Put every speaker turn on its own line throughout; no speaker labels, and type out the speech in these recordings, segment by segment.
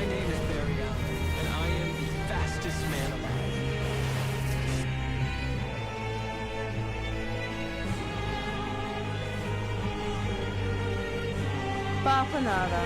My name is Eralai, and I am the fastest man alive.
Bafanada.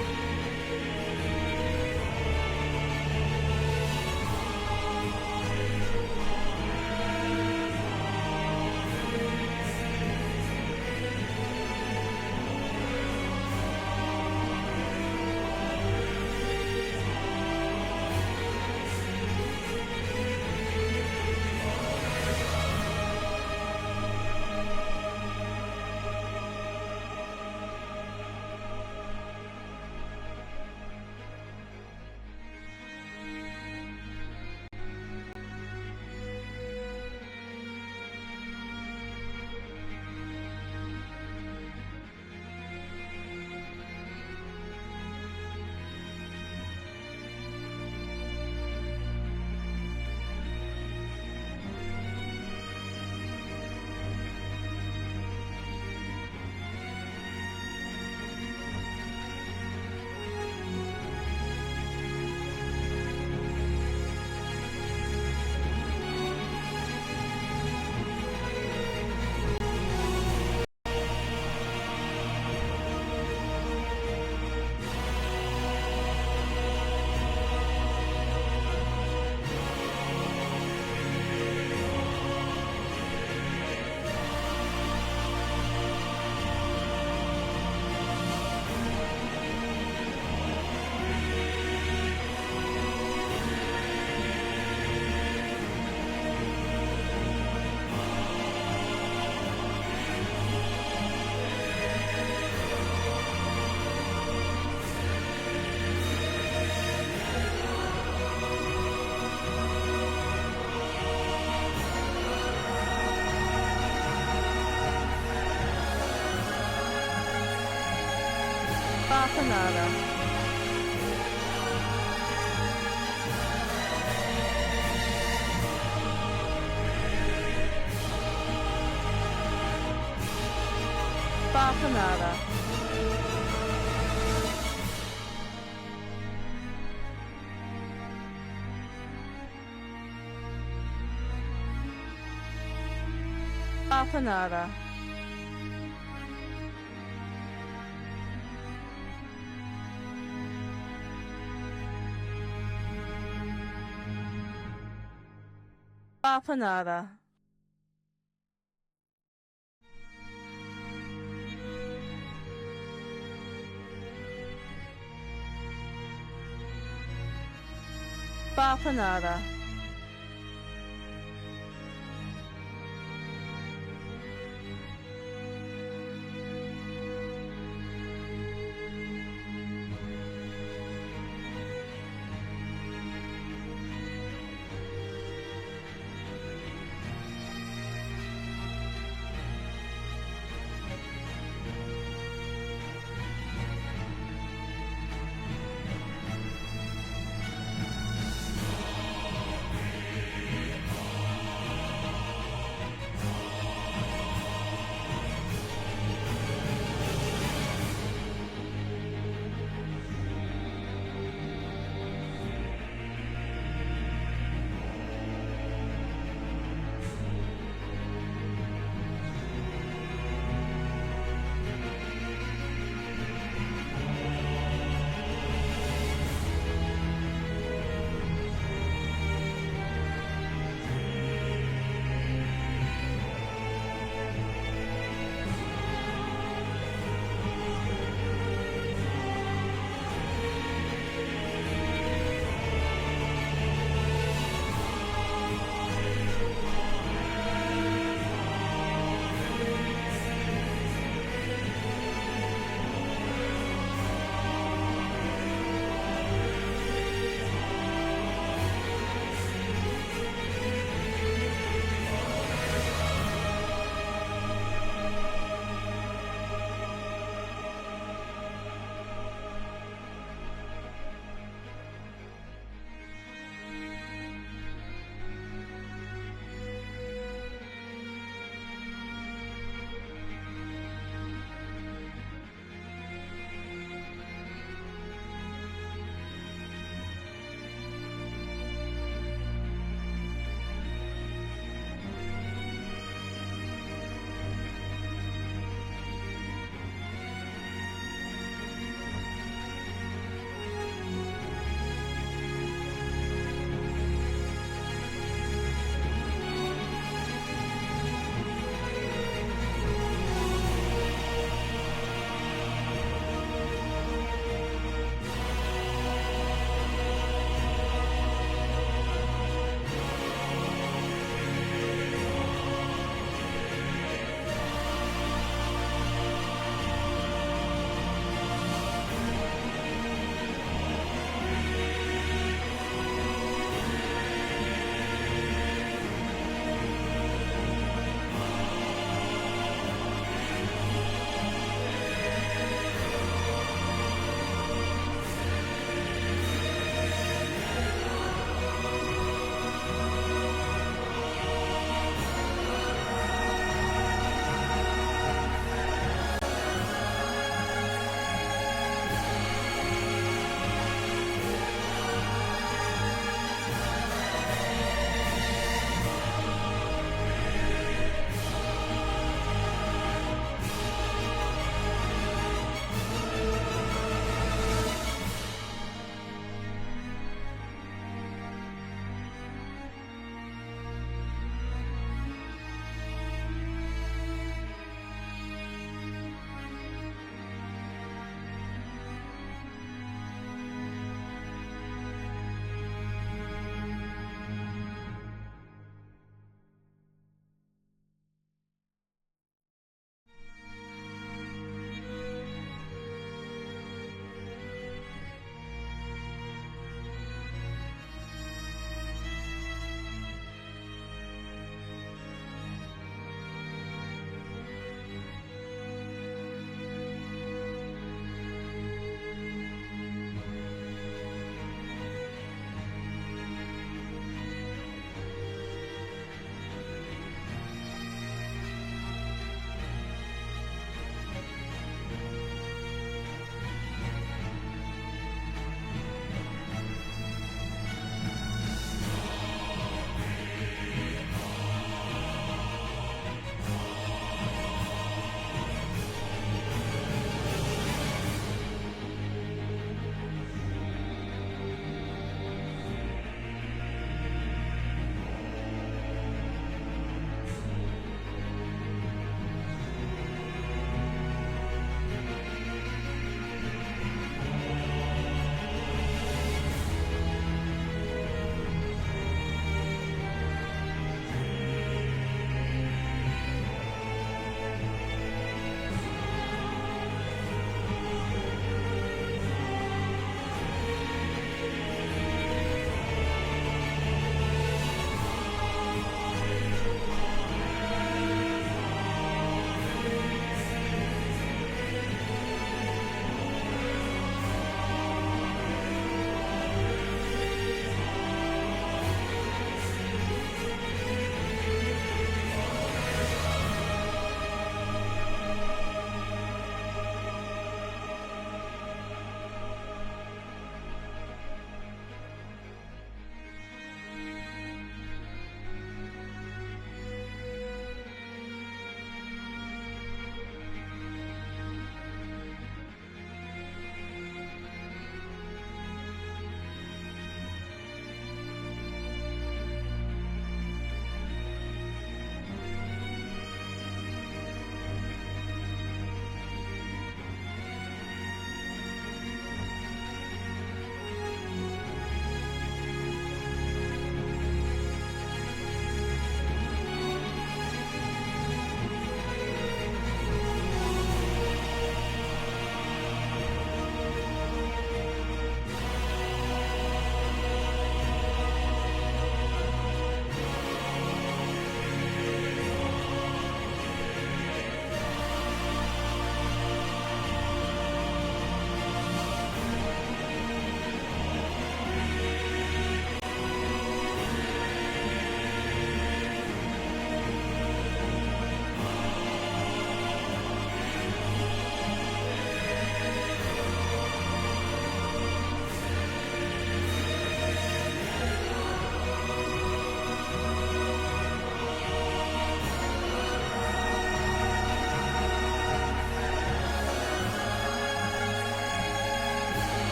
Bafanada. Bafanada. Bafanada. Bafanada. Bafanada.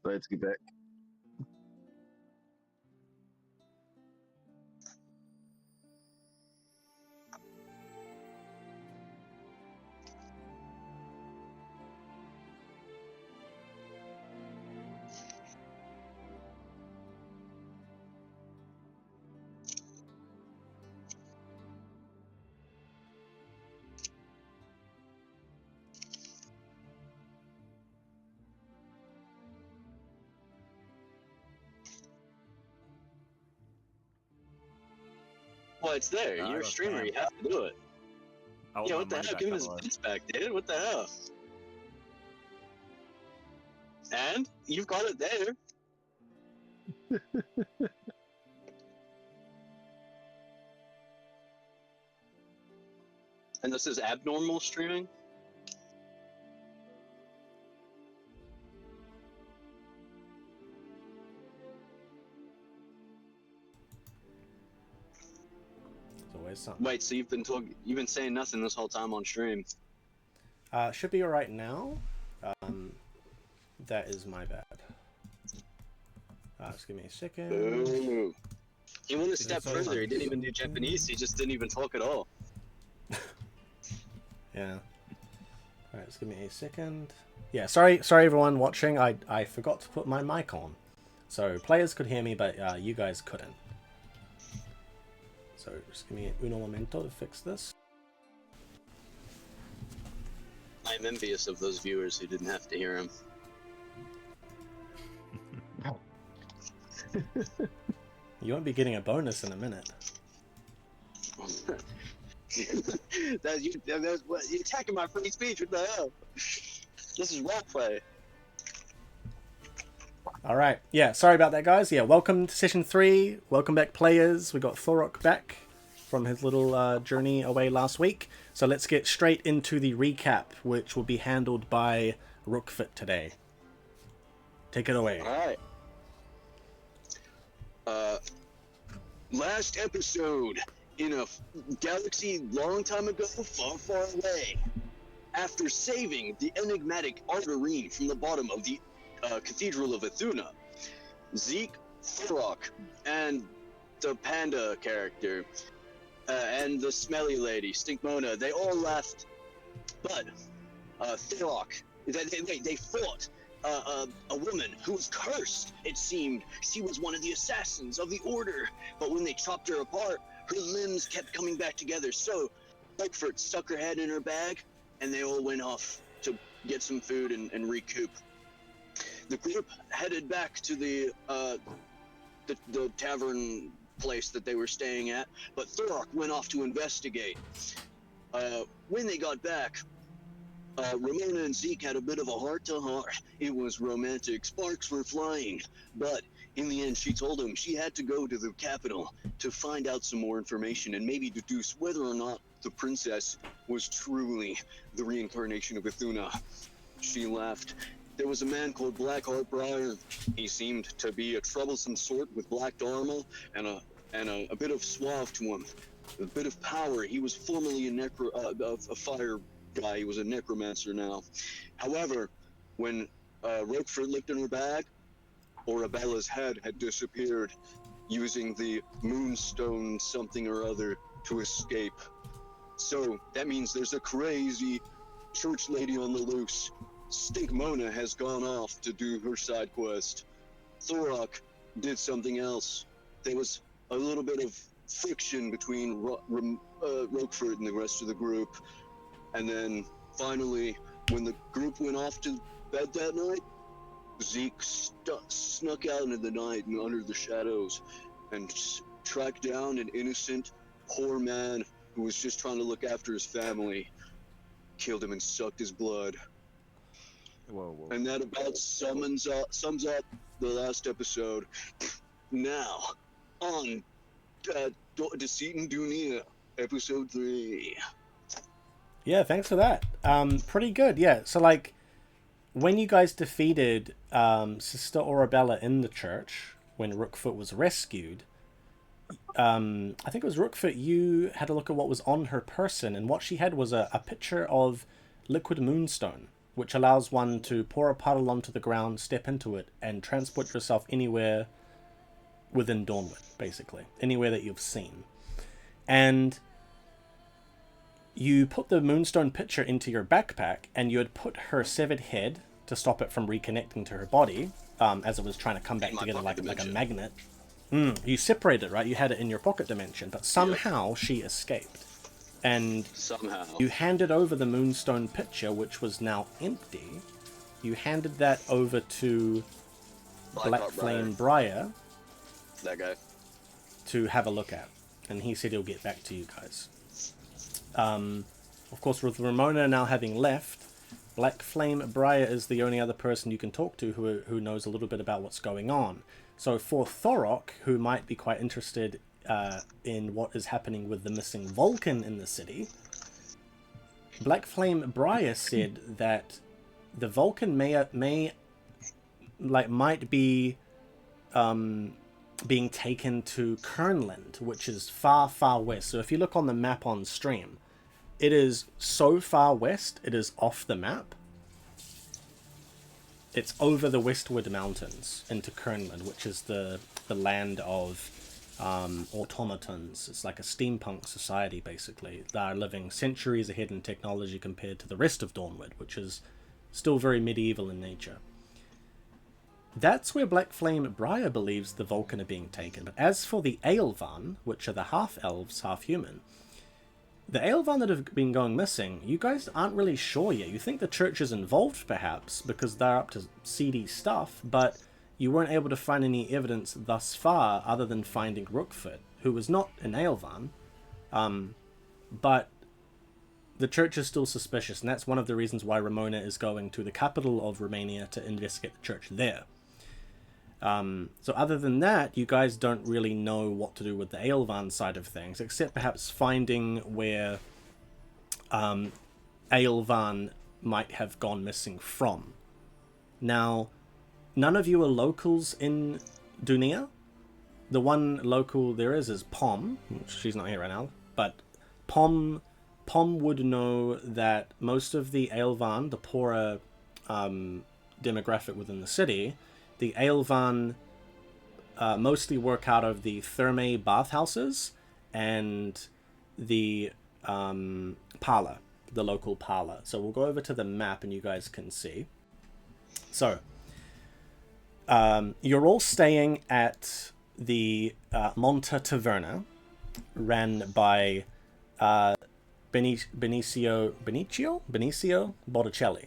Let's get back.
Well, it's there.
No, I
You're a
don't
streamer.
care.
You have to do it.
I want
Yeah,
my
what the
money
hell?
back,
Give him his
otherwise.
bits back, dude. What the hell? And you've got it there. And this is abnormal streaming?
There's always something.
Wait, so you've been saying nothing this whole time on stream?
Should be alright now. That is my bad. Just give me a second.
Ooh. He went a step
so
further. He didn't
nice.
even do Japanese. He just didn't even talk at all.
Yeah. Alright, just give me a second. Yeah, sorry everyone watching. I forgot to put my mic on. So players could hear me, but you guys couldn't. So just give me uno momento to fix this.
I'm envious of those viewers who didn't have to hear him.
You won't be getting a bonus in a minute.
That's what you're attacking my free speech. What the hell? This is roleplay.
Alright, yeah, sorry about that, guys. Yeah, welcome to session 3. Welcome back, players. We got Thorok back from his little journey away last week. So let's get straight into the recap, which will be handled by Rookfoot today. Take it away.
Alright. Last episode, in a galaxy long time ago, far, far away, after saving the enigmatic Arterine from the bottom of the Cathedral of Athuna, Zeke, Thorok, and the panda character, and the smelly lady, Stinkmona, they all left, but Thorok, they fought a woman who was cursed, it seemed. She was one of the assassins of the Order, but when they chopped her apart, her limbs kept coming back together, so Blackfoot stuck her head in her bag, and they all went off to get some food and recoup. The group headed back to the tavern place that they were staying at, but Thorok went off to investigate. When they got back, Ramona and Zeke had a bit of a heart-to-heart. It was romantic. Sparks were flying. But in the end, she told him she had to go to the capital to find out some more information and maybe deduce whether or not the princess was truly the reincarnation of Athuna. She laughed. There was a man called Blackheart Briar. He seemed to be a troublesome sort with black dharma and a bit of suave to him, a bit of power. He was formerly a fire guy. He was a necromancer now. However, when Roquefort looked in her bag, Orabella's head had disappeared, using the moonstone something or other to escape. So that means there's a crazy church lady on the loose. Stinkmona has gone off to do her side quest. Thorok did something else. There was a little bit of friction between Roquefort and the rest of the group. And then, finally, when the group went off to bed that night, Zeke snuck out into the night and under the shadows and tracked down an innocent, poor man who was just trying to look after his family, killed him and sucked his blood.
Whoa.
And that about sums up the last episode. Now, on Deceit and Dunia, episode 3.
Yeah, thanks for that. Pretty good, yeah. So, like, when you guys defeated Sister Orabella in the church, when Rookfoot was rescued, I think it was Rookfoot, you had a look at what was on her person, and what she had was a picture of liquid moonstone. which allows one to pour a puddle onto the ground, step into it, and transport yourself anywhere within Dawnward, basically. Anywhere that you've seen. And you put the Moonstone picture into your backpack, and you had put her severed head to stop it from reconnecting to her body, as it was trying to come back together like a magnet. You separated, right? You had it in your pocket dimension, but somehow she escaped. And
Somehow.
you handed over the Moonstone picture, which was now empty. You handed that over to Black Flame Briar.
That guy.
To have a look at. And he said he'll get back to you guys. Of course, with Ramona now having left, Black Flame Briar is the only other person you can talk to who knows a little bit about what's going on. So for Thorok, who might be quite interested in what is happening with the missing Volken in the city, Black Flame Briar said that the Volken might be being taken to Kernland, which is far, far west. So if you look on the map on stream, it is so far west, it is off the map. It's over the Westward Mountains into Kernland, which is the land of automatons. It's like a steampunk society, basically. They are living centuries ahead in technology compared to the rest of Dawnward, which is still very medieval in nature. That's where Black Flame Briar believes the Volken are being taken. But as for the Aelvan, which are the half-elves, half-human, the Aelvan that have been going missing, you guys aren't really sure yet. You think the church is involved, perhaps, because they're up to seedy stuff, but you weren't able to find any evidence thus far other than finding Rookfoot, who was not an Aelvan, but the church is still suspicious, and that's one of the reasons why Ramona is going to the capital of Romania to investigate the church there. So other than that, you guys don't really know what to do with the Aelvan side of things, except perhaps finding where Aelvan might have gone missing from. Now, none of you are locals in Dunia. The one local there is Pom. She's not here right now, but Pom would know that most of the Aelvan, the poorer demographic within the city, the Aelvan mostly work out of the Thermae bathhouses and the parlor, the local parlor. So we'll go over to the map and you guys can see. So, you're all staying at the Monta Taverna, ran by Benicio Botticelli,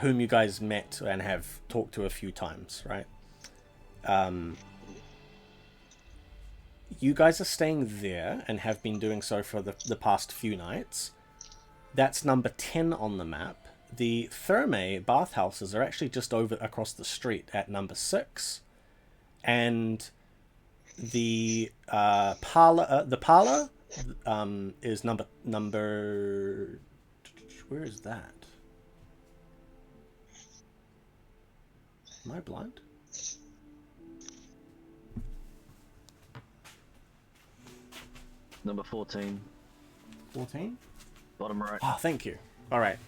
whom you guys met and have talked to a few times, right? You guys are staying there and have been doing so for the past few nights. That's number 10 on the map. The Thermae bathhouses are actually just over across the street at number 6. And the parlor is number where is that? Am I blind?
Number 14.
14?
Bottom right.
Oh, thank you. Alright.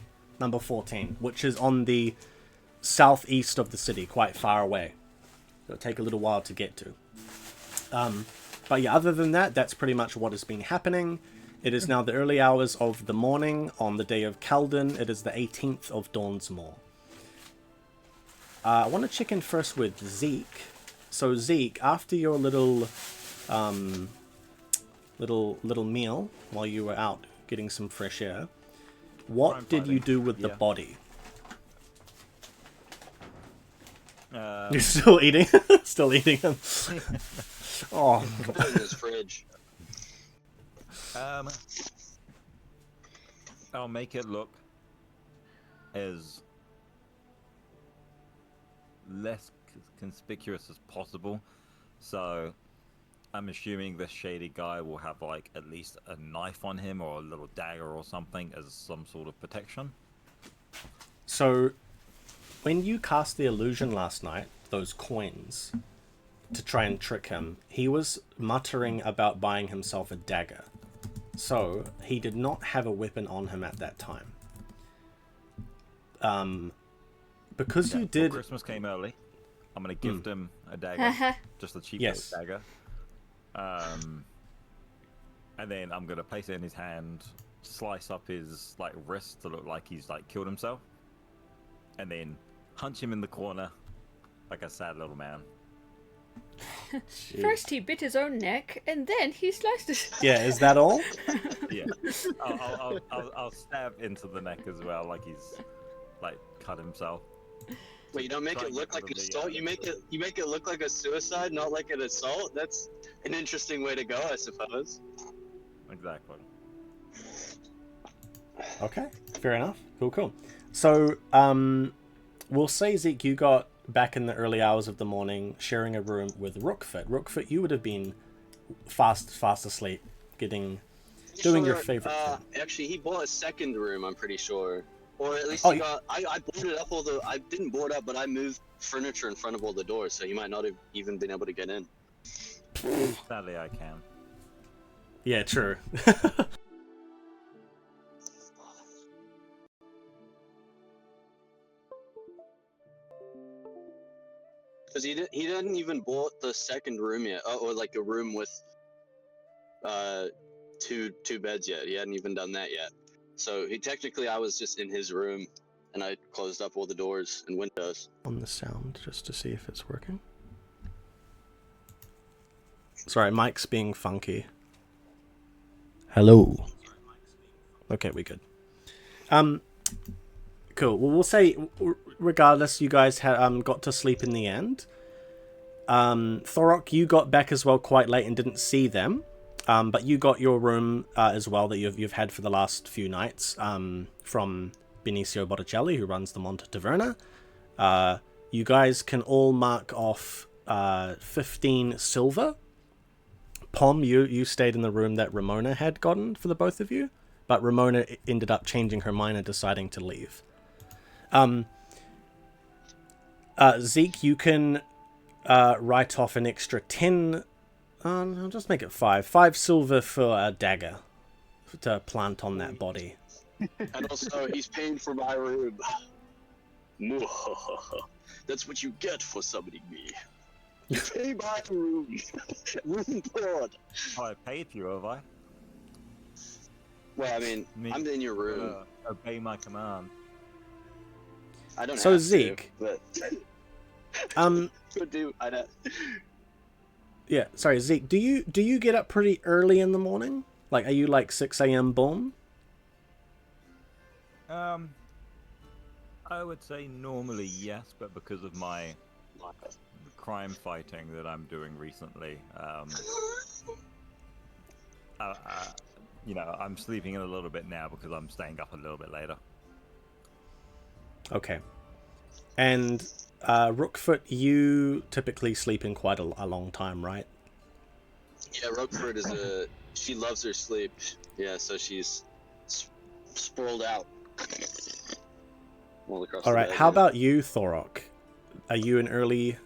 Number 14, which is on the southeast of the city, quite far away. It'll take a little while to get to. But yeah, other than that, that's pretty much what has been happening. It is now the early hours of the morning on the day of Kalden. It is the 18th of Dawnsmore. I want to check in first with Zeke. So Zeke, after your little meal while you were out getting some fresh air, what did you do with the body? You're still eating? Still eating him? Oh.
Put it in his fridge.
I'll make it look as less conspicuous as possible. So I'm assuming this shady guy will have like at least a knife on him or a little dagger or something as some sort of protection.
So when you cast the illusion last night, those coins, to try and trick him, he was muttering about buying himself a dagger. So he did not have a weapon on him at that time. because you
Well,
did.
Christmas came early. I'm gonna gift him a dagger, just a cheap
Yes.
little dagger. And then I'm gonna place it in his hand, slice up his like wrist to look like he's like killed himself, and then punch him in the corner like a sad little man.
First he bit his own neck, and then he sliced it.
Yeah, is that all?
Yeah, I'll stab into the neck as well, like he's like cut himself.
Wait, you don't make
Try
it
and
look
get
like
rid
an
of the,
assault. You make it look like a suicide, not like an assault. That's an interesting way to go, I suppose.
Exactly.
Okay, fair enough. Cool. So, we'll say, Zeke, you got back in the early hours of the morning, sharing a room with Rookfoot. Rookfoot, you would have been fast asleep, doing your favorite thing.
Actually, he bought a second room, I'm pretty sure. Or at least
Oh,
he got. I boarded up all the. I didn't board up, but I moved furniture in front of all the doors, so he might not have even been able to get in.
Sadly, I can.
Yeah, true.
Because he didn't even bought the second room yet, or like a room with two beds yet. He hadn't even done that yet. So I was just in his room, and I closed up all the doors and windows.
On the sound, just to see if it's working. Sorry, Mike's being funky. Hello. Okay, we good. Cool. Well, we'll say, regardless, you guys got to sleep in the end. Thorok, you got back as well quite late and didn't see them. But you got your room as well that you've had for the last few nights from Benicio Botticelli, who runs the Monte Taverna. You guys can all mark off 15 silver. Pom, you stayed in the room that Ramona had gotten for the both of you, but Ramona ended up changing her mind and deciding to leave. Zeke, you can write off an extra 10. I'll just make it 5. 5 silver for a dagger to plant on that body.
And also, he's paying for my room. That's what you get for summoning me. You pay my room. Room board.
Oh, I paid you, have I?
Well, I mean, I'm in your room.
Obey my command.
I don't
So,
have
Zeke,
to, but could do. I don't.
Yeah, sorry, Zeke, do you get up pretty early in the morning? Like, are you like 6 a.m. born?
I would say normally yes, but because of my crime fighting that I'm doing recently, I'm sleeping in a little bit now because I'm staying up a little bit later.
Okay. And Rookfoot, you typically sleep in quite a long time, right?
Yeah, Rookford she loves her sleep. Yeah, so she's sprawled out. All across
All
the
right.
bed,
How
you know.
about you, Thorok? Are you an early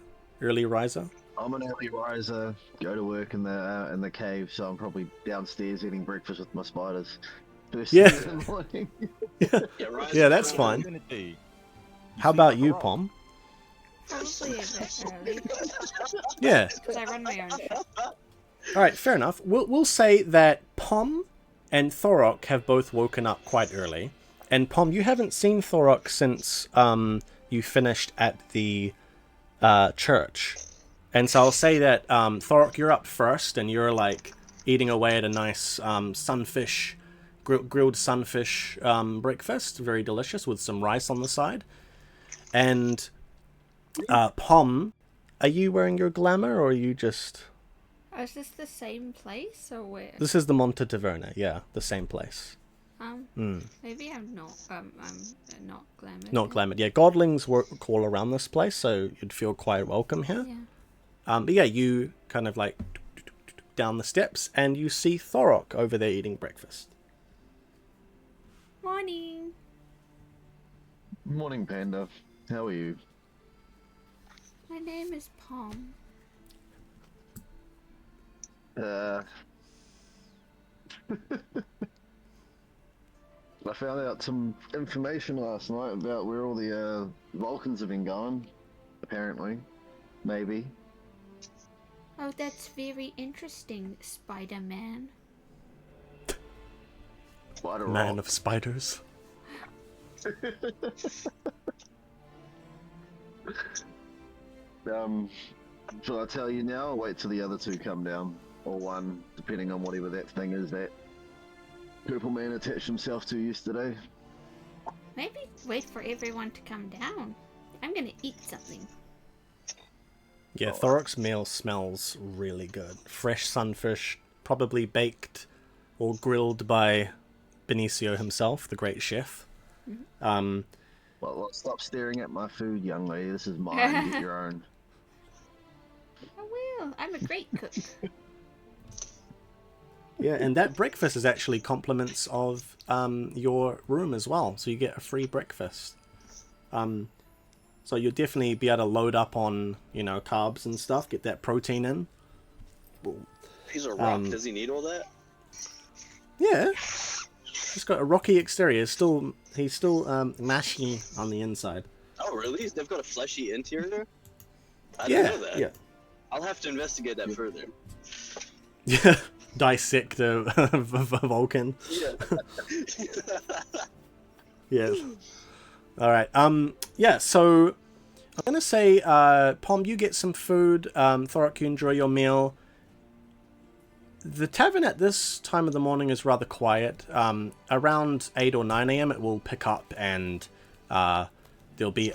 riser?
I'm an early riser. Go to work in the cave, so I'm probably downstairs eating breakfast with my spiders. First
Yeah.
thing in the morning.
Rise
Yeah, that's
is
fine. How about you, Pom?
Probably a bit early,
Yeah.
because I run my own shop.
All right, fair enough. We'll say that Pom and Thorok have both woken up quite early. And Pom, you haven't seen Thorok since you finished at the church. And so I'll say that Thorok, you're up first, and you're like eating away at a nice sunfish, grilled sunfish breakfast, very delicious with some rice on the side. And Pom, are you wearing your glamour, or are you just?
Oh, is this the same place or where?
This is the Monte Taverna, yeah, the same place.
Maybe I'm not. I'm not glamored.
Not glamored, yeah. Godlings work all around this place, so you'd feel quite welcome here.
Yeah.
But yeah, you kind of like down the steps, and you see Thorok over there eating breakfast.
Morning.
Morning, Panda. How are you?
My name is Pom.
I found out some information last night about where all the Volkens have been going. Apparently. Maybe.
Oh, that's very interesting, Spider-Man.
Spider
Man
Rock.
of spiders.
Shall I tell you now or wait till the other two come down? Or one, depending on whatever that thing is that Purple Man attached himself to yesterday.
Maybe wait for everyone to come down. I'm gonna eat something.
Yeah, Thorok's meal smells really good. Fresh sunfish, probably baked or grilled by Benicio himself, the great chef.
Well, stop staring at my food, young lady. This is mine. Get your own.
I will. I'm a great cook.
Yeah, and that breakfast is actually compliments of your room as well, so you get a free breakfast. So you'll definitely be able to load up on, carbs and stuff, get that protein in.
He's a rock. Does he need all that?
Yeah. He's got a rocky exterior. He's still mashy on the inside.
Oh, really? They've got a fleshy interior? I
Yeah,
didn't know that.
yeah.
I'll have to investigate that further.
Yeah. Dissect a Volken.
Yeah.
Yeah. All right. Yeah. So I'm gonna say, Pom, you get some food. Thorok, you enjoy your meal. The tavern at this time of the morning is rather quiet. Around 8 or 9 a.m. it will pick up, and there'll be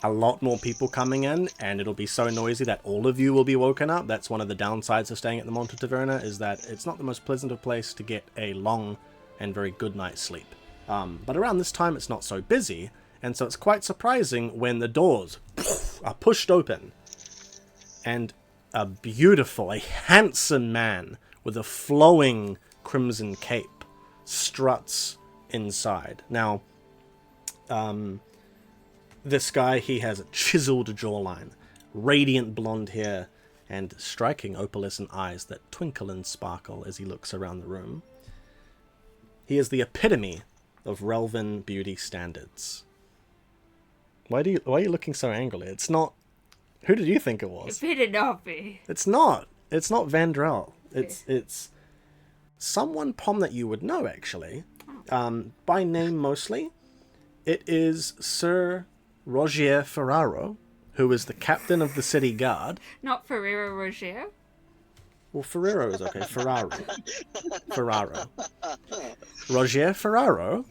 a lot more people coming in, and it'll be so noisy that all of you will be woken up. That's one of the downsides of staying at the Monte Taverna, is that it's not the most pleasant of place to get a long and very good night's sleep. But around this time it's not so busy, and so it's quite surprising when the doors are pushed open and a handsome man with a flowing crimson cape struts inside. Now, this guy, he has a chiseled jawline, radiant blonde hair, and striking opalescent eyes that twinkle and sparkle as he looks around the room. He is the epitome of Relvan beauty standards. Why are you looking so angrily? It's not... Who did you think it was?
It better not be.
It's not. It's not Vandrel. It's someone, Pom, that you would know, actually. By name mostly. It is Sir Rogier Ferraro, who is the captain of the city guard.
Not Ferrero Rocher.
Well, Ferrero is okay. Ferraro. Rogier Ferraro,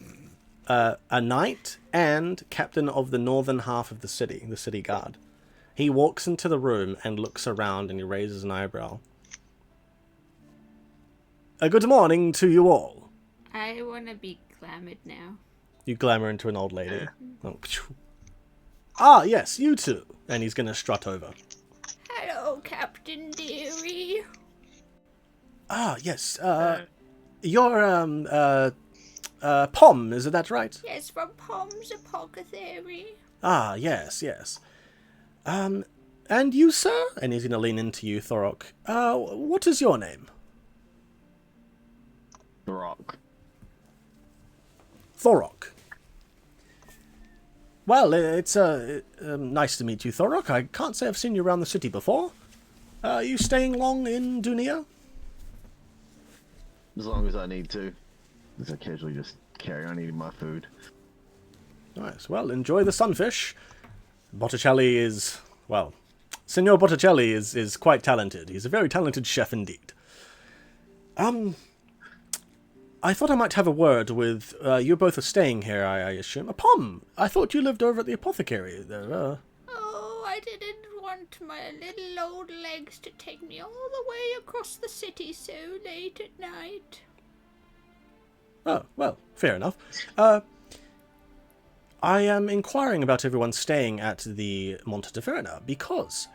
a knight and captain of the northern half of the city guard. He walks into the room and looks around, and he raises an eyebrow. Good morning to you all.
I want to be glamoured now.
You glamour into an old lady. Oh, phew. Ah, yes, you too. And he's going to strut over.
Hello, Captain Deary.
Ah, yes. You're, Pom, is that right?
Yes, from Pom's Apothecary.
Ah, yes. And you, sir? And he's going to lean into you, Thorok. What is your name?
Rock.
Thorok. Well, it's nice to meet you, Thorok. I can't say I've seen you around the city before. Are you staying long in Dunia?
As long as I need to. Because I casually just carry on eating my food.
Nice. Well, enjoy the sunfish. Botticelli is... Well, Signor Botticelli is quite talented. He's a very talented chef indeed. I thought I might have a word with... you both are staying here, I assume. Pom, I thought you lived over at the apothecary. There,
Oh, I didn't want my little old legs to take me all the way across the city so late at night.
Oh, well, fair enough. I am inquiring about everyone staying at the Monte Taverna because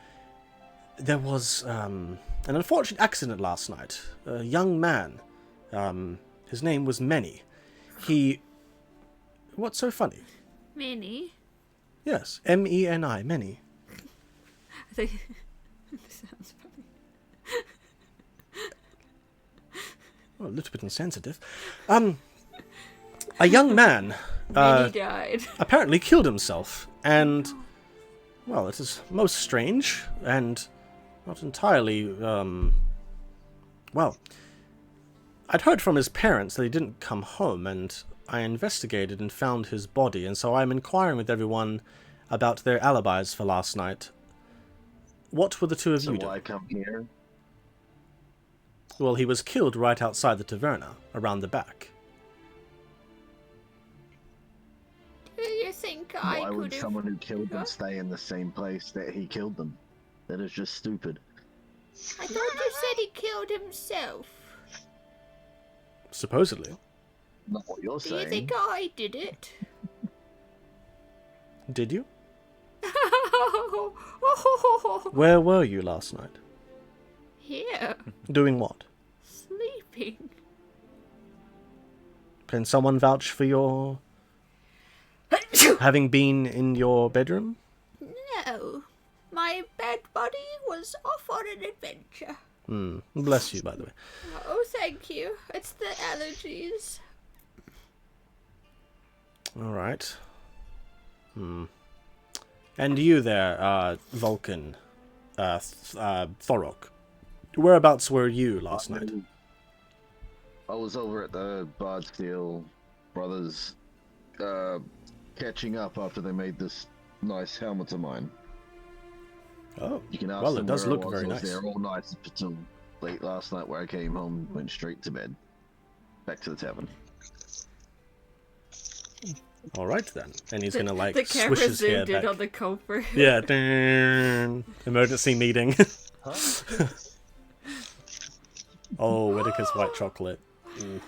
there was an unfortunate accident last night. A young man, his name was Many. What's so funny?
Many?
Yes, M-E-N-I, Many.
I think sounds funny.
Oh, a little bit insensitive. a young man
Really died.
apparently killed himself, and, well, it is most strange, and not entirely, well, I'd heard from his parents that he didn't come home, and I investigated and found his body, and so I'm inquiring with everyone about their alibis for last night. What were the two of
So
you doing?
why come here?
Well, he was killed right outside the taverna, around the back.
Do you think I
Why
could
would
have...
someone who killed them
Huh?
stay in the same place that he killed them? That is just stupid.
I thought you said he killed himself.
Supposedly.
Not what you're
Do you
saying.
think I did it?
Did you? Where were you last night?
Here,
Doing what?
sleeping.
Can someone vouch for your having been in your bedroom?
No, my bed buddy was off on an adventure.
Bless you, by the way.
Oh, thank you. It's the allergies.
All right. And you there, Volken, Thorok. Whereabouts were you last night?
I was over at the Bardsteel brothers, catching up after they made this nice helmet of mine.
Oh,
You can ask
well,
them
it does
where I
look
was.
very
I was
nice.
there all night until late last night, where I came home, went straight to bed, back to the tavern.
All right then. And he's gonna like
the camera
swish his hair
zoomed in
back.
on the culprit.
Yeah. Dun. Emergency meeting. Oh, Whitaker's white chocolate. Ooh.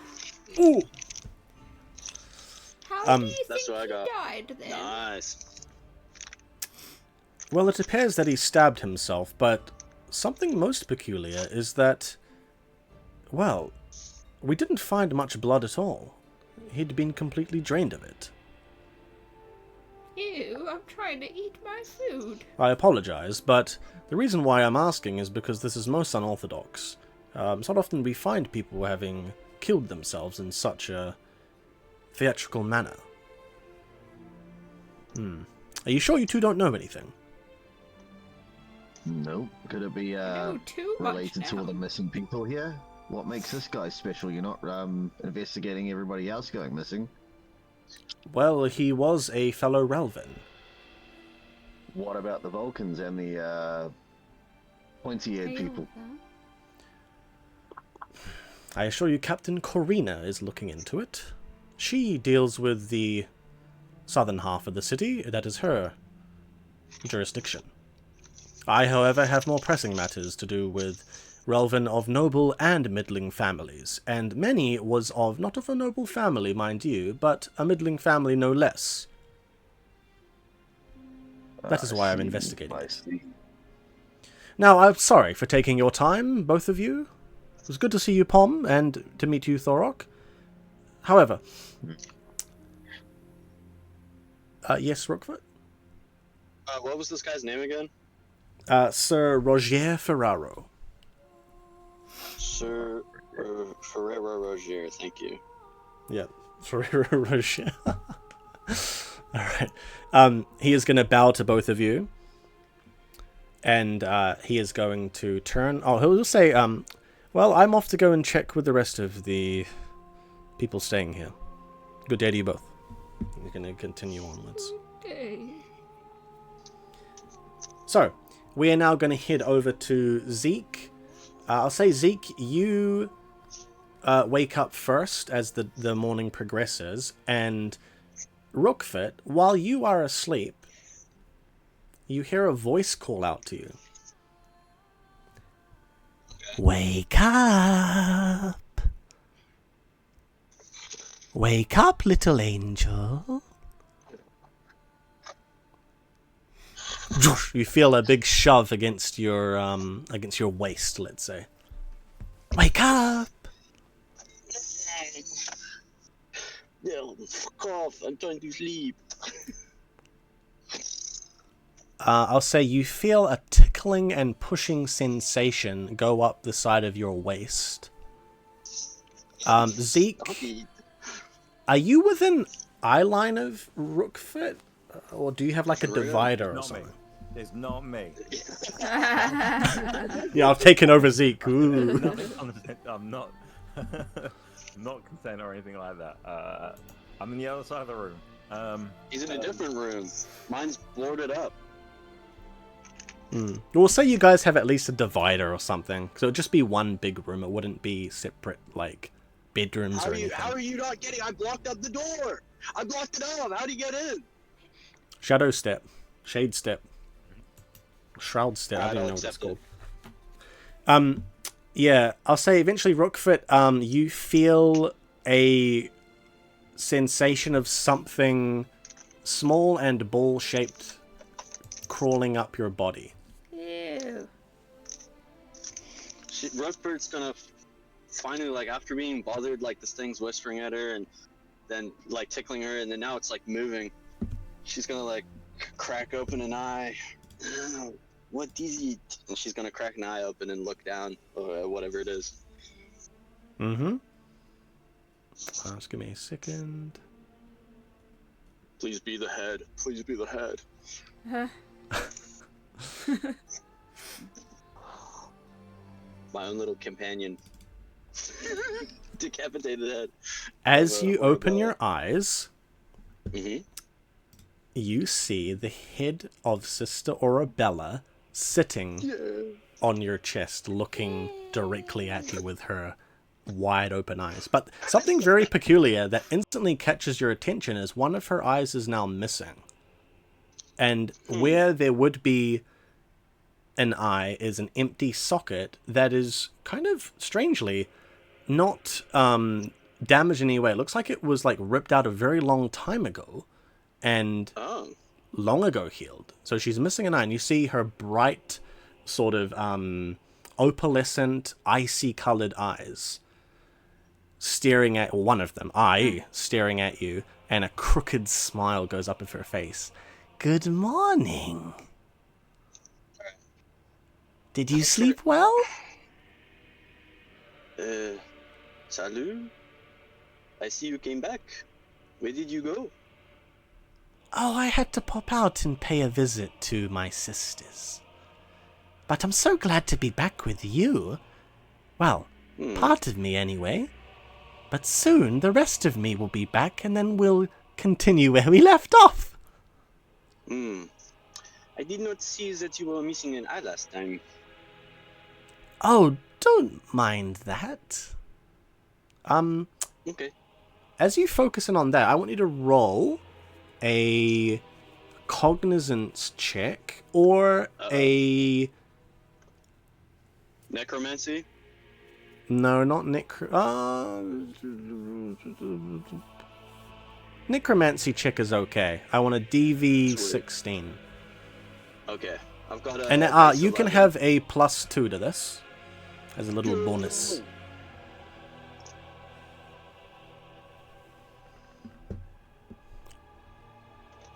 Ooh.
How do you
That's
think
what I
he
got.
died then?
Nice.
Well, it appears that he stabbed himself, but something most peculiar is that, well, we didn't find much blood at all. He'd been completely drained of it.
Ew, I'm trying to eat my food.
I apologize, but the reason why I'm asking is because this is most unorthodox. It's not often we find people having killed themselves in such a theatrical manner. Are you sure you two don't know anything?
No, could it be
I know too much
related to all the
now.
missing people here? What makes this guy special? You're not investigating everybody else going missing.
Well, he was a fellow Relvan.
What about the Vulcans and the pointy-eared people?
I assure you Captain Corina is looking into it. She deals with the southern half of the city. That is her jurisdiction. I, however, have more pressing matters to do with Relvan of noble and middling families, and many was of not of a noble family, mind you, but a middling family no less. That is why I'm investigating
I
it.
see.
Now, I'm sorry for taking your time, both of you. It was good to see you, Pom, and to meet you, Thorok. However... yes, Rookfoot?
What was this guy's name again?
Sir Roger Ferraro.
Sir Ferrero Roger, thank you.
Yeah, Ferrero Rocher. Alright. He is going to bow to both of you. And he is going to turn... Oh, he'll say, well, I'm off to go and check with the rest of the people staying here. Good day to you both. He's going to continue onwards.
Okay.
So, we are now going to head over to Zeke. I'll say, Zeke, you wake up first as the morning progresses, and Rookfoot, while you are asleep, you hear a voice call out to you. Wake up! Wake up, little angel. You feel a big shove against your waist, let's say. Wake up!
No, fuck off, I'm trying to sleep.
I'll say you feel a tickling and pushing sensation go up the side of your waist. Zeke, Are you within eye line of Rookfoot? Or do you have like a
Really?
divider or
Not me.
something?
It's not me.
Yeah, I've taken over Zeke. Ooh.
I'm not not consent or anything like that. I'm in the other side of the room.
He's in a different room. Mine's boarded up.
We'll say you guys have at least a divider or something. So it would just be one big room. It wouldn't be separate, like, bedrooms or anything.
How are you not getting? I blocked up the door. I blocked it up. How do you get in?
Shadow step. Shade step. Shroud step. I don't
I'll
know what it's
accept
called. Yeah, I'll say eventually, Rookfoot, you feel a sensation of something small and ball-shaped crawling up your body.
Ew.
Rookfoot's gonna finally, like, after being bothered, like, this thing's whispering at her and then, like, tickling her, and then now it's, like, moving. She's gonna, like, crack open an eye. What is it? And she's gonna crack an eye open and look down, or whatever it is.
Mm-hmm. Just give me a second.
Please be the head. Please be the head. My own little companion. Decapitated head.
As you open your eyes,
Mm-hmm.
you see the head of Sister Arabella sitting on your chest, looking directly at you with her wide open eyes. But something very peculiar that instantly catches your attention is one of her eyes is now missing. And where there would be an eye is an empty socket that is kind of strangely not damaged in any way. It looks like it was like ripped out a very long time ago and long ago healed. So she's missing an eye, and you see her bright sort of opalescent, icy colored eyes staring at one of them, staring at you, and a crooked smile goes up of her face. Good morning. Did you sleep well?
Salut. I see you came back. Where did you go?
Oh, I had to pop out and pay a visit to my sisters. But I'm so glad to be back with you. Well, part of me anyway. But soon the rest of me will be back, and then we'll continue where we left off.
I did not see that you were missing an eye last time.
Oh, don't mind that.
Okay.
As you focus in on that, I want you to roll a cognizance check or a...
Necromancy?
No, not necromancy check is okay. I want a DV16.
Okay. I've got a...
And you can have a +2 to this as a little bonus.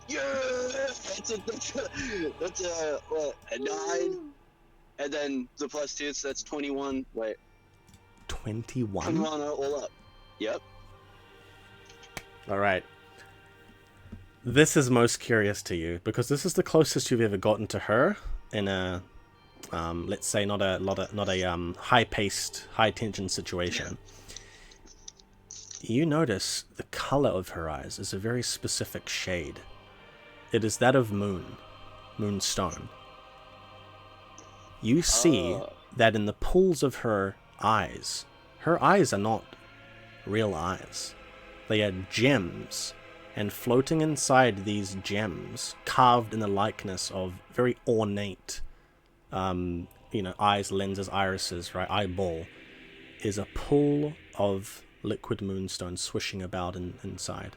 Yeah! That's a what, a 9? And then the +2, so that's 21. Wait.
21?
21 all up. Yep.
Alright. This is most curious to you, because this is the closest you've ever gotten to her in a, let's say, not a high-paced, high-tension situation. You notice the color of her eyes is a very specific shade. It is that of moonstone. You see that in the pools of her eyes are not real eyes. They are gems, and floating inside these gems, carved in the likeness of very ornate, eyes, lenses, irises, right, eyeball, is a pool of liquid moonstone swishing about inside.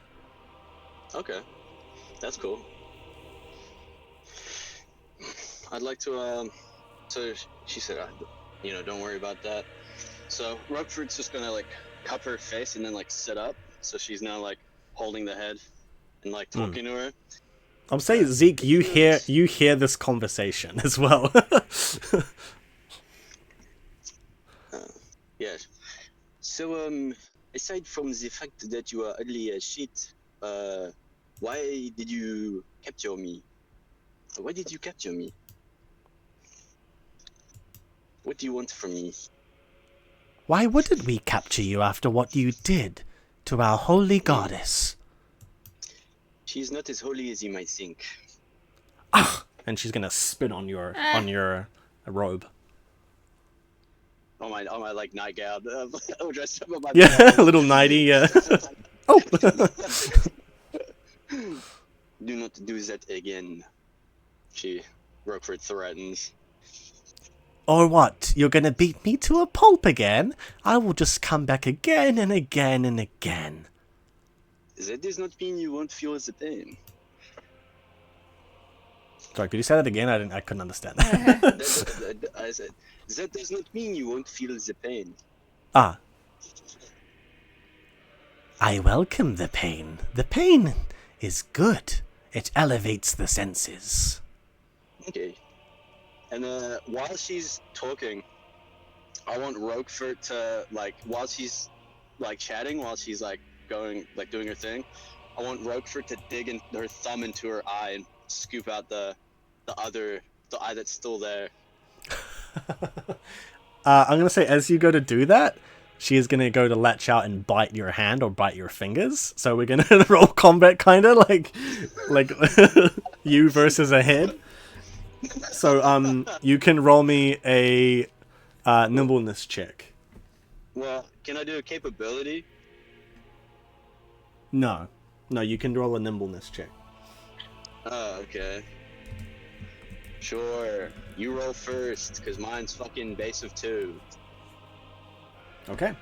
Okay. That's cool. I'd like to, so she said, don't worry about that. So Rookfoot's just gonna, like, cup her face and then, like, sit up. So she's now, like, holding the head and, like, talking to her.
I'm saying, Zeke, you hear this conversation as well.
Yeah. So, aside from the fact that you are ugly as shit, why did you capture me? Why did you capture me? What do you want from me?
Why wouldn't we capture you after what you did to our holy goddess?
She's not as holy as you might think.
Ah! And she's gonna spit on your robe.
On my like nightgown. I'm dressed up in my
Yeah, a little nighty. Yeah. Oh.
Do not do that again. Rookford threatens.
Or what? You're gonna beat me to a pulp again? I will just come back again and again and again.
That does not mean you won't feel the pain.
Sorry, could you say that again? I couldn't understand that.
I said, that does not mean you won't feel the pain.
Ah. I welcome the pain. The pain is good. It elevates the senses.
Okay. And while she's talking, I want Roquefort to, like, while she's like chatting, while she's like going, like doing her thing, I want Roquefort to dig in her thumb into her eye and scoop out the eye that's still there.
I'm gonna say, as you go to do that, she is gonna go to latch out and bite your hand or bite your fingers. So we're gonna roll combat, kind of like you versus a head. So you can roll me a nimbleness check.
Well, can I do a capability?
No, you can roll a nimbleness check.
Oh, okay. Sure. You roll first, because mine's fucking base of 2.
Okay.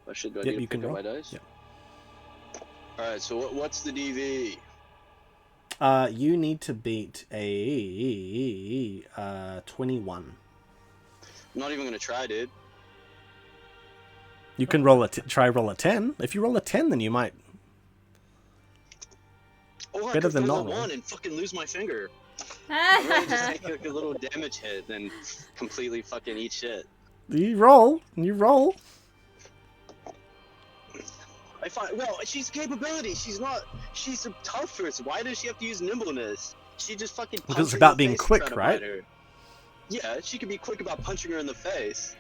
I should go
Yep,
need
you
to pick
can
up
roll.
my dice.
Yep.
Alright, so what's the DV?
You need to beat a 21.
I'm not even gonna try, dude.
You can roll roll a 10. If you roll a 10, then you might.
Or I
Better
could
than
roll
not
a
roll.
1 and fucking lose my finger. I'd rather just take like a little damage hit than completely fucking eat shit.
You roll.
Well, she's capability. She's a tougher. So why does she have to use nimbleness? She just fucking
Because
punch
it's
her
about
in the
being
face and
quick,
try to
right?
bite her. Yeah, she could be quick about punching her in the face.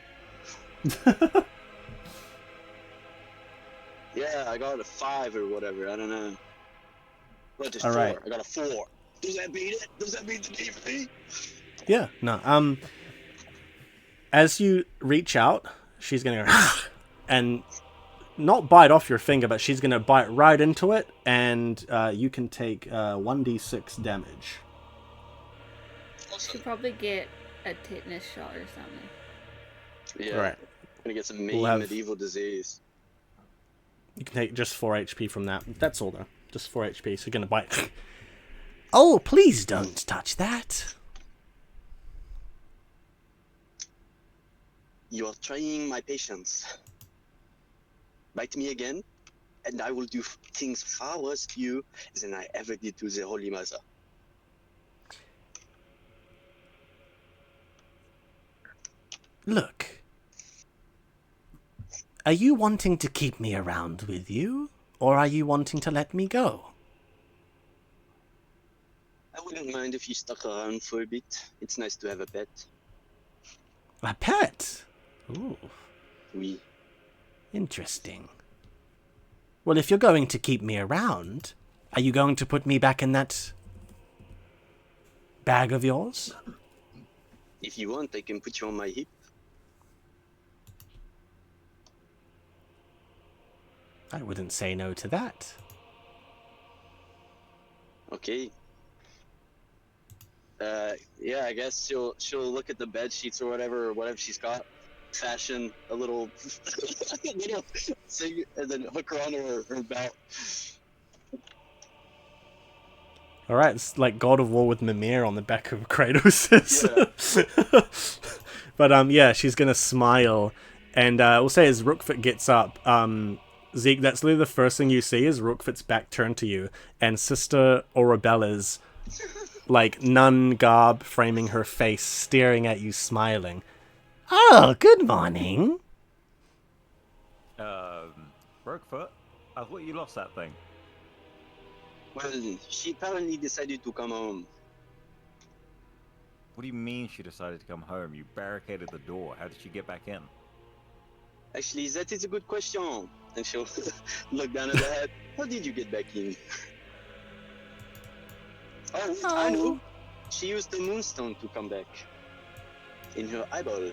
Yeah, I got a 5 or whatever. I don't know. What, just
All
4?
right.
I got a 4. Does that beat it? Does that beat the DV?
Yeah, no. As you reach out, she's gonna go and not bite off your finger, but she's gonna bite right into it, and you can take 1d6 damage.
Should probably get a tetanus shot or something.
Yeah.
All right.
Gonna get some
We'll have-
medieval disease.
You can take just 4 HP from that. That's all, though. Just 4 HP, so you're gonna bite. Oh, please don't touch that.
You are trying my patience. Bite me again, and I will do things far worse to you than I ever did to the Holy Mother.
Look. Are you wanting to keep me around with you, or are you wanting to let me go?
I wouldn't mind if you stuck around for a bit. It's nice to have a pet.
A pet? Ooh,
Oui.
interesting. Well, if you're going to keep me around, are you going to put me back in that bag of yours?
If you want, I can put you on my hip.
I wouldn't say no to that.
Okay. Yeah, I guess she'll look at the bed sheets or whatever she's got, fashion a little thing, and then hook her onto her belt.
All right, it's like God of War with Mimir on the back of Kratos. But yeah, she's gonna smile, and we'll say as Rookfoot gets up, Zeke, that's literally the first thing you see is Rookfoot's back turned to you, and Sister Orabella's like nun garb framing her face, staring at you, smiling. Oh, good morning.
Brokefoot, I thought you lost that thing.
Well, she apparently decided to come home.
What do you mean she decided to come home? You barricaded the door. How did she get back in?
Actually, that is a good question. And she'll look down at the head. How did you get back in? Oh, I know. She used the moonstone to come back. In her eyeball.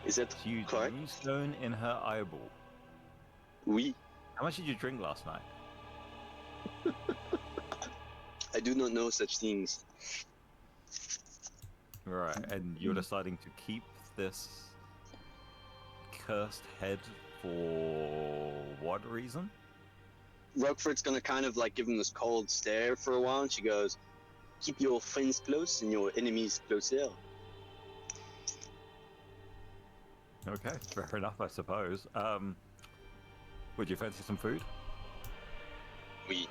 Is that
She used
correct?
moonstone in her eyeball.
Oui.
How much did you drink last night?
I do not know such things.
Right, and you're deciding to keep this cursed head for what reason?
Rockford's gonna kind of like give him this cold stare for a while, and she goes, "Keep your friends close and your enemies closer."
Okay, fair enough, I suppose. Would you fancy some food?
We.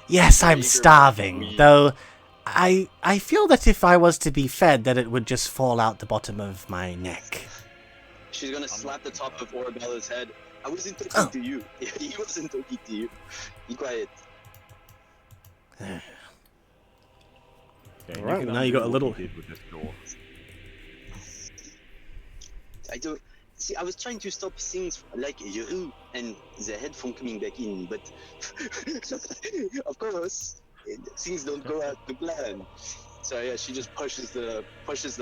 Yes, I'm
Eager.
starving, though I feel that if I was to be fed, that it would just fall out the bottom of my neck.
She's gonna slap the top of Orabella's head. I wasn't talking to you. He wasn't talking to you. Be quiet.
Yeah,
Alright,
can
well, now you got a
undo what
little-
you did with this door.
I don't. See, I was trying to stop things like you and the head from coming back in, but of course, things don't go out to plan. So yeah, she just pushes the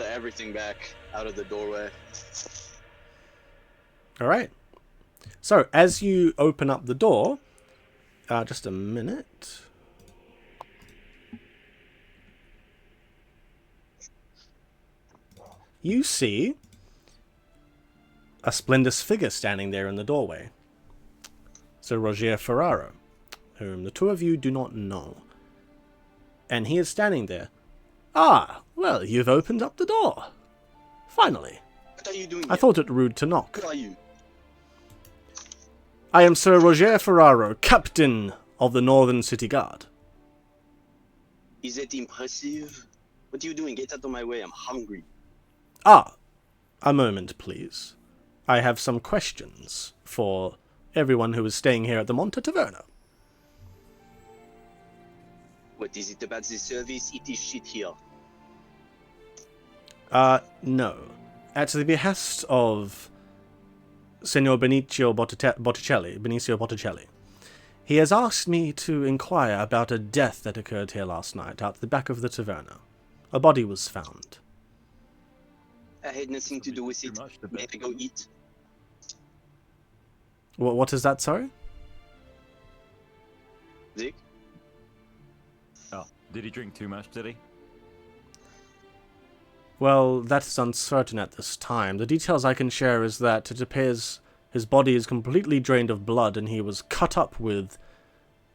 everything back out of the doorway.
Alright. So, as you open up the door, just a minute. You see a splendid figure standing there in the doorway. Sir Roger Ferraro, whom the two of you do not know. And he is standing there. Ah, well, you've opened up the door. Finally.
What are you doing?
I thought it rude to knock.
Who are you?
I am Sir Roger Ferraro, Captain of the Northern City Guard.
Is it impressive? What are you doing? Get out of my way. I'm hungry.
Ah, a moment, please. I have some questions for everyone who is staying here at the Monte Taverna.
What is it about the service? It is shit here.
No. At the behest of Signor Benicio Botticelli, he has asked me to inquire about a death that occurred here last night at the back of the taverna. A body was found.
I had nothing to do with
Too
it.
much to
May I go eat?
What is that, sorry?
Zeke?
Oh, did he drink too much, did he?
Well, that is uncertain at this time. The details I can share is that it appears his body is completely drained of blood and he was cut up with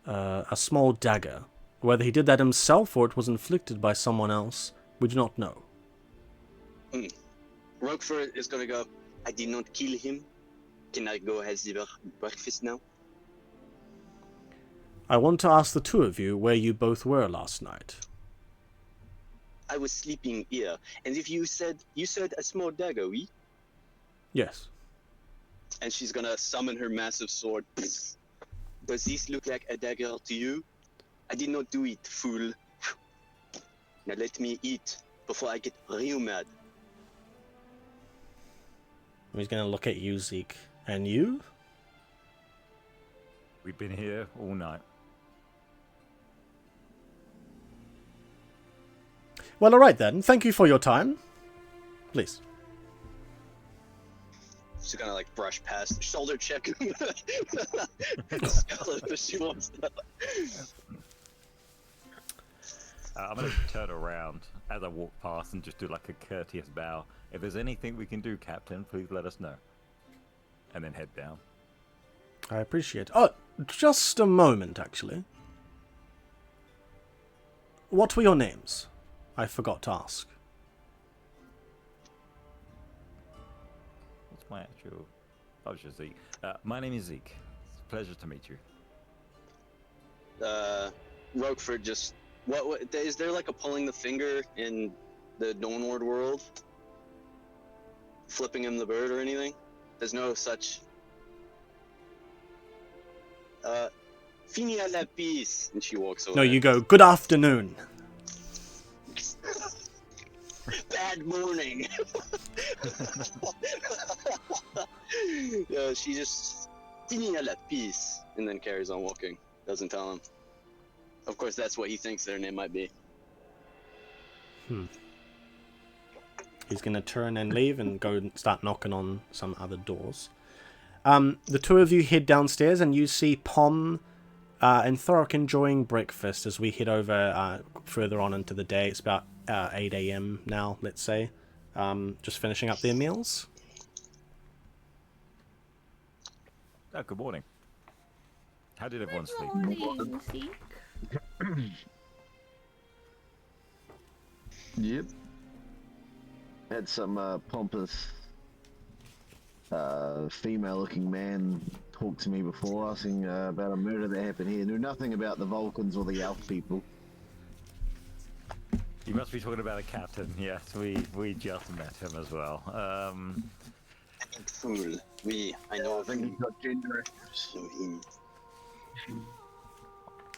a small dagger. Whether he did that himself or it was inflicted by someone else, we do not know.
Roquefort is gonna go, I did not kill him. Can I go have the breakfast now?
I want to ask the two of you where you both were last night.
I was sleeping here, and if you said a small dagger, oui?
Yes.
And she's gonna summon her massive sword. Does this look like a dagger to you? I did not do it, fool. Now let me eat before I get real mad.
He's going to look at you, Zeke. And you?
We've been here all night.
Well, alright then. Thank you for your time. Please.
She's gonna like brush past, shoulder check. Skeleton, if she wants that.
I'm going to turn around as I walk past and just do like a courteous bow. If there's anything we can do, Captain, please let us know. And then head down.
I appreciate it. Oh, just a moment, actually. What were your names? I forgot to ask.
What's my actual... Oh, it's just Zeke. My name is Zeke. It's a pleasure to meet you.
Roquefort just what is there like a pulling the finger in the Dawnward world? Flipping him the bird or anything? There's no such. Fini à la piste, and she walks away.
No, you go, good afternoon.
Bad morning. Yeah, she just fini à la piste, and then carries on walking. Doesn't tell him. Of course, that's what he thinks their name might be.
He's going to turn and leave and go and start knocking on some other doors. The two of you head downstairs and you see Pom and Thorok enjoying breakfast as we head over further on into the day. It's about 8 a.m. now, let's say. Just finishing up their meals.
Oh, good morning. How did everyone sleep?
Morning, Zeke.
Yep. Had some pompous female-looking man talk to me before, asking about a murder that happened here. Knew nothing about the Volkens or the elf people.
You must be talking about a captain. Yes, we just met him as well.
Fool. I know.
I think he's got gender
So him.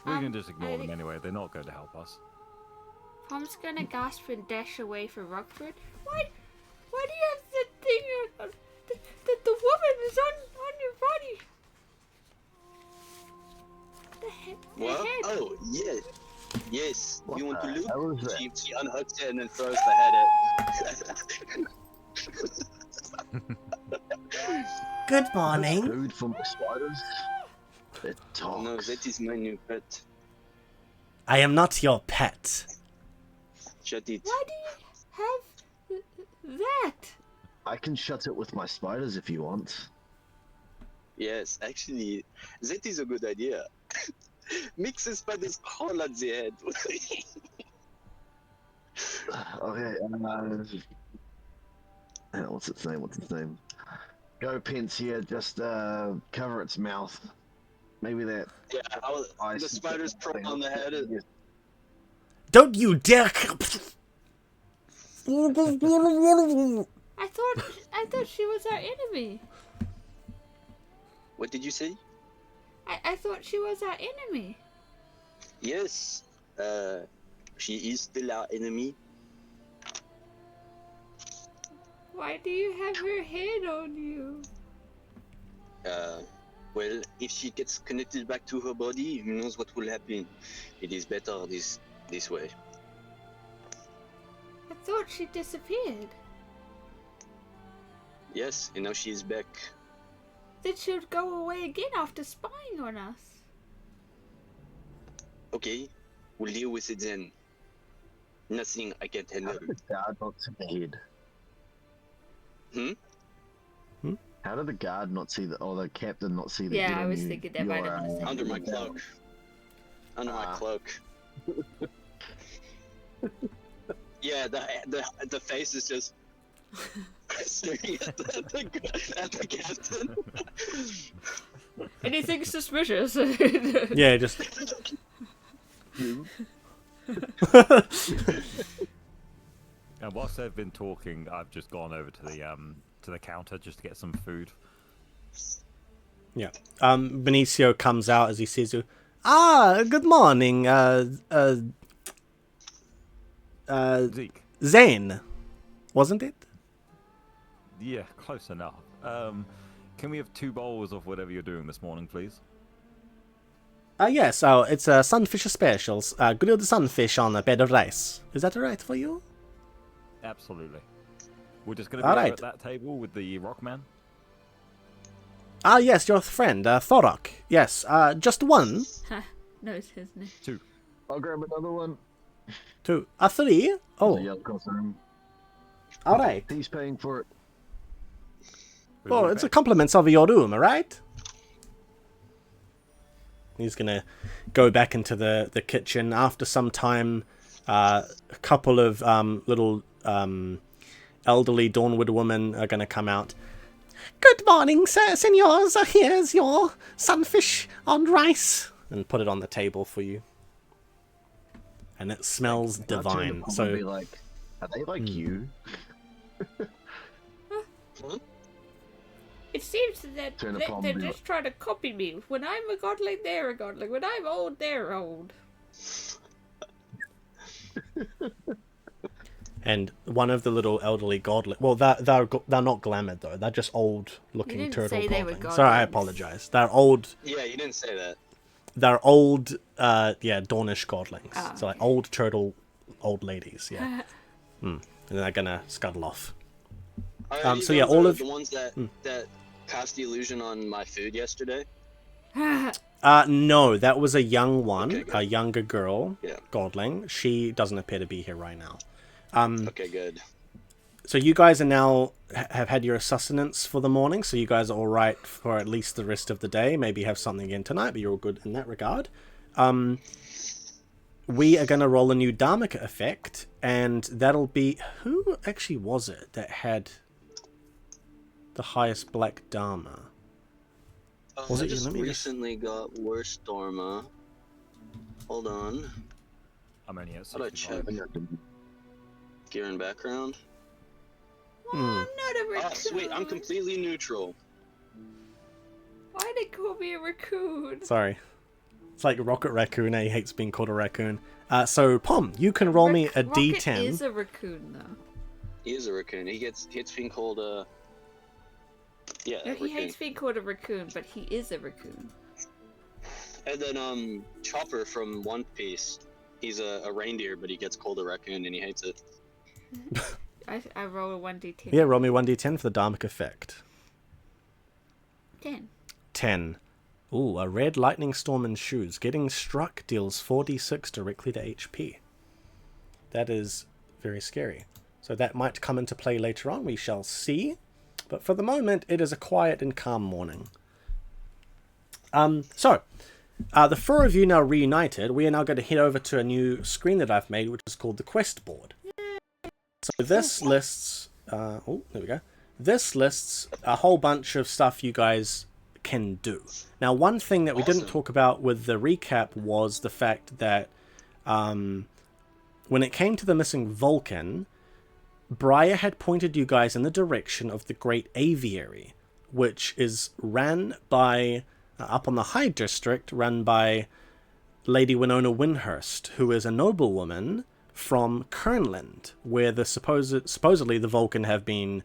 We can just ignore them anyway. They're not going to help us.
Pom's gonna gasp and dash away from Rockford. Why do you have the thing? The woman is on your body. The head.
What? Oh, yes. Yes.
What
You want to
the
look?
hell is that?
She unhooks it and then throws the head at.
Good morning.
Food from the spiders. It talks.
No, that is my new pet.
I am not your pet.
Shut it.
Why do you have that?
I can shut it with my spiders if you want.
Yes, actually, that is a good idea. Mix the spiders all at the head.
Okay, what's its name? Go Pence here, just cover its mouth. Maybe that.
Yeah, the spiders prone on the head.
Don't you dare!
I thought she was our enemy.
What did you say?
I thought she was our enemy.
Yes, she is still our enemy.
Why do you have her head on you?
Well, if she gets connected back to her body, who knows what will happen. It is better this way.
I thought she disappeared.
Yes, and now she is back.
Then she would go away again after spying on us.
Okay, we'll deal with it then. Nothing I can't handle.
How did the guard not see the head? How did the guard not see the captain not see the head?
Yeah, I
on
was
you?
thinking that might have been the
Under my cloak. Under my cloak. Yeah, the face is just staring at the captain.
Anything suspicious?
Yeah, just...
And whilst they've been talking, I've just gone over to the counter just to get some food.
Yeah. Benicio comes out as he sees you. Ah, good morning,
Zeke.
Zane. Wasn't it?
Yeah, close enough. Can we have 2 bowls of whatever you're doing this morning, please?
Yes, it's sunfish specials. Grilled sunfish on a bed of rice. Is that alright for you?
Absolutely. We're just going to be over at that table with the Rockman.
Ah, yes, your friend, Thorok. Yes, just one.
Knows his name.
2.
I'll grab another one.
2. 3. Oh,
Yeah, across the room.
alright.
He's paying for it.
Well, it's a compliments of your room, alright? He's gonna go back into the kitchen. After some time, a couple of little elderly Dawnward women are gonna come out. Good morning, sir, senors. Here's your sunfish on rice. And put it on the table for you. and it smells
I'll turn to
divine.
Pom and
So
be like, are they like you?
Huh?
It seems that
Turn
they're
upon me.
just trying to copy me. When I'm a godling, they're a godling. When I'm old, they're old.
and one of the little elderly godling. Well, they're not glamored though. They're just old-looking
didn't
turtle
say they were
godlings. Sorry, I
godlings.
apologize. They're old.
Yeah, you didn't say that.
They're old. Dornish godlings.
Ah,
So like
okay.
old turtle, old ladies. Yeah. And they're gonna scuttle off.
Are these
so yeah,
ones
all
the-
of-
the ones that cast the illusion on my food yesterday.
No, that was a young one,
Okay, good.
a younger girl,
Yeah.
godling. She doesn't appear to be here right now.
Okay, good.
So you guys are now have had your sustenance for the morning, so you guys are all right for at least the rest of the day. Maybe have something again tonight, but you're all good in that regard. We are going to roll a new Dharmica effect, and that'll be... Who actually was it that had the highest black Dharma? Was
I
it you?
just
Let me just-
recently got worst Dharma. Hold on.
I'm only at
How do I
65.
check? Gear and background.
I'm not a raccoon.
Ah, sweet. I'm completely neutral.
Why'd they call me a raccoon?
Sorry. It's like Rocket Raccoon, he hates being called a raccoon. So, Pom, you can roll me a
Rocket
d10.
is a raccoon, though.
He is a raccoon. He hates being called a. Yeah,
No,
a
he
raccoon.
hates being called a raccoon, but he is a raccoon.
And then Chopper from One Piece. He's a reindeer, but he gets called a raccoon and he hates it.
I roll a 1d10.
Yeah, roll me 1d10 for the Dharmic effect.
10.
10. Ooh, a red lightning storm ensues. Getting struck deals 4d6 directly to HP. That is very scary. So that might come into play later on, we shall see. But for the moment, it is a quiet and calm morning. The four of you now reunited. We are now going to head over to a new screen that I've made, which is called the quest board. So this lists... there we go. This lists a whole bunch of stuff you guys can do. Now, one thing that we didn't talk about with the recap was the fact that when it came to the missing Volken, Briar had pointed you guys in the direction of the Great Aviary, which is ran by, up on the High District, run by Lady Winona Windhurst, who is a noblewoman from Kernland, where the supposedly the Volken have been,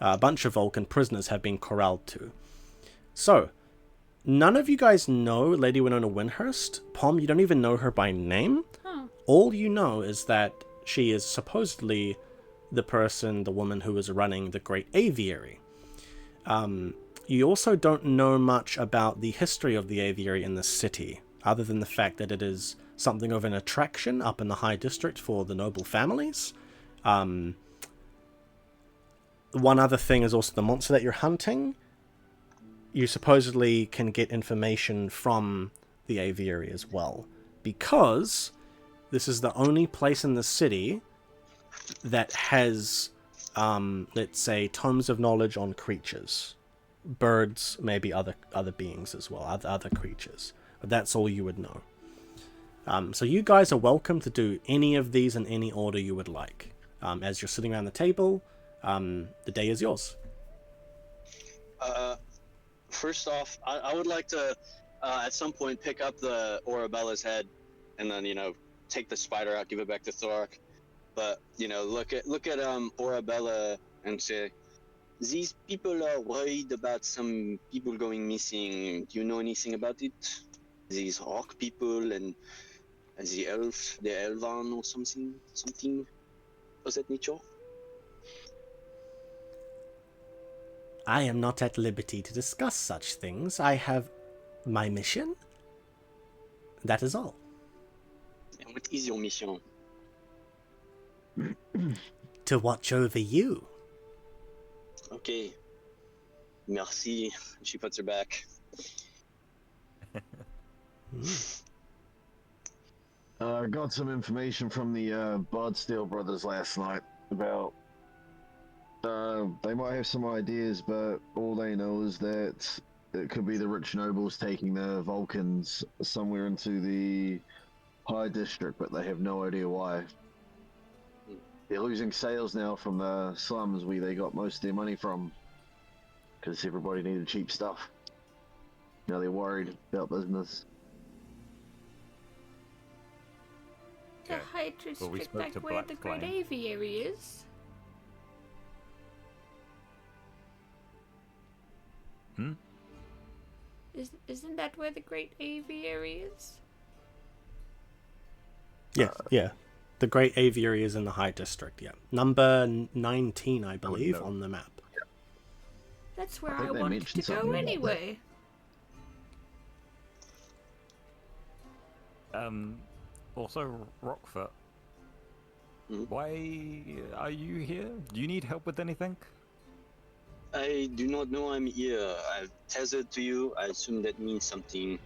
a bunch of Volken prisoners have been corralled to. So, none of you guys know Lady Winona Windhurst. Pom, you don't even know her by name.
Oh.
All you know is that she is supposedly the woman who is running the Great Aviary. You also don't know much about the history of the aviary in the city, other than the fact that it is something of an attraction up in the High District for the noble families. One other thing is also the monster that you're hunting. You supposedly can get information from the aviary as well, because this is the only place in the city that has, let's say, tomes of knowledge on creatures. Birds, maybe other beings as well, other creatures. But that's all you would know. So you guys are welcome to do any of these in any order you would like. As you're sitting around the table, the day is yours.
First off, I would like to, at some point, pick up the Orabella's head, and then take the spider out, give it back to Thorak. But look at Orabella and say, these people are worried about some people going missing. Do you know anything about it? These orc people and the Elvan or something of that nature.
I am not at liberty to discuss such things. I have my mission. That is all.
And what is your mission?
To watch over you.
Okay. Merci. She puts her back.
I got some information from the Bodsteel brothers last night about... they might have some ideas, but all they know is that it could be the rich nobles taking the Vulcans somewhere into the High District, but they have no idea why. They're losing sales now from the slums where they got most of their money from, because everybody needed cheap stuff. Now they're worried about business.
The
Okay.
High
Well, we
District,
spoke
like
to
where
Black
the Great
Flame.
Aviary is.
Hmm?
Isn't that where the Great Aviary is?
Yeah, yeah. The Great Aviary is in the High District, yeah. Number 19, I believe,
know.
on the map.
That's where
I
I,
think they
wanted
mentioned
to go
something about that.
anyway.
Also, Rockfoot.
Hmm?
Why are you here? Do you need help with anything?
I do not know I'm here. I've tethered to you. I assume that means something.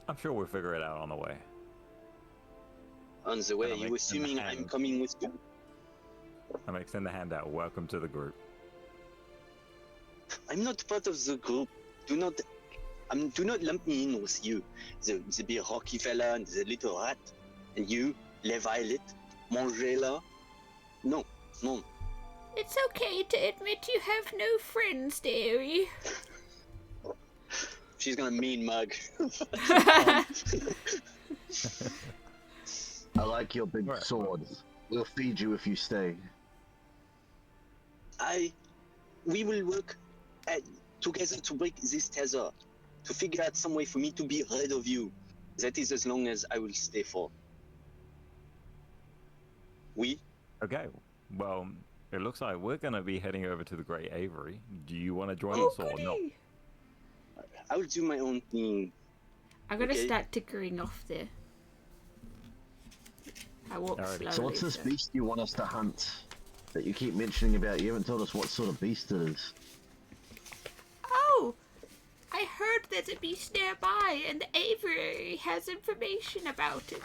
I'm sure we'll figure it out on the way.
On the way,
I'll
you
make
assuming
them
I'm
hang.
coming with you?
I'm gonna extend the hand out. Welcome to the group.
I'm not part of the group. Do not lump me in with you. The big hockey fella and the little rat. And you, Le Violet, Mangela. No.
It's okay to admit you have no friends, dearie.
She's gonna mean mug.
I like your big
Right.
swords. We'll feed you if you stay.
We will work together to break this tether, to figure out some way for me to be rid of you. That is as long as I will stay for. We?
Okay. Well, it looks like we're gonna be heading over to the Great Aviary. Do you want to join
Oh,
us or not?
goody!
I will do my own thing.
I'm gonna
Okay.
start tickering off there. I walk
Alrighty.
slowly.
So what's this beast you want us to hunt that you keep mentioning about? You haven't told us what sort of beast it is.
Oh! I heard there's a beast nearby, and the aviary has information about it.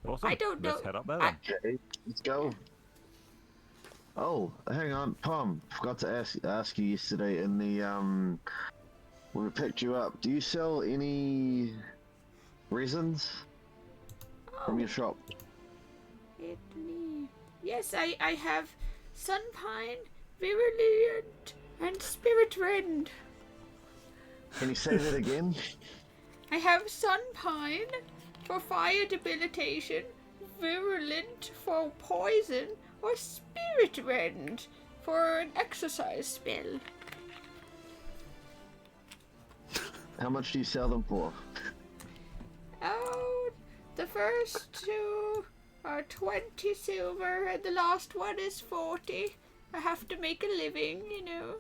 Awesome.
I don't
Let's
know.
head up there
I-
then.
Okay, let's go. Oh, hang on, Tom. Forgot to ask you yesterday in the when we picked you up. Do you sell any resins from your shop?
Italy. Yes, I have Sunpine, Virulent, and Spirit Rend.
Can you say that again?
I have Sunpine for fire debilitation, Virulent for poison, or Spirit Rend for an exercise spell.
How much do you sell them for?
Oh, the first two are 20 silver, and the last one is 40. I have to make a living, you know.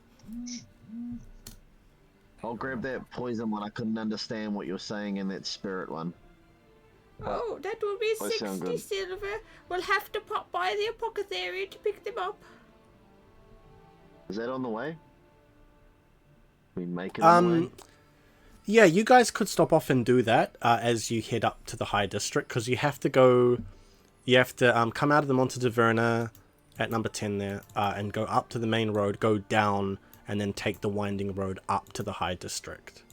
I'll grab that poison one. I couldn't understand what you were saying in that spirit one.
Oh, that will be
Those sound
60
good.
silver. We'll have to pop by the apothecary to pick them up.
Is that on the way? We make it on the way?
Yeah, you guys could stop off and do that as you head up to the High District, because you have to come out of the Monte Taverna at number 10 there, and go up to the main road, go down, and then take the winding road up to the High District.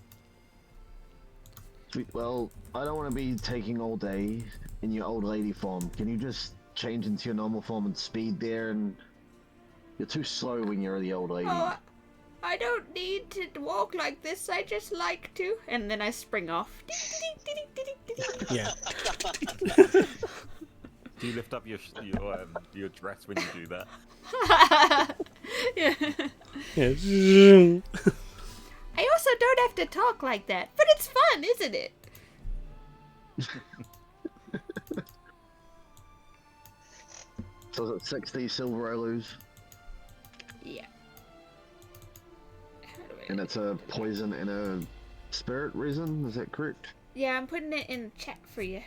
Sweet. Well, I don't want to be taking all day in your old lady form. Can you just change into your normal form and speed there? And you're too slow when you're the old lady.
Oh, I don't need to walk like this. I just like to. And then I spring off.
Yeah.
Do you lift up your dress when you do that?
Yeah.
Yeah.
I also don't have to talk like that, but it's fun, isn't it?
So is it 60 silver I lose?
Yeah.
And it's a poison and a spirit resin, is that correct?
Yeah, I'm putting it in chat for you.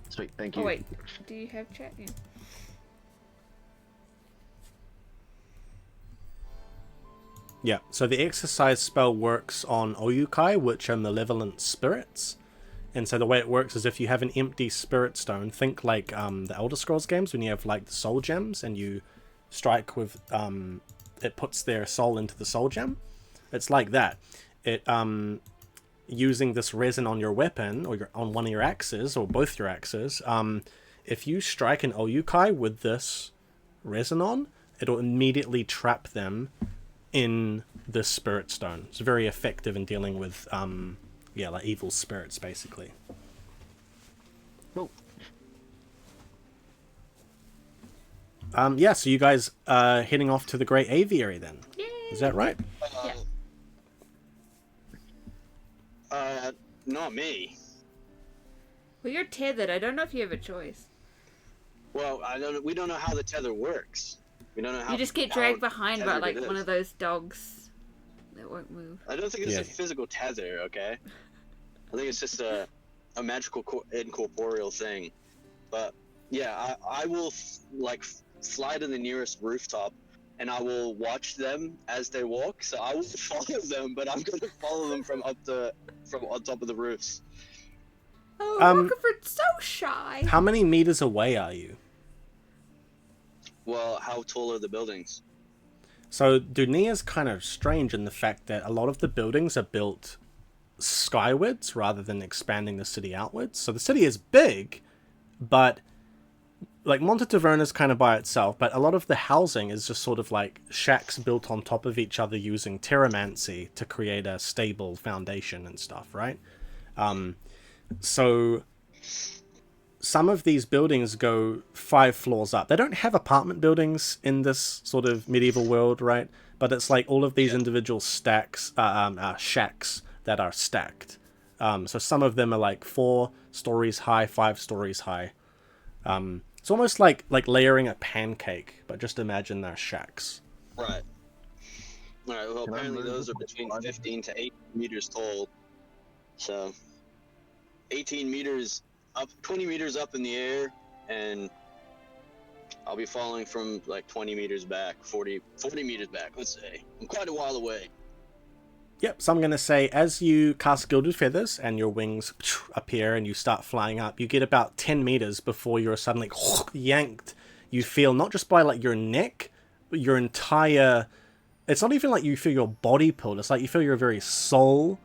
Sweet, thank you.
Oh wait, do you have chat? Yeah.
Yeah, so the exercise spell works on Oyukai, which are malevolent spirits. And so the way it works is if you have an empty spirit stone, think like the Elder Scrolls games when you have like the soul gems and you strike with, it puts their soul into the soul gem. It's like that. It using this resin on your weapon or on one of your axes or both your axes. If you strike an Oyukai with this resin on, it'll immediately trap them in the spirit stone. It's very effective in dealing with like evil spirits, basically.
Cool.
So you guys are heading off to the Great Aviary then.
Yay!
Is that right?
Not me.
Well, you're tethered. I don't know if you have a choice.
Well, we don't know how the tether works. We don't know how.
You just get
how
dragged behind by
tethered
like
it
one
is.
of those dogs that won't move.
I don't think it's
Yeah.
a physical tether. Okay. I think it's just a magical incorporeal thing. But yeah, I will fly to the nearest rooftop, and I will watch them as they walk. So I will follow them, but I'm gonna follow them from on top of the roofs.
Oh, Rockford's so shy.
How many meters away are you?
Well, how tall are the buildings?
So Dunia's kind of strange in the fact that a lot of the buildings are built skywards rather than expanding the city outwards. So the city is big, but like Monte Taverna's kind of by itself, but a lot of the housing is just sort of like shacks built on top of each other using terramancy to create a stable foundation and stuff, right? So some of these buildings go 5 floors up. They don't have apartment buildings in this sort of medieval world, right? But it's like all of these individual shacks that are stacked. So some of them are like 4 stories high, 5 stories high. It's almost like layering a pancake, but just imagine they're shacks.
Right. All right. Well,
Can I
apparently
move
those are
the
between
body?
15 to 18 meters tall. So, 18 meters up, 20 meters up in the air, and I'll be falling from like 20 meters back, 40 meters back, let's say. I'm quite a while away.
Yep, so I'm going to say as you cast Gilded Feathers and your wings appear and you start flying up, you get about 10 meters before you're suddenly yanked. You feel not just by like your neck, but your entire... It's not even like you feel your body pulled. It's like you feel your very soul.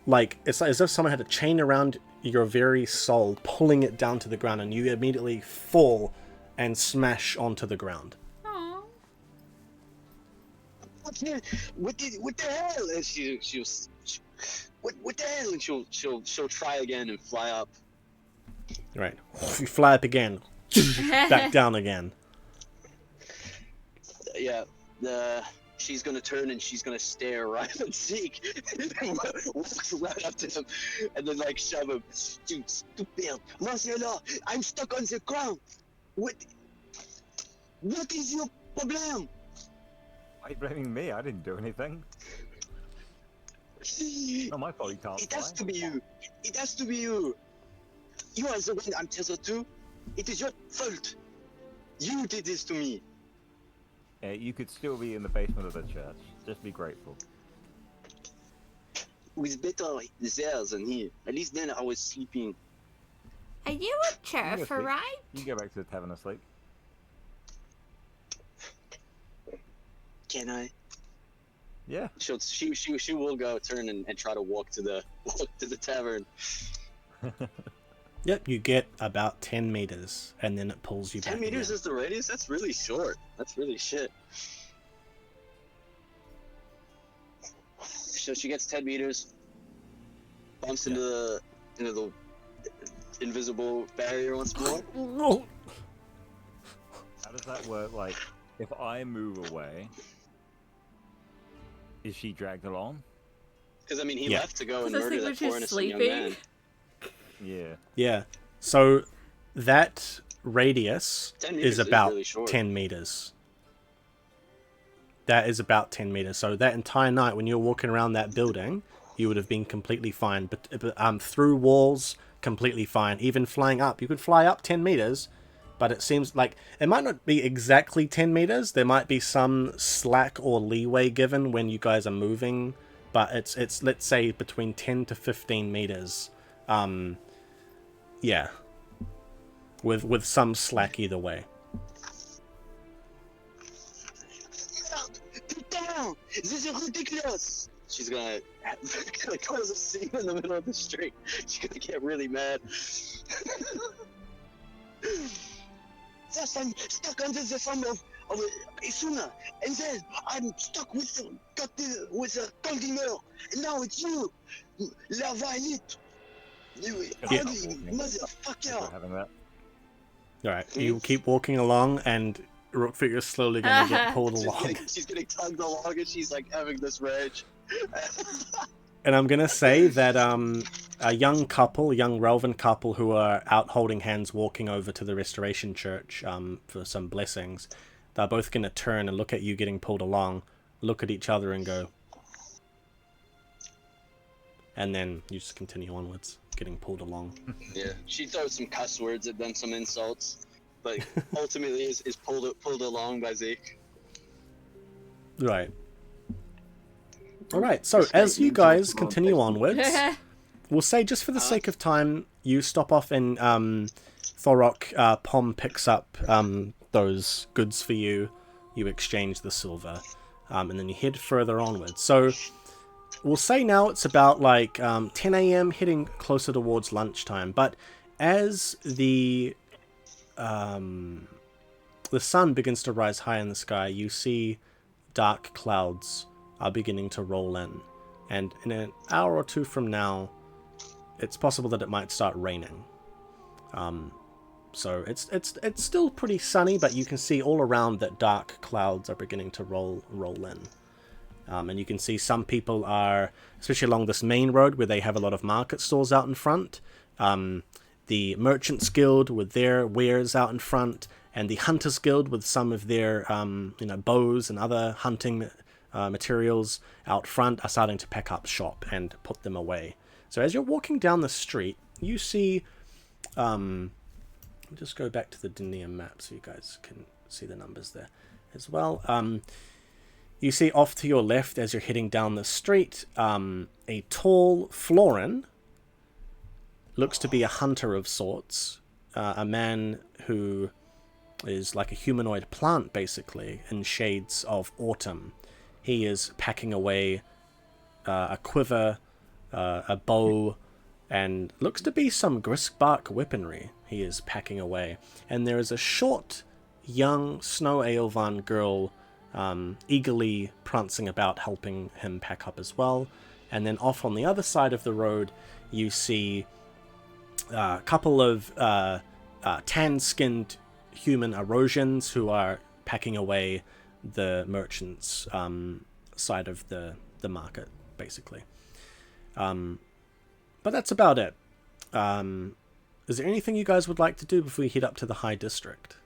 Like, it's like as if someone had a chain around your very soul, pulling it down to the ground, and you immediately fall and smash onto the ground.
Aww.
What the hell? And what the hell? And she'll try again and fly up.
Right. You fly up again. Back down again.
Yeah. She's gonna turn and she's gonna stare right at Zeke and walks right up to him and then like shove him. You stupid Marcelo, I'm stuck on the ground. What is your problem?
Why are you blaming me? I didn't do anything. Not my fault you can't
It has
fly.
to be you. It has to be you. You are the one I'm tethered to. It is your fault. You did this to me.
Yeah, you could still be in the basement of the church. Just be grateful.
With better there than here. At least then I was sleeping.
Are you a Cherferite?
You can go back to the tavern asleep.
Can I?
Yeah.
She will go turn and try to walk to the tavern.
Yep, you get about 10 meters, and then it pulls you
10
back
meters
again.
is the radius? That's really short. That's really shit. So she gets 10 meters, bumps into the invisible barrier once more.
How does that work? Like, if I move away, is she dragged along?
Because I mean, he
Yeah.
left to go and
Because I
murder
think
that
we're
poor
just
innocent young
sleeping.
man.
Yeah.
Yeah. So that radius
10 meters
is
is
about
really short.
10 meters. That is about 10 meters. So that entire night when you were walking around that building, you would have been completely fine. But through walls, completely fine. Even flying up, you could fly up 10 meters, but it seems like it might not be exactly 10 meters. There might be some slack or leeway given when you guys are moving, but it's let's say between 10 to 15 meters. Yeah. With some slack either way.
Putain! down! This is ridiculous! She's gonna cause a scene in the middle of the street. She's gonna get really mad. First, I'm stuck under the thumb of Isuna, and then I'm stuck with Goldimer, and now it's you, La Violet. You ugly motherfucker.
Having that.
Alright, you keep walking along, and Rookfoot, you're slowly going to get pulled along.
She's getting tugged along, and she's like having this rage.
And I'm going to say that a young Relvan couple who are out holding hands walking over to the Restoration Church for some blessings, they're both going to turn and look at you getting pulled along, look at each other and go. And then you just continue onwards, getting pulled along.
Yeah, she throws some cuss words and then some insults, but ultimately is pulled along by Zeke.
Right. Alright, so as you guys continue onwards, we'll say just for the sake of time, you stop off in Thorok. Pom picks up those goods for you. You exchange the silver, and then you head further onwards. So we'll say now it's about like 10 a.m. heading closer towards lunchtime. But as the sun begins to rise high in the sky, you see dark clouds are beginning to roll in, and in an hour or two from now, it's possible that it might start raining. So it's still pretty sunny, but you can see all around that dark clouds are beginning to roll in. And you can see some people are, especially along this main road where they have a lot of market stalls out in front, the Merchants Guild with their wares out in front, and the Hunters Guild with some of their bows and other hunting materials out front are starting to pack up shop and put them away. So as you're walking down the street, you see... I'll just go back to the Denium map so you guys can see the numbers there as well. You see off to your left as you're heading down the street, a tall Florin, looks to be a hunter of sorts, a man who is like a humanoid plant basically, in shades of autumn. He is packing away a quiver, a bow, and looks to be some Griskbark weaponry he is packing away. And there is a short, young Snow Aelvan girl eagerly prancing about, helping him pack up as well. And then off on the other side of the road, you see a couple of tan-skinned human Erosians who are packing away the merchants' side of the market, basically. But that's about it. Is there anything you guys would like to do before we head up to the High District?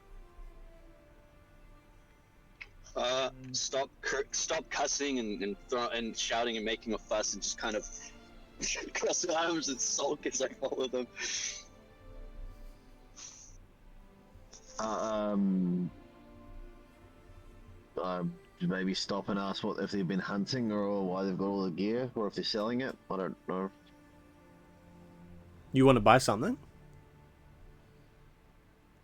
Stop cussing and shouting and making a fuss, and just kind of cross the arms and sulk as I follow them.
Maybe stop and ask if they've been hunting or why they've got all the gear, or if they're selling it. I don't know.
You want to buy something?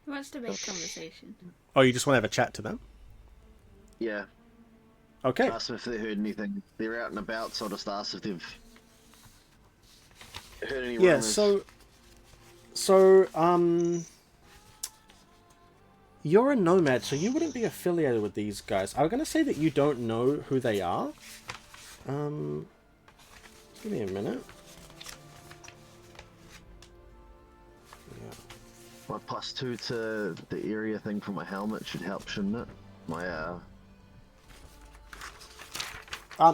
He wants to make conversation.
Oh, you just want to have a chat to them?
Yeah.
Okay.
Ask them if they heard anything. They're out and about, so I'll just ask if they've heard any rumors.
You're a nomad, so you wouldn't be affiliated with these guys. I'm going to say that you don't know who they are. Give me a minute.
My +2 to the area thing from my helmet should help, shouldn't it? My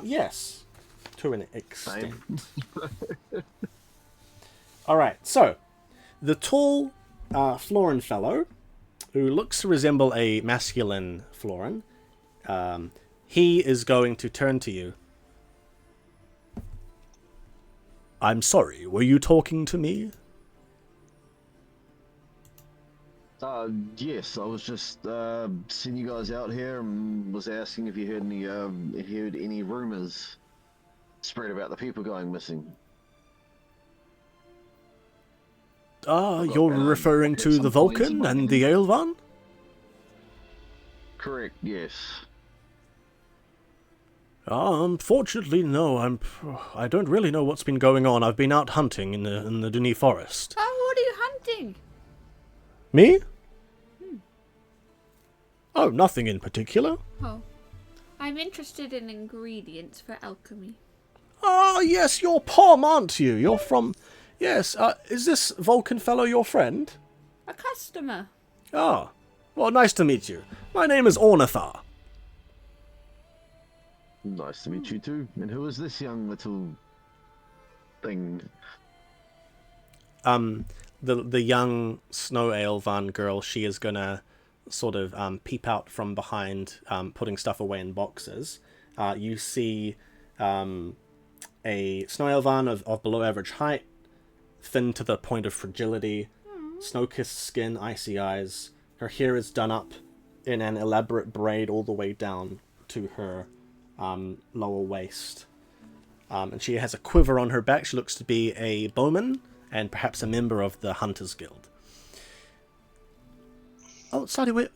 Yes, to an extent. All right, so the tall Florin fellow, who looks to resemble a masculine Florin, he is going to turn to you. I'm sorry, were you talking to me?
Yes, I was just seeing you guys out here and was asking if you heard any rumors spread about the people going missing.
You're referring to the Volken and the Aelvan?
Correct, yes.
Fortunately, no. I don't really know what's been going on. I've been out hunting in the Duni forest.
Oh, what are you hunting?
Me? Oh, nothing in particular.
Oh, I'm interested in ingredients for alchemy.
Ah, yes, you're Pom, aren't you? You're from... Yes, is this Volken fellow your friend?
A customer.
Ah, well, nice to meet you. My name is Ornathar.
Nice to meet you too. And who is this young little thing?
The young Snow Aelvan girl, she is gonna sort of peep out from behind, putting stuff away in boxes. You see a Snow Aelvan of below average height, thin to the point of fragility, snow-kissed skin, icy eyes. Her hair is done up in an elaborate braid all the way down to her lower waist. And she has a quiver on her back. She looks to be a bowman and perhaps a member of the Hunters Guild. Oh, sorry, wait.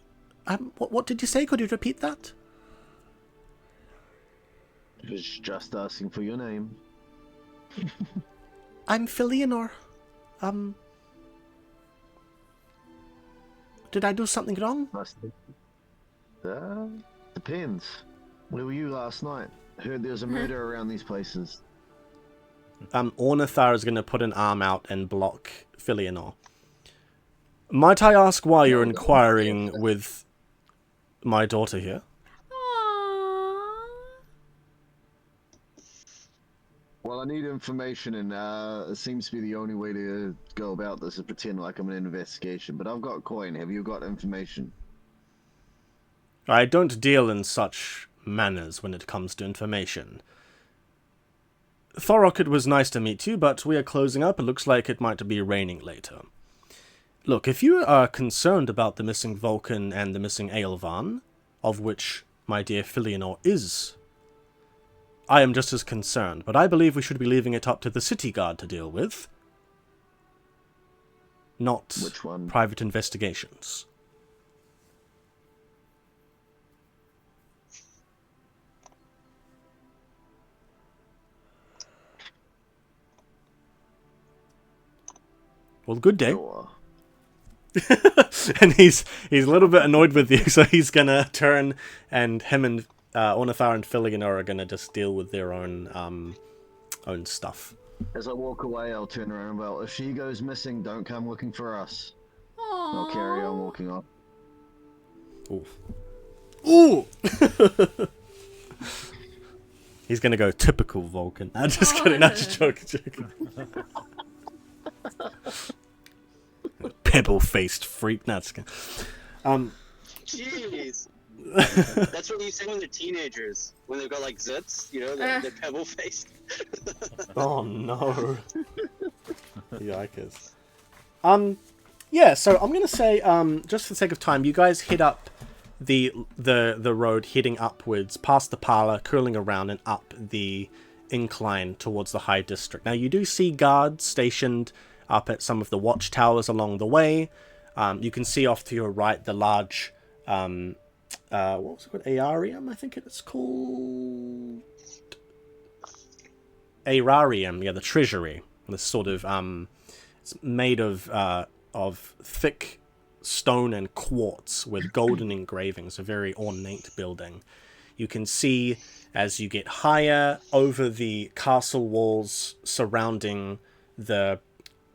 What did you say? Could you repeat that?
I was just asking for your name.
I'm Philianor. Did I do something wrong?
Depends. Where were you last night? Heard there was a murder around these places.
Ornathar is going to put an arm out and block Philianor. Might I ask why you're inquiring with my daughter here?
Aww.
Well, I need information, and it seems to be the only way to go about this is pretend like I'm an investigation. But I've got coin. Have you got information?
I don't deal in such manners when it comes to information. Thorok, it was nice to meet you, but we are closing up. It looks like it might be raining later. Look, if you are concerned about the missing Volken and the missing Aelvan, of which my dear Philianor is, I am just as concerned, but I believe we should be leaving it up to the city guard to deal with, not
Which one?
private investigations. Well, good day.
Sure.
And he's a little bit annoyed with you, so he's gonna turn, and him and Ornathar and Philianor are gonna just deal with their own stuff.
As I walk away, I'll turn around and well, if she goes missing, don't come looking for us.
Aww.
I'll carry on walking off.
Ooh! He's gonna go typical Vulcan. I'm just kidding. Not just joking. Pebble-faced freak. That's
Jeez. That's what you say when they're teenagers. When they've got like zits, you know, they're pebble faced.
Oh no. Yikers. Yeah, so I'm gonna say, just for the sake of time, you guys head up the road heading upwards, past the parlor, curling around and up the incline towards the High District. Now you do see guards stationed up at some of the watchtowers along the way. You can see off to your right the large, what was it called? Aarium, I think it's called. Aerarium, yeah, the treasury. This sort of, it's made of thick stone and quartz with golden engravings, a very ornate building. You can see as you get higher over the castle walls surrounding the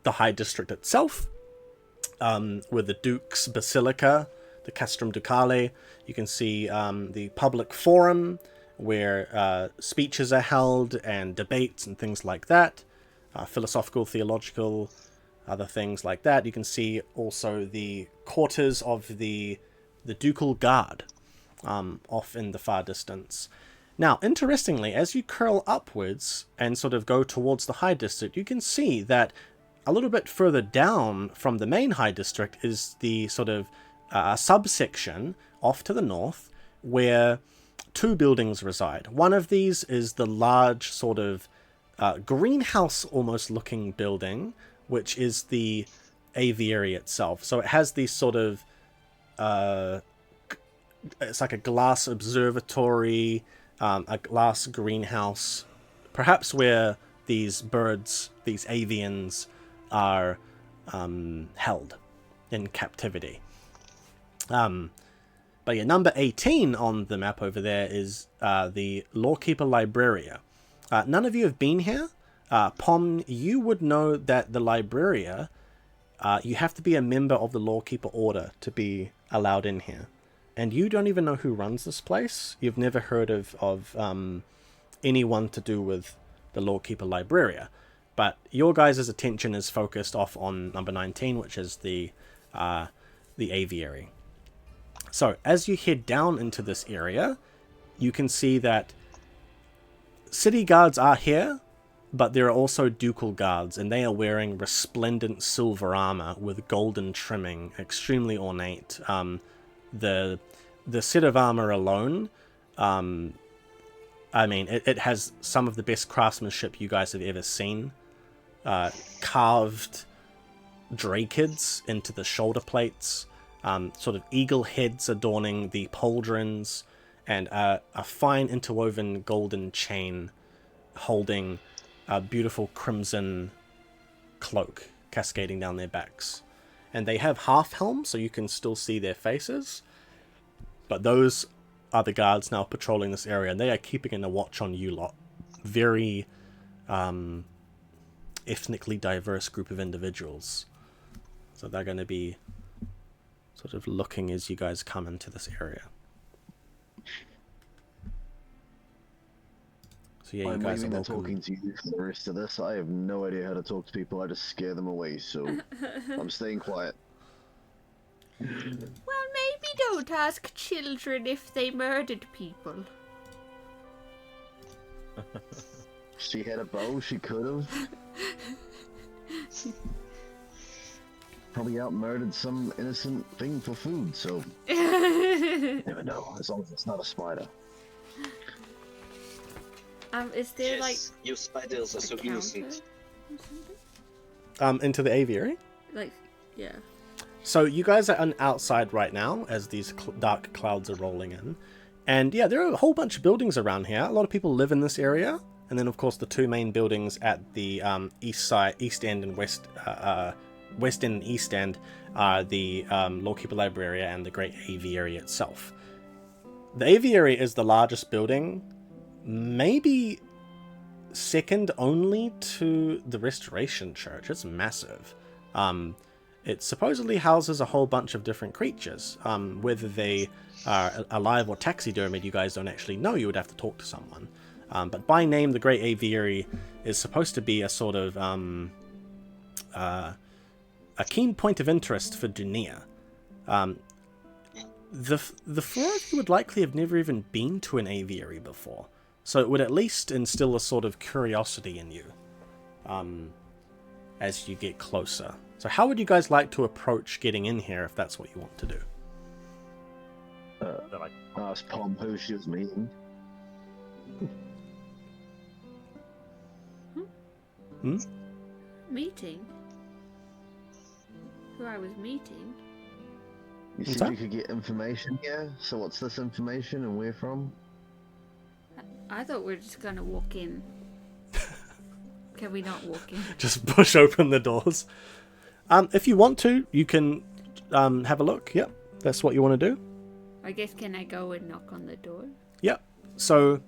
High District itself, with the Duke's Basilica, the Castrum Ducale. You can see the public forum where speeches are held and debates and things like that, philosophical, theological, other things like that. You can see also the quarters of the Ducal Guard off in the far distance. Now, interestingly, as you curl upwards and sort of go towards the High District, you can see that a little bit further down from the main High District is the sort of subsection off to the north where two buildings reside. One of these is the large sort of greenhouse almost looking building, which is the aviary itself. So it has these sort of it's like a glass observatory a glass greenhouse, perhaps where these birds, these avians, are held in captivity. But yeah, number 18 on the map over there is the Lawkeeper Libraria. None of you have been here. Pom, you would know that the Libraria, you have to be a member of the Lawkeeper Order to be allowed in here. And you don't even know who runs this place. You've never heard of anyone to do with the Lawkeeper Libraria. But your guys' attention is focused off on number 19, which is the Aviary. So, as you head down into this area, you can see that city guards are here, but there are also ducal guards, and they are wearing resplendent silver armor with golden trimming, extremely ornate. The set of armor alone, I mean, it has some of the best craftsmanship you guys have ever seen. Carved drakids into the shoulder plates, sort of eagle heads adorning the pauldrons, and a fine interwoven golden chain holding a beautiful crimson cloak cascading down their backs. And they have half helms, so you can still see their faces. But those are the guards now patrolling this area, and they are keeping a watch on you lot. Very ethnically diverse group of individuals. So they're going to be sort of looking as you guys come into this area. So yeah, you
I'm
guys are
leaving and
welcome.
talking to you for the rest of this. I have no idea how to talk to people. I just scare them away, so I'm staying quiet.
Well, maybe don't ask children if they murdered people.
She had a bow, she could have. Probably out-murdered some innocent thing for food, so... Never know, as long as it's not a spider.
Is there like
your spiders are so
counter
innocent.
or something?
Into the aviary.
Like, yeah.
So you guys are outside right now as these dark clouds are rolling in. And yeah, there are a whole bunch of buildings around here. A lot of people live in this area. And then, of course, the two main buildings at the east end and west end and east end are the Lawkeeper Libraria and the Great Aviary itself. The Aviary is the largest building, maybe second only to the Restoration Church. It's massive. It supposedly houses a whole bunch of different creatures. Whether they are alive or taxidermied, you guys don't actually know. You would have to talk to someone. But by name, the Great Aviary is supposed to be a sort of a keen point of interest for Dunia. The four of you would likely have never even been to an aviary before, so it would at least instill a sort of curiosity in you as you get closer. So how would you guys like to approach getting in here if that's what you want to do?
Ask Pom who she was meeting.
Meeting? Who I was meeting?
You
What's
said
that?
you could get information here, so what's this information and where from?
I thought we were just gonna walk in. Can we not walk in?
Just push open the doors. If you want to, you can have a look. Yep, that's what you want to do.
I guess can I go and knock on the door?
Yep. So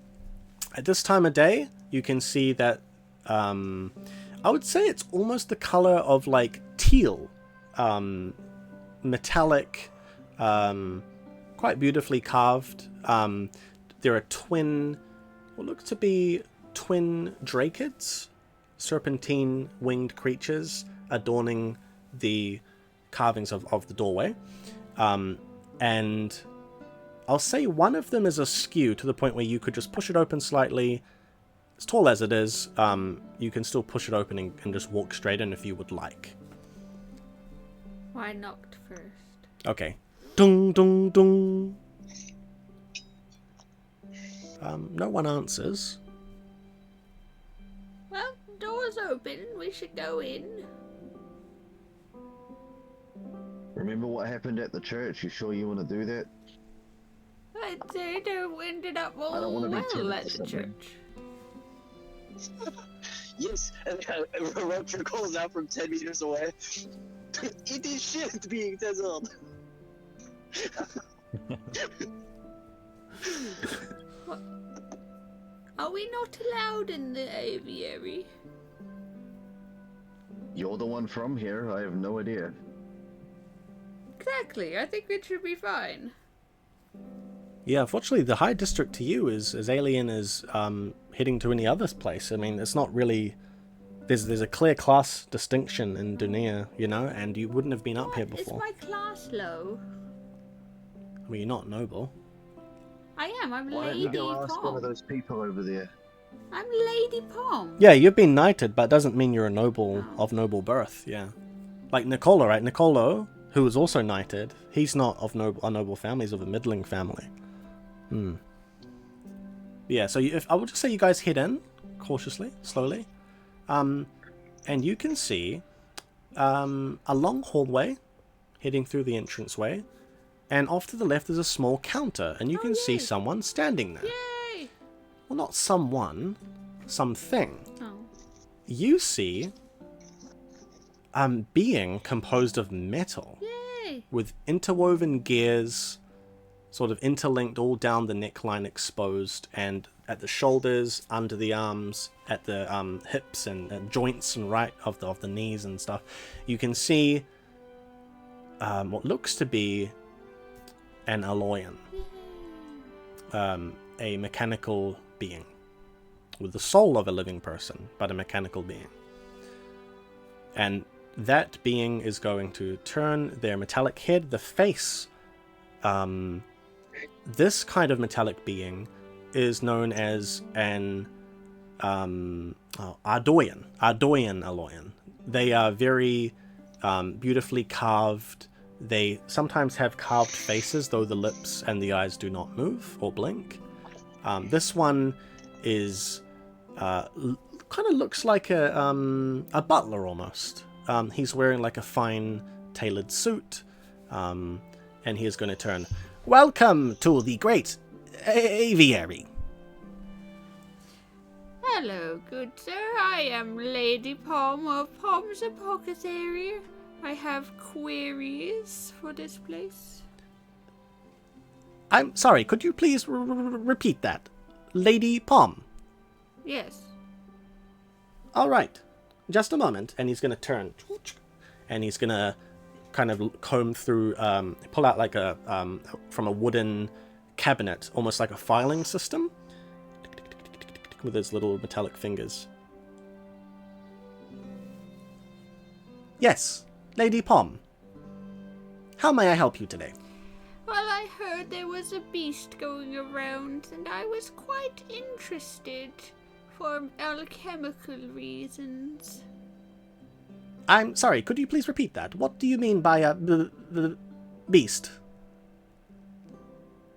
at this time of day, you can see that I would say it's almost the color of like teal, metallic, quite beautifully carved. There are what looks to be twin drakids, serpentine winged creatures adorning the carvings of the doorway. And I'll say one of them is askew to the point where you could just push it open slightly. As tall as it is, you can still push it open and just walk straight in if you would like.
Well, I knocked first.
Okay. Dung, dung, dung. No one answers.
Well, door's open. We should go in.
Remember what happened at the church? You sure you want to do that?
I'd say they ended up all
I don't wanna be
well
timid
at
or
the
something.
church.
Yes, and Roger calls out from 10 meters away. It is shit being 10 old.
Are we not allowed in the aviary?
You're the one from here. I have no idea.
Exactly, I think it should be fine.
Yeah, unfortunately, the High District to you is as alien as heading to any other place. I mean, it's not really... There's a clear class distinction in Dunia, you know, and you wouldn't have been up here
What? Is
before.
my class low?
I mean, you're not noble.
I am, I'm
Why don't
Lady
you go ask one of
Pom.
those people over there?
I'm Lady Pom.
Yeah, you've been knighted, but it doesn't mean you're a noble
Oh.
of noble birth, yeah. Like Nicolo, right? Nicolo, who was also knighted, he's not of a noble family, he's of a middling family. Yeah, so I would just say you guys head in, cautiously, slowly. And you can see a long hallway heading through the entranceway, and off to the left is a small counter, and you can see
yay.
someone standing there.
Yay!
Well, not someone, something.
Oh.
You see a being composed of metal
Yay!
with interwoven gears, sort of interlinked all down the neckline exposed, and at the shoulders, under the arms, at the hips and joints and right of the knees and stuff. You can see what looks to be an Aloyan, a mechanical being with the soul of a living person, but a mechanical being. And that being is going to turn their metallic head, the face. This kind of metallic being is known as an Ardoyan Aloyan. They are very beautifully carved. They sometimes have carved faces, though the lips and the eyes do not move or blink. This one is kind of looks like a butler almost. He's wearing like a fine tailored suit, and he is going to turn. Welcome to the Great Aviary.
Hello, good sir. I am Lady Pom of Pom's Apothecary. I have queries for this place.
I'm sorry, could you please repeat that? Lady Pom.
Yes.
All right, just a moment, and he's going to turn, and he's going to kind of comb through, pull out like a, from a wooden cabinet, almost like a filing system, with his little metallic fingers. Yes, Lady Pom. How may I help you today?
Well, I heard there was a beast going around, and I was quite interested for alchemical reasons.
I'm sorry, could you please repeat that? What do you mean by a beast?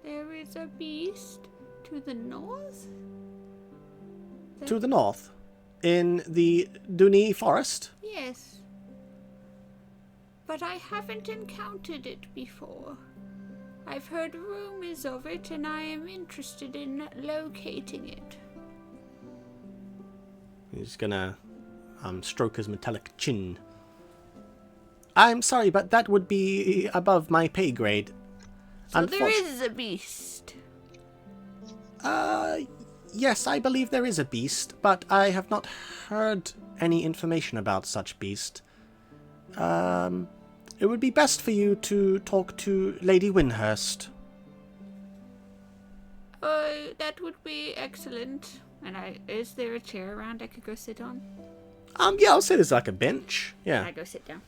There is a beast to the north?
To the north? In the Duni forest?
Yes. But I haven't encountered it before. I've heard rumors of it, and I am interested in locating it.
He's gonna stroke his metallic chin. I'm sorry, but that would be above my pay grade.
So there is a beast.
Yes, I believe there is a beast, but I have not heard any information about such beast. It would be best for you to talk to Lady Windhurst.
That would be excellent. And is there a chair around I could go sit on?
Yeah, I'll say there's like a bench.
Can I
Yeah.
go sit down?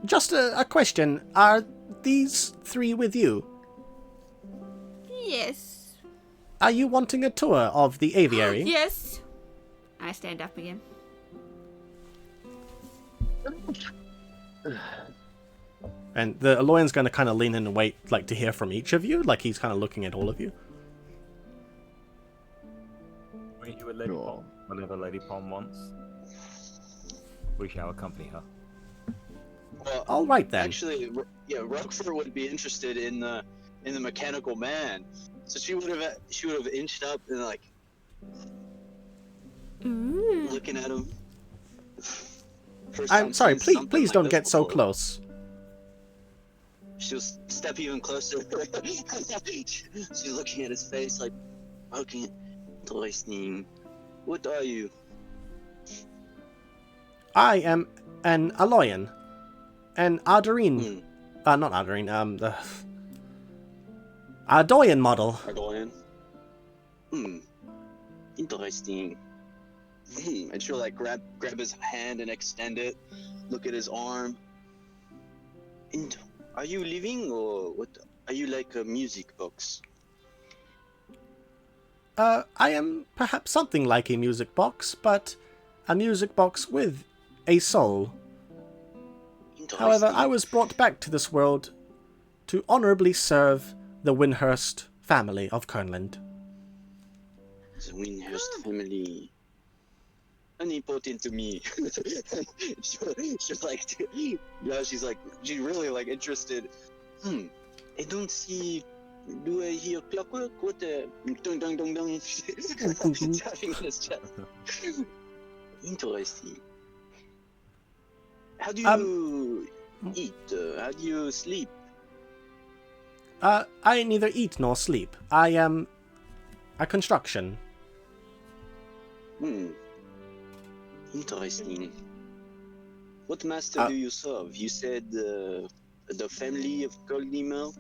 Just a question. Are these three with you?
Yes.
Are you wanting a tour of the aviary?
Yes. I stand up again.
And the Aloyan's going to kind of lean in and wait, like, to hear from each of you. Like, he's kind of looking at all of you.
Meet you with Lady
Sure.
Pom whenever Lady Pom wants. We shall accompany her.
Well,
All right, then.
actually, yeah, Rockford would be interested in in the mechanical man. So she would have inched up and like
Ooh.
looking at him. First
I'm
time
sorry,
seeing something
please
like
don't
this
get so
before.
close.
She'll step even closer. She's looking at his face like, okay, interesting. What are you?
I am an Aloyan. An Ardarine.
Hmm.
Not Ardarine, the Ardoyan model.
Argolian? Interesting. And she'll like grab his hand and extend it, look at his arm. And are you living or what? Are you like a music box?
I am perhaps something like a music box, but a music box with a soul. However, I was brought back to this world to honorably serve the Windhurst family of Kernland.
The Windhurst family. Unimportant to me. she's like, yeah, she's like, she's really like interested. I don't see. Do I hear clockwork? What the? Dung dung dung dung. Tapping on his chest. Interesting. How do you eat? How do you sleep?
I neither eat nor sleep. I am a construction.
Interesting. What master do you serve? You said the family of Goldnimel?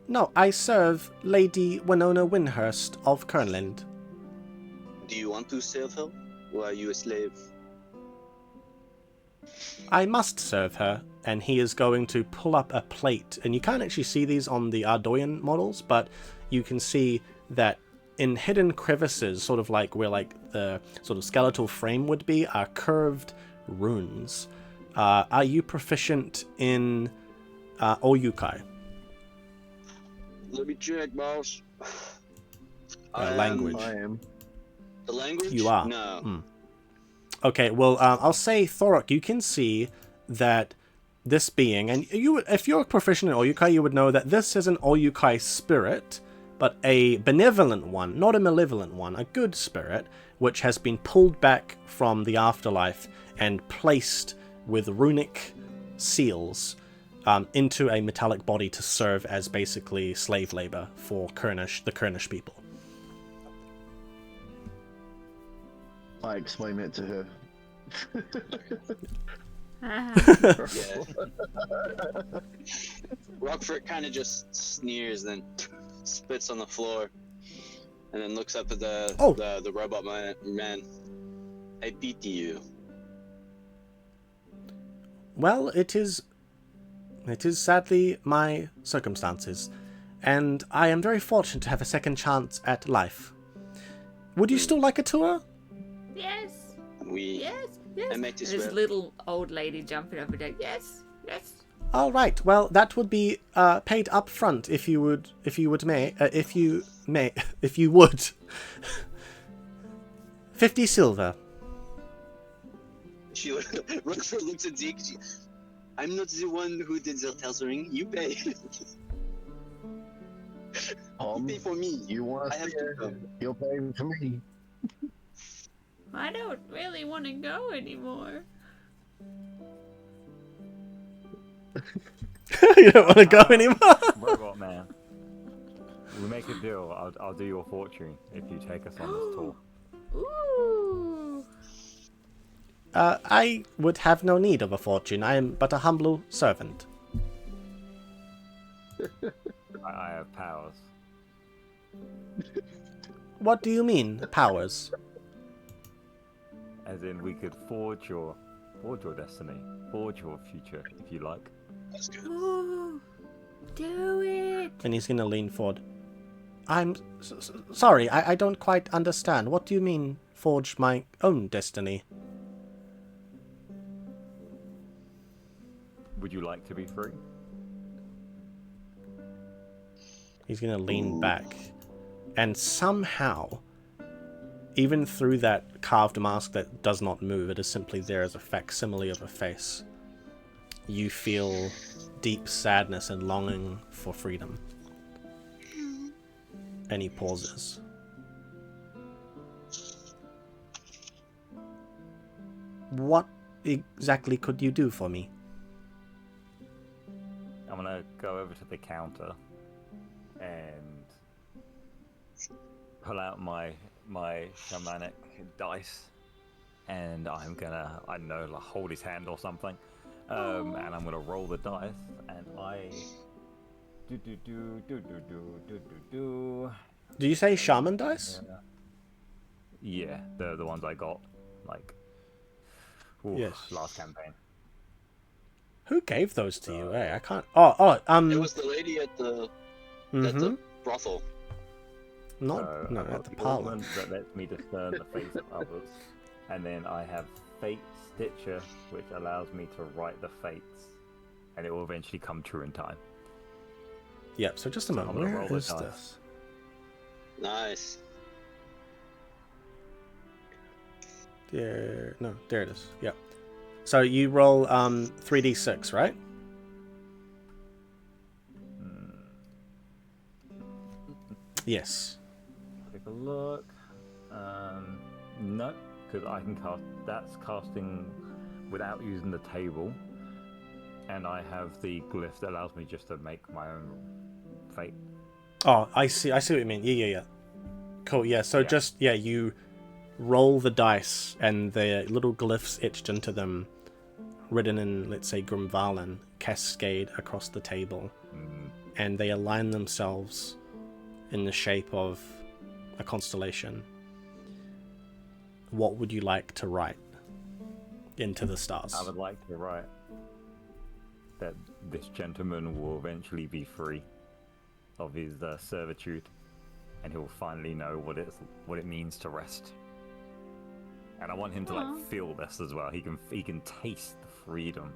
No, I serve Lady Winona Windhurst of Kernland.
Do you want to serve her? Or are you a slave?
I must serve her, and he is going to pull up a plate. And you can't actually see these on the Ardoyan models, but you can see that in hidden crevices, sort of like where like the sort of skeletal frame would be, are curved runes. Are you proficient in Oyukai?
Let me check, boss.
Language.
I am.
The language?
You are.
No.
Okay, well, I'll say, Thorok, you can see that this being, and if you're proficient in Oyukai, you would know that this is an Oyukai spirit, but a benevolent one, not a malevolent one, a good spirit, which has been pulled back from the afterlife and placed with runic seals into a metallic body to serve as basically slave labor for the Kurnish people.
I explained it to her.
Yeah. Rockford kind of just sneers, then spits on the floor, and then looks up at the robot man. I pity you.
Well, it is sadly my circumstances, and I am very fortunate to have a second chance at life. Would you still like a tour?
Yes.
Yes.
Yes.
I make this
This
well.
little old lady jumping up and down. Yes.
All right. Well, that would be paid up front if you would. 50 silver.
Rockford looks at Zeke. I'm not the one who did the tethering. You pay. You pay for me.
You want
I
to
have
see
to
her?
go.
You'll pay for me.
I don't really want to go anymore.
You don't want to go anymore.
Robot man. We make a deal. I'll do your fortune if you take us on this tour.
Ooh.
I would have no need of a fortune. I am but a humble servant.
I have powers.
What do you mean, powers?
As in, we could forge your destiny, forge your future, if you like.
That's good.
Ooh. Do it.
And he's gonna lean forward. I'm sorry, I don't quite understand. What do you mean, forge my own destiny?
Would you like to be free?
He's gonna lean back. And somehow, even through that carved mask that does not move, it is simply there as a facsimile of a face, you feel deep sadness and longing for freedom. And he pauses. What exactly could you do for me?
I'm gonna go over to the counter and pull out my shamanic dice, and I'm gonna, I don't know, like hold his hand or something, and I'm gonna roll the dice, and I do.
Do you say shaman dice?
Yeah, the ones I got, like,
Yes.
last campaign.
Who gave those to you? I can't.
It was the lady at the brothel.
Not
I've
at
got
the
the
parlor.
ornament that lets me discern the fates of others, and then I have Fate Stitcher, which allows me to write the fates, and it will eventually come true in time.
Yep. So just a
So
moment.
I'm gonna
Where
roll the
is
dice.
this?
Nice.
There it is. Yep. So you roll 3d6, right? Yes.
Take a look. No, because I can cast. That's casting without using the table, and I have the glyph that allows me just to make my own fate.
Oh, I see what you mean. Yeah. Cool. Yeah. So you roll the dice, and the little glyphs etched into them, written in, let's say, Grimvalen, cascade across the table, and they align themselves in the shape of a constellation. What would you like to write into the stars?
I would like to write that this gentleman will eventually be free of his servitude, and he'll finally know what it means to rest. And I want him to like feel this as well. He can taste the freedom.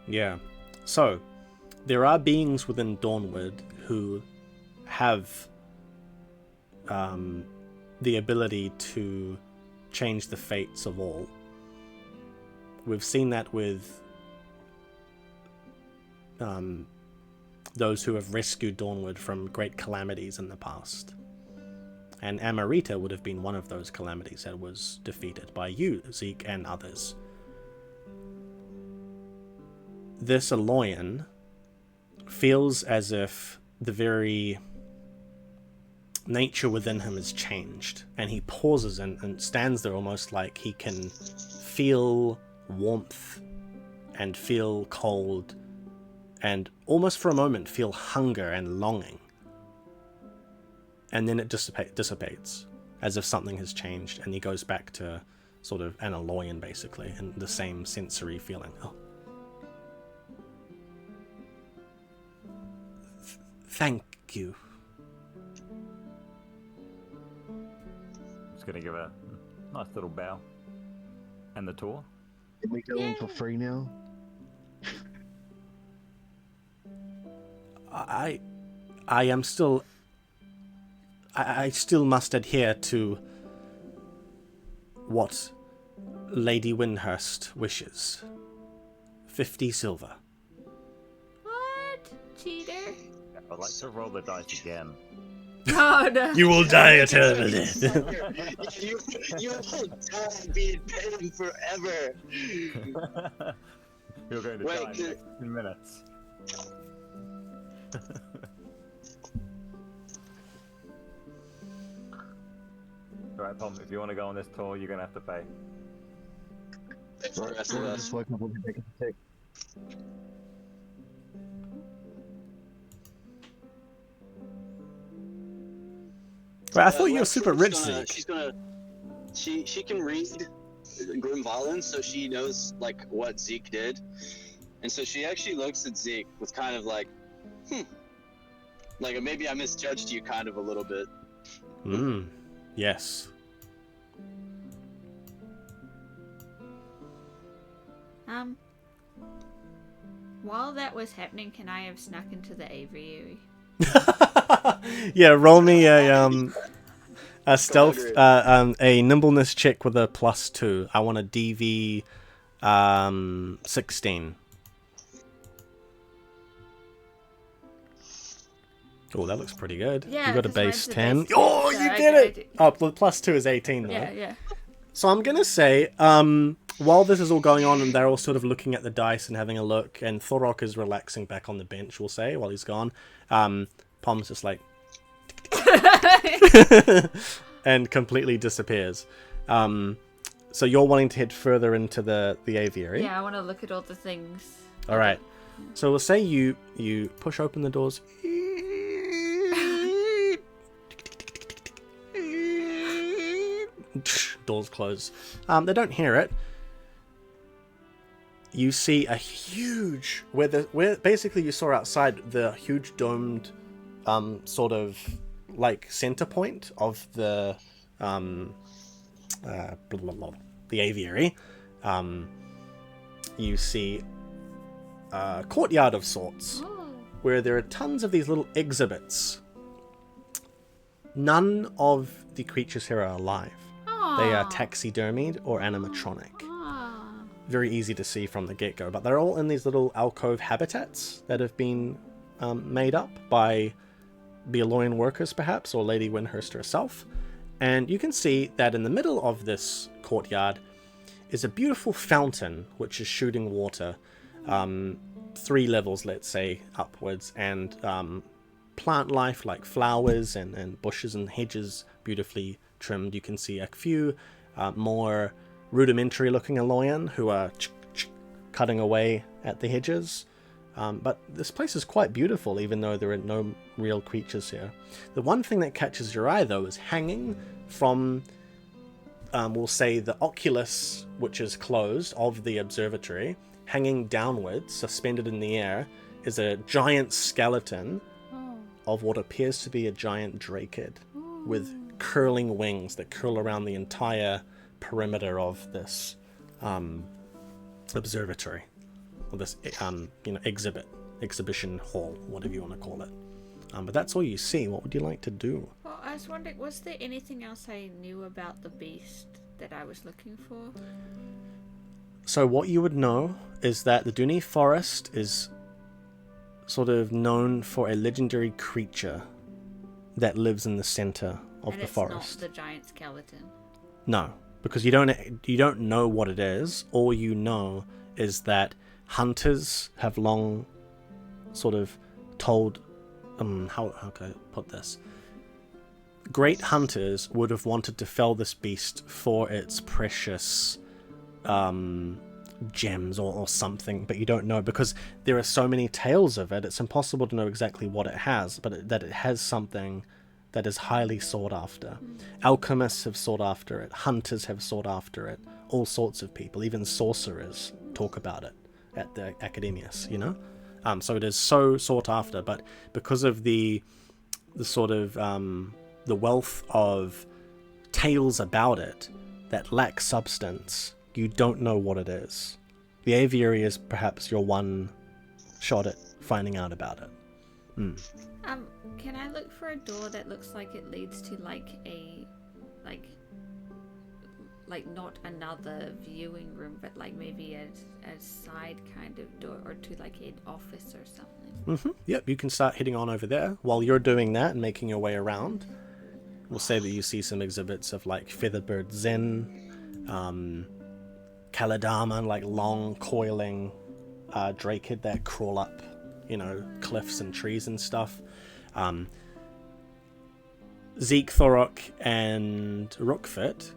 Yeah. So, there are beings within Dawnward who have the ability to change the fates of all. We've seen that with those who have rescued Dawnward from great calamities in the past. And Amarita would have been one of those calamities that was defeated by you, Zeke, and others. This Aloyan feels as if the very nature within him has changed, and he pauses and stands there almost like he can feel warmth and feel cold and almost for a moment feel hunger and longing. And then it dissipates as if something has changed, and he goes back to sort of an Aloyan basically, and the same sensory feeling. Thank you.
Just gonna give a nice little bow. And the tour.
Can we go in for free now?
I am still... I still must adhere to what Lady Windhurst wishes. 50 silver.
What? Cheater?
I'd like to roll the dice again.
Oh, no.
You will die a terrible death.
you will die being paid forever.
You're going to die in the next 10 minutes. Alright, Tom, if you want to go on this tour, you're going to have to pay.
Thanks for the rest of
I
us.
just woke up with a tick.
Right, I thought you were super rich,
She's gonna.
Zeke.
She can read Grimvalen, so she knows like what Zeke did, and so she actually looks at Zeke with kind of like, like maybe I misjudged you kind of a little bit.
Yes.
While that was happening, can I have snuck into the aviary?
Yeah, roll me a stealth, a nimbleness check with a +2. I want a DV 16. Oh, that looks pretty good.
Yeah,
You got a
'cause mine's
base
the
10.
base 10,
Oh,
so
you
I
did
did-
it! Oh, the plus 2 is 18 though.
Yeah.
So I'm gonna say, while this is all going on and they're all sort of looking at the dice and having a look, and Thorok is relaxing back on the bench, we'll say, while he's gone, Pom's just like... and completely disappears. So you're wanting to head further into the aviary?
Yeah, I want to look at all the things.
Alright. So we'll say you push open the doors. Doors close. They don't hear it. You see a huge where basically you saw outside the huge domed sort of like center point of the aviary. You see a courtyard of sorts where there are tons of these little exhibits. None of the creatures here are alive. They are taxidermied or animatronic. Very easy to see from the get-go, but they're all in these little alcove habitats that have been made up by Bealoian workers, perhaps, or Lady Windhurst herself. And you can see that in the middle of this courtyard is a beautiful fountain which is shooting water, 3 levels, let's say, upwards, and plant life like flowers and bushes and hedges beautifully trimmed. You can see a few more rudimentary looking Aloyan who are cutting away at the hedges. But this place is quite beautiful, even though there are no real creatures here. The one thing that catches your eye, though, is hanging from, we'll say, the oculus, which is closed, of the observatory, hanging downwards, suspended in the air, is a giant skeleton of what appears to be a giant drakid with curling wings that curl around the entire perimeter of this observatory, or this exhibition hall, whatever you want to call it. But that's all you see. What would you like to do?
Well, I was wondering, was there anything else I knew about the beast that I was looking for?
So what you would know is that the Duni Forest is sort of known for a legendary creature that lives in the center of
And
the
it's
forest.
not the giant skeleton.
No, because you don't know what it is. All you know is that hunters have long sort of told how can I put this? Great hunters would have wanted to fell this beast for its precious gems or something, but you don't know because there are so many tales of it. It's impossible to know exactly what it has, but that it has something that is highly sought after. Alchemists have sought after it, hunters have sought after it, all sorts of people, even sorcerers talk about it at the Academias, you know? So it is so sought after, but because of the sort of the wealth of tales about it that lack substance, you don't know what it is. The aviary is perhaps your one shot at finding out about it.
Can I look for a door that looks like it leads to like not another viewing room, but like maybe a side kind of door, or to like an office or something?
Yep, you can start heading on over there. While you're doing that and making your way around, we'll say that you see some exhibits of like featherbird zen, Kaladama, like long coiling drakid that crawl up, cliffs and trees and stuff. Zeke, Thorok, and Rookfit.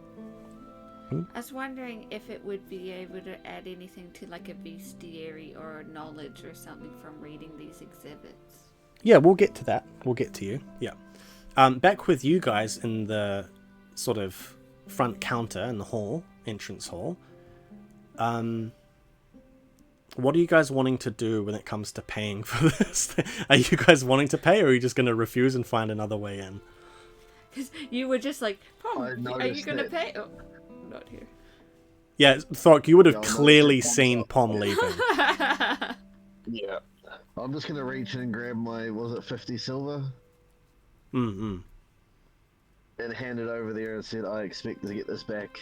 I was wondering if it would be able to add anything to like a bestiary or knowledge or something from reading these exhibits.
Yeah, we'll get to that. We'll get to you. Yeah. Back with you guys in the sort of front counter in the hall, entrance hall. What are you guys wanting to do when it comes to paying for this? Are you guys wanting to pay, or are you just going to refuse and find another way in?
Because you were just like,
I
are you
noticed
going to
it.
pay? Oh, not here.
Yeah, Thork, you would have
Yeah, I
clearly
noticed it.
seen Pom leaving.
Yeah. I'm just gonna reach in and grab my, was it 50 silver?
Mm-hmm.
And hand it over there and said, I expect to get this back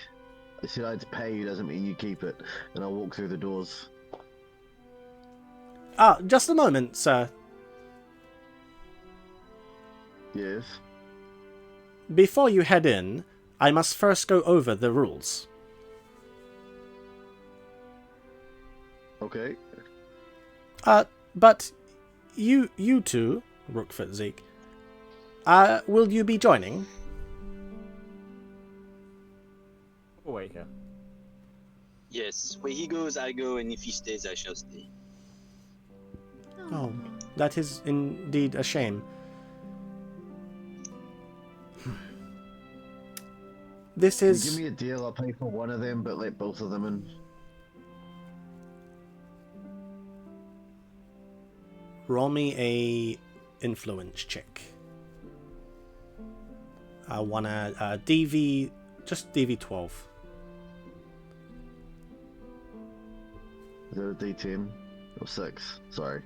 I said I had to pay you doesn't mean you keep it, and I'll walk through the doors.
Just a moment, sir.
Yes.
Before you head in, I must first go over the rules.
Okay.
But you two, Rookfoot Zeke, will you be joining?
Oh, wait here.
Yes, where he goes, I go, and if he stays, I shall stay.
Oh, that is indeed a shame. This is...
Give me a deal, I'll pay for one of them, but let both of them in.
Roll me a influence check. I want a DV... just DV12.
Is that a D10? Or 6? Sorry.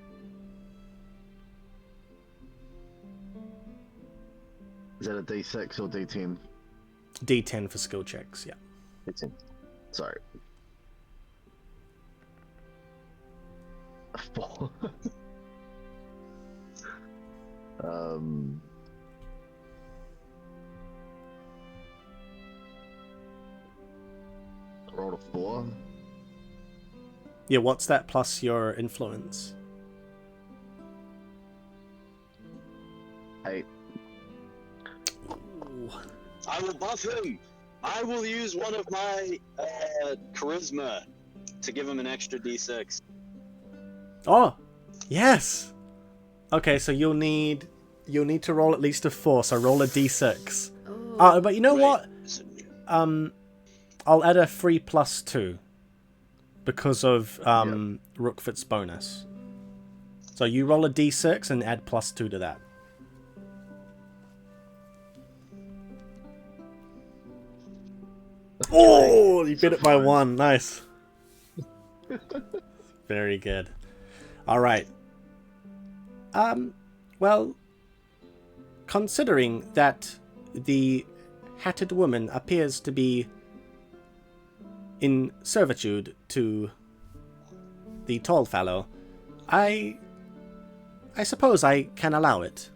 Is that a D6 or D10?
D10 for skill checks, yeah.
D10. Sorry. 4. Rolled a 4.
Yeah, what's that plus your influence?
8.
Ooh.
I will buff him. I will use one of my charisma to give him an extra D6.
Oh, yes. Okay, so you'll need to roll at least a 4. So roll a d6. But you know what? I'll add a 3 plus 2 because of Rookfoot's bonus. So you roll a d6 and add plus 2 to that. Oh, you beat it by 1. Nice. Very good. All right. Well, considering that the hatted woman appears to be in servitude to the tall fellow, I suppose I can allow it.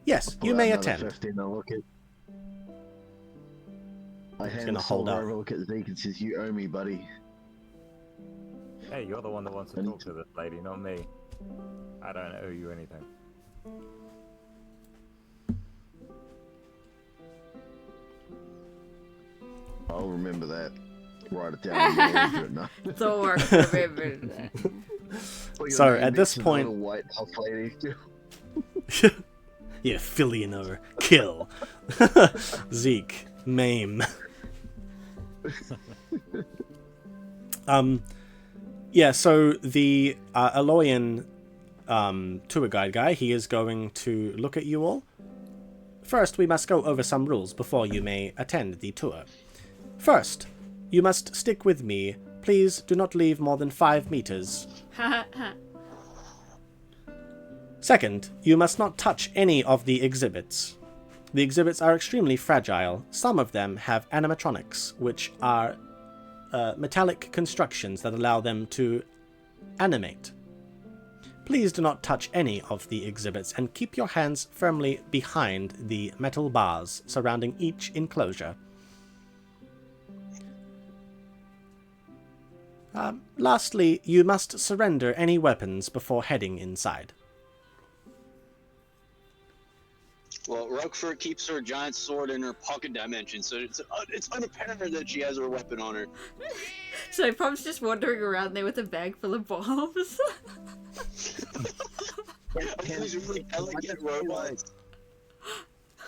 Yes, you may attend.
15, I'll look at... I hand
gonna
the
hold
silver
up.
over, look at Zeke and says, "You owe me, buddy."
Hey, you're the one that wants to talk to this lady, not me. I don't owe you anything.
I'll remember that. Write it down. And no.
Thor remembered that.
Put your
So,
name
at this
next to the
point-
little white elf lady.
Yeah, Filianor, kill. Zeke, maim. Yeah, so the Aloyan tour guide guy, he is going to look at you all. First, we must go over some rules before you may attend the tour. First, you must stick with me. Please do not leave more than 5 meters. Second, you must not touch any of the exhibits. The exhibits are extremely fragile. Some of them have animatronics, which are metallic constructions that allow them to animate. Please do not touch any of the exhibits and keep your hands firmly behind the metal bars surrounding each enclosure. Lastly, you must surrender any weapons before heading inside.
Well, Rookfoot keeps her giant sword in her pocket dimension, so it's unapparent that she has her weapon on her.
So Pump's just wandering around there with a bag full of bombs.
These really elegant robots.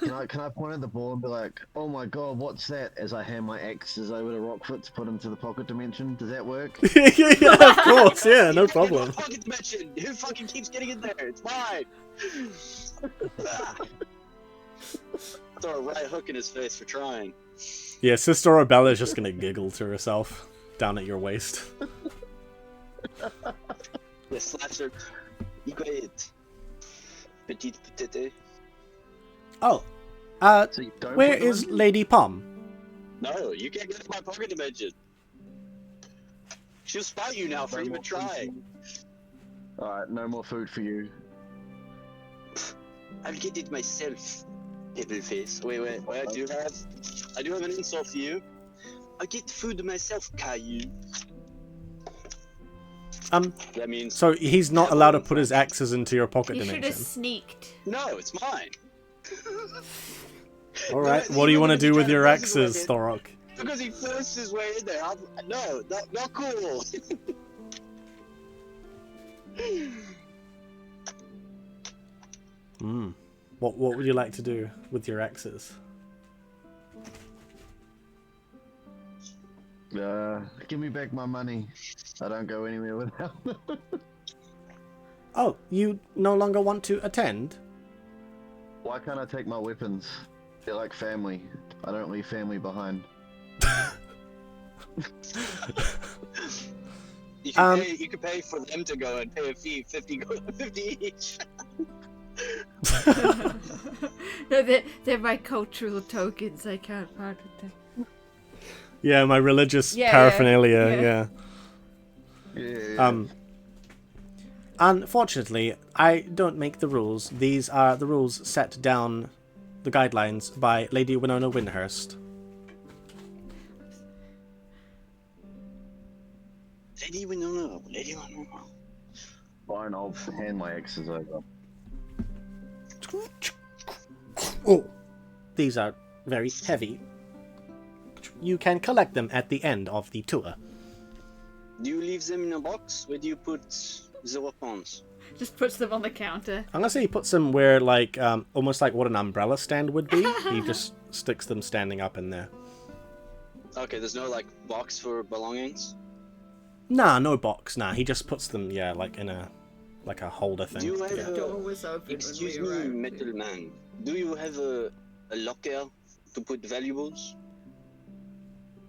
Can I point at the ball and be like, "Oh my god, what's that?" As I hand my axes over to Rockfoot to put into the pocket dimension. Does that work?
Yeah, of course, yeah, no problem.
Pocket dimension. Who fucking keeps getting in there? It's mine. Throw a right hook in his face for trying.
Yeah, Sister Arbella is just gonna giggle to herself down at your waist.
Yeah, slaps her. You got it. Petite petite.
Oh,
So you don't
Where
put them
is
in?
Lady Pom?
No, you can't get to my pocket dimension. She'll spite you now for
No
even
more food
trying.
for you. Alright, no more food for you.
I'll get it myself. Devil face. Wait, I do have an insult for you. I get food myself, Caillou. That means
So he's not allowed to put his axes into your pocket
You should
dimension.
have sneaked.
no, it's mine.
All right, what do you want to do with your axes, Thorok?
Because he forced his way in there. No, not cool.
What would you like to do with your axes?
Give me back my money. I don't go anywhere without them.
Oh, you no longer want to attend?
Why can't I take my weapons? They're like family. I don't leave family behind.
You can pay for them to go and pay a fee, 50 each.
No, they're my cultural tokens. I can't part with them.
Yeah, my religious
Yeah,
paraphernalia,
yeah.
yeah. Unfortunately, I don't make the rules. These are the rules set down, the guidelines, by Lady Winona Windhurst.
Lady Winona.
Fine, I'll hand my axes over.
Oh, these are very heavy. You can collect them at the end of the tour.
Do you leave them in a box? Where do you put the weapons?
Just puts them on the counter.
I'm gonna say he puts them where, like, almost like what an umbrella stand would be. He just sticks them standing up in there.
Okay, there's no like box for belongings.
Nah, no box. Nah, he just puts them, yeah, like in a holder thing.
Do you have
Yeah.
The door was open
Excuse
when we
me,
arrived.
metal man. Do you have a locker to put valuables?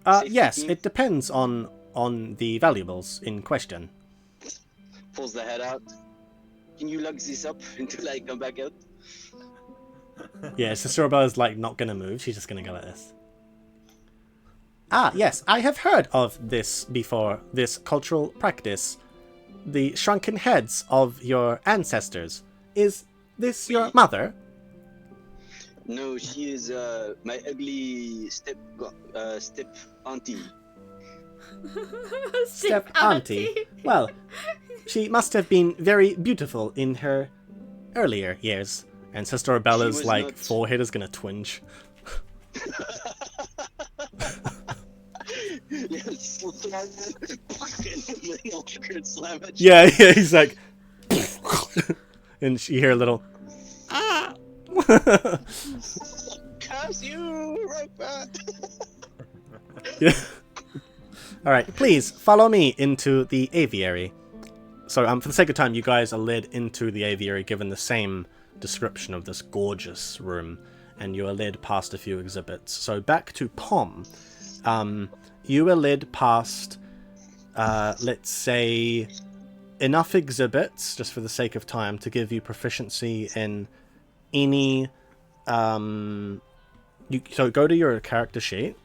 Safety
Yes,
team?
it depends on the valuables in question.
Pulls the head out. Can you lug this up until I come back out?
Yeah, Sister Bella's like not gonna move. She's just gonna go like this. Ah, yes, I have heard of this before. This cultural practice, the shrunken heads of your ancestors. Is this your mother?
No, she is my ugly step auntie.
Step auntie. Well, she must have been very beautiful in her earlier years. And Sister Bella's
was
like
not-
forehead is gonna twinge. Yeah, he's like, and you hear a little.
Curse you, Robert!
Yeah. All right, please follow me into the aviary. So, for the sake of time, you guys are led into the aviary, given the same description of this gorgeous room, and you are led past a few exhibits. So, back to Pom. You are led past, let's say, enough exhibits, just for the sake of time, to give you proficiency in any. So go to your character sheet.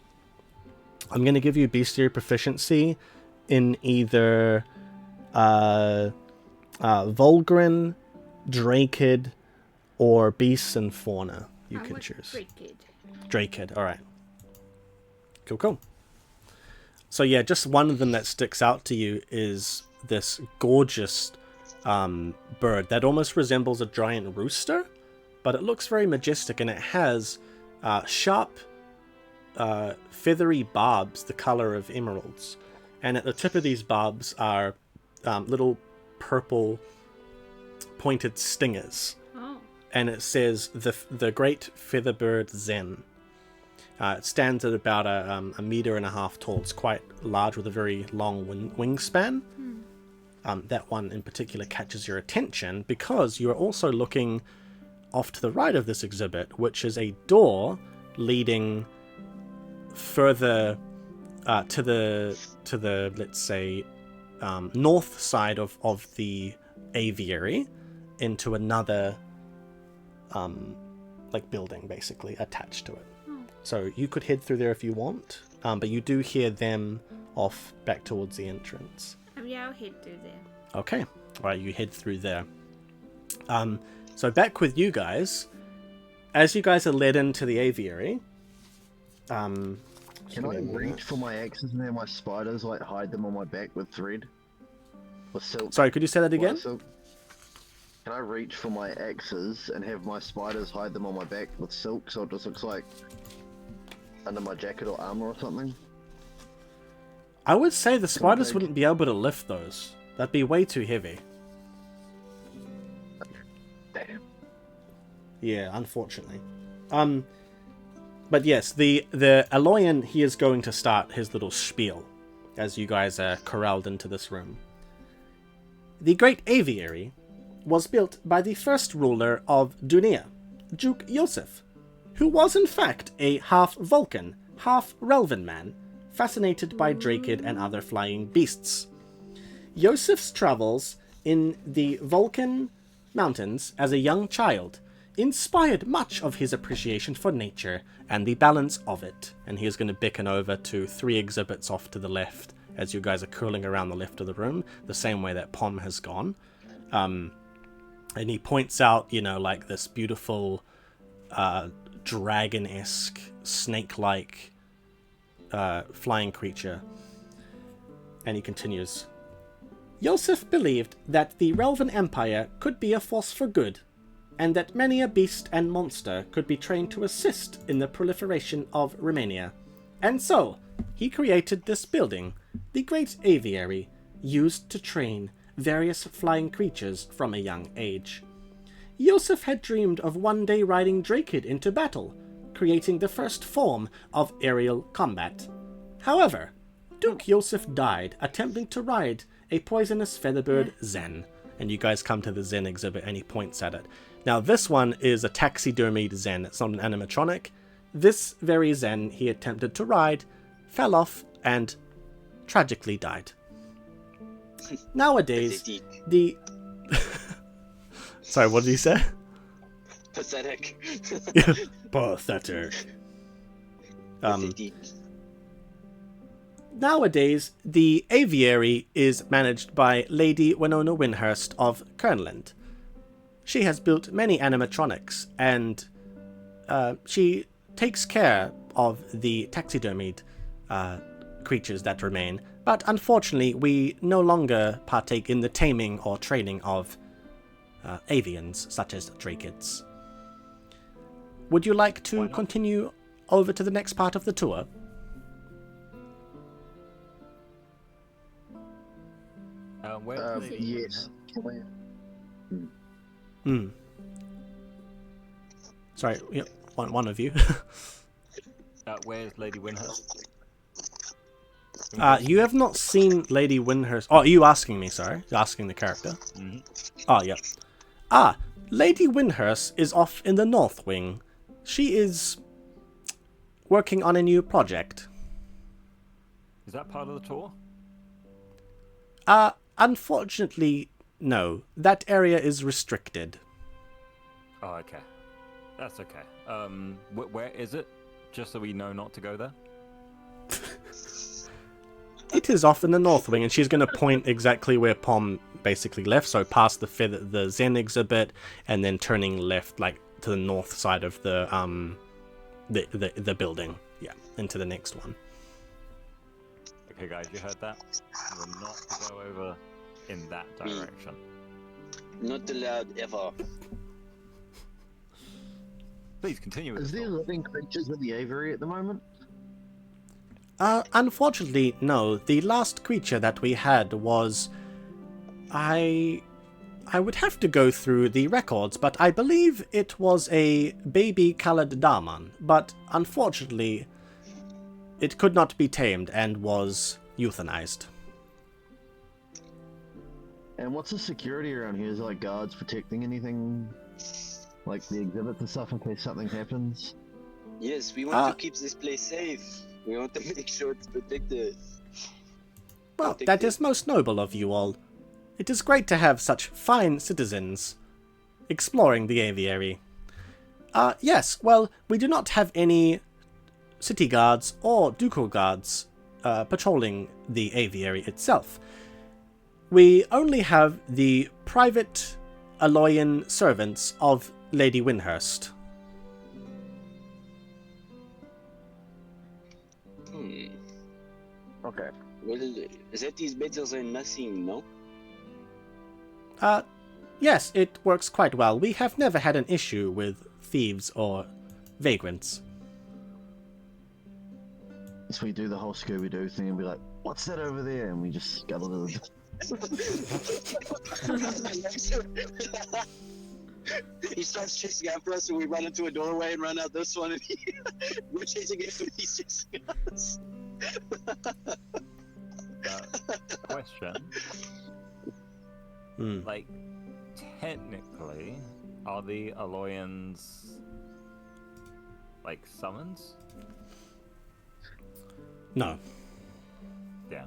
I'm going to give you bestiary proficiency in either Volgren, Drakid, or beasts and fauna. You
I
can
want
choose.
Drakid.
Drakid, alright. Cool. So yeah, just one of them that sticks out to you is this gorgeous bird that almost resembles a giant rooster, but it looks very majestic, and it has sharp, feathery barbs the color of emeralds. And at the tip of these barbs are little purple pointed stingers.
Oh.
And it says the Great Featherbird Zen. It stands at about a meter and a half tall. It's quite large with a very long wingspan. That one in particular catches your attention because you are also looking off to the right of this exhibit, which is a door leading further to the let's say north side of the aviary into another like building basically attached to it. So you could head through there if you want, but you do hear them off back towards the entrance.
Yeah, I'll head through there.
Okay, all right, you head through there. So back with you guys, as you guys are led into the aviary.
Can I reach for my axes and have my spiders like hide them on my back with thread? With silk?
Sorry, could you say that again?
Silk? Can I reach for my axes and have my spiders hide them on my back with silk so it just looks like under my jacket or armor or something?
I would say the spiders wouldn't be able to lift those. That'd be way too heavy.
Damn.
Yeah, unfortunately. But yes, the Aloyan, he is going to start his little spiel as you guys are corralled into this room. The Great Aviary was built by the first ruler of Dunia, Duke Yosef, who was in fact a half Volken, half Relvan man, fascinated by Drakid and other flying beasts. Yosef's travels in the Volken mountains as a young child inspired much of his appreciation for nature and the balance of it. And he is going to beckon over to 3 exhibits off to the left as you guys are curling around the left of the room, the same way that Pom has gone. And he points out, you know, like this beautiful dragon-esque, snake-like flying creature. And he continues, Yosef believed that the Relvan Empire could be a force for good, and that many a beast and monster could be trained to assist in the proliferation of Romania. And so, he created this building, the Great Aviary, used to train various flying creatures from a young age. Yosef had dreamed of one day riding Drakid into battle, creating the first form of aerial combat. However, Duke Yosef died attempting to ride a poisonous featherbird Zen. And you guys come to the Zen exhibit and he points at it. Now this one is a taxidermied Zen, it's not an animatronic. This very Zen he attempted to ride, fell off, and tragically died. Nowadays, the... Sorry, what did you say?
Pathetic.
Pathetic. Nowadays, the aviary is managed by Lady Winona Winhurst of Kernland. She has built many animatronics, and she takes care of the taxidermied creatures that remain, but unfortunately we no longer partake in the taming or training of avians, such as Drakids. Would you like to continue over to the next part of the tour?
Yes.
Sorry, yep, one of you.
Where's Lady Winhurst?
You have not seen Lady Winhurst. Oh, are you asking me? Sorry, you're asking the character.
Mm-hmm.
Oh, yeah. Lady Winhurst is off in the North Wing. She is working on a new project.
Is that part of the tour?
Unfortunately, no. That area is restricted.
Oh, okay. That's okay. Where is it? Just so we know not to go there?
It is off in the North Wing, and she's going to point exactly where Pom basically left, so past the Zen exhibit, and then turning left, like, to the north side of the building. Yeah, into the next one.
Okay, guys, you heard that? We're not to go over in that direction.
Not allowed ever.
Please continue with
Is
the
there
story.
living creatures in the aviary at the moment?
Unfortunately, no. The last creature that we had was... I would have to go through the records, but I believe it was a baby-colored Daman. But unfortunately, it could not be tamed and was euthanized.
And what's the security around here? Is there like guards protecting anything? Like the exhibits and stuff in case something happens?
Yes, we want to keep this place safe. We want to make sure it's protected.
Well, that is most noble of you all. It is great to have such fine citizens exploring the aviary. Yes, well, we do not have any city guards or ducal guards patrolling the aviary itself. We only have the private Aloyan servants of Lady Windhurst.
Okay.
Well, that is better than nothing, no?
Yes, it works quite well. We have never had an issue with thieves or vagrants.
So we do the whole Scooby-Doo thing and be like, what's that over there? And we just scuttle to the...
He starts chasing after us, and we run into a doorway and run out this one, and we're chasing him, and he's chasing us.
Question. Like, technically, are the Aloyans like summons?
No.
Yeah.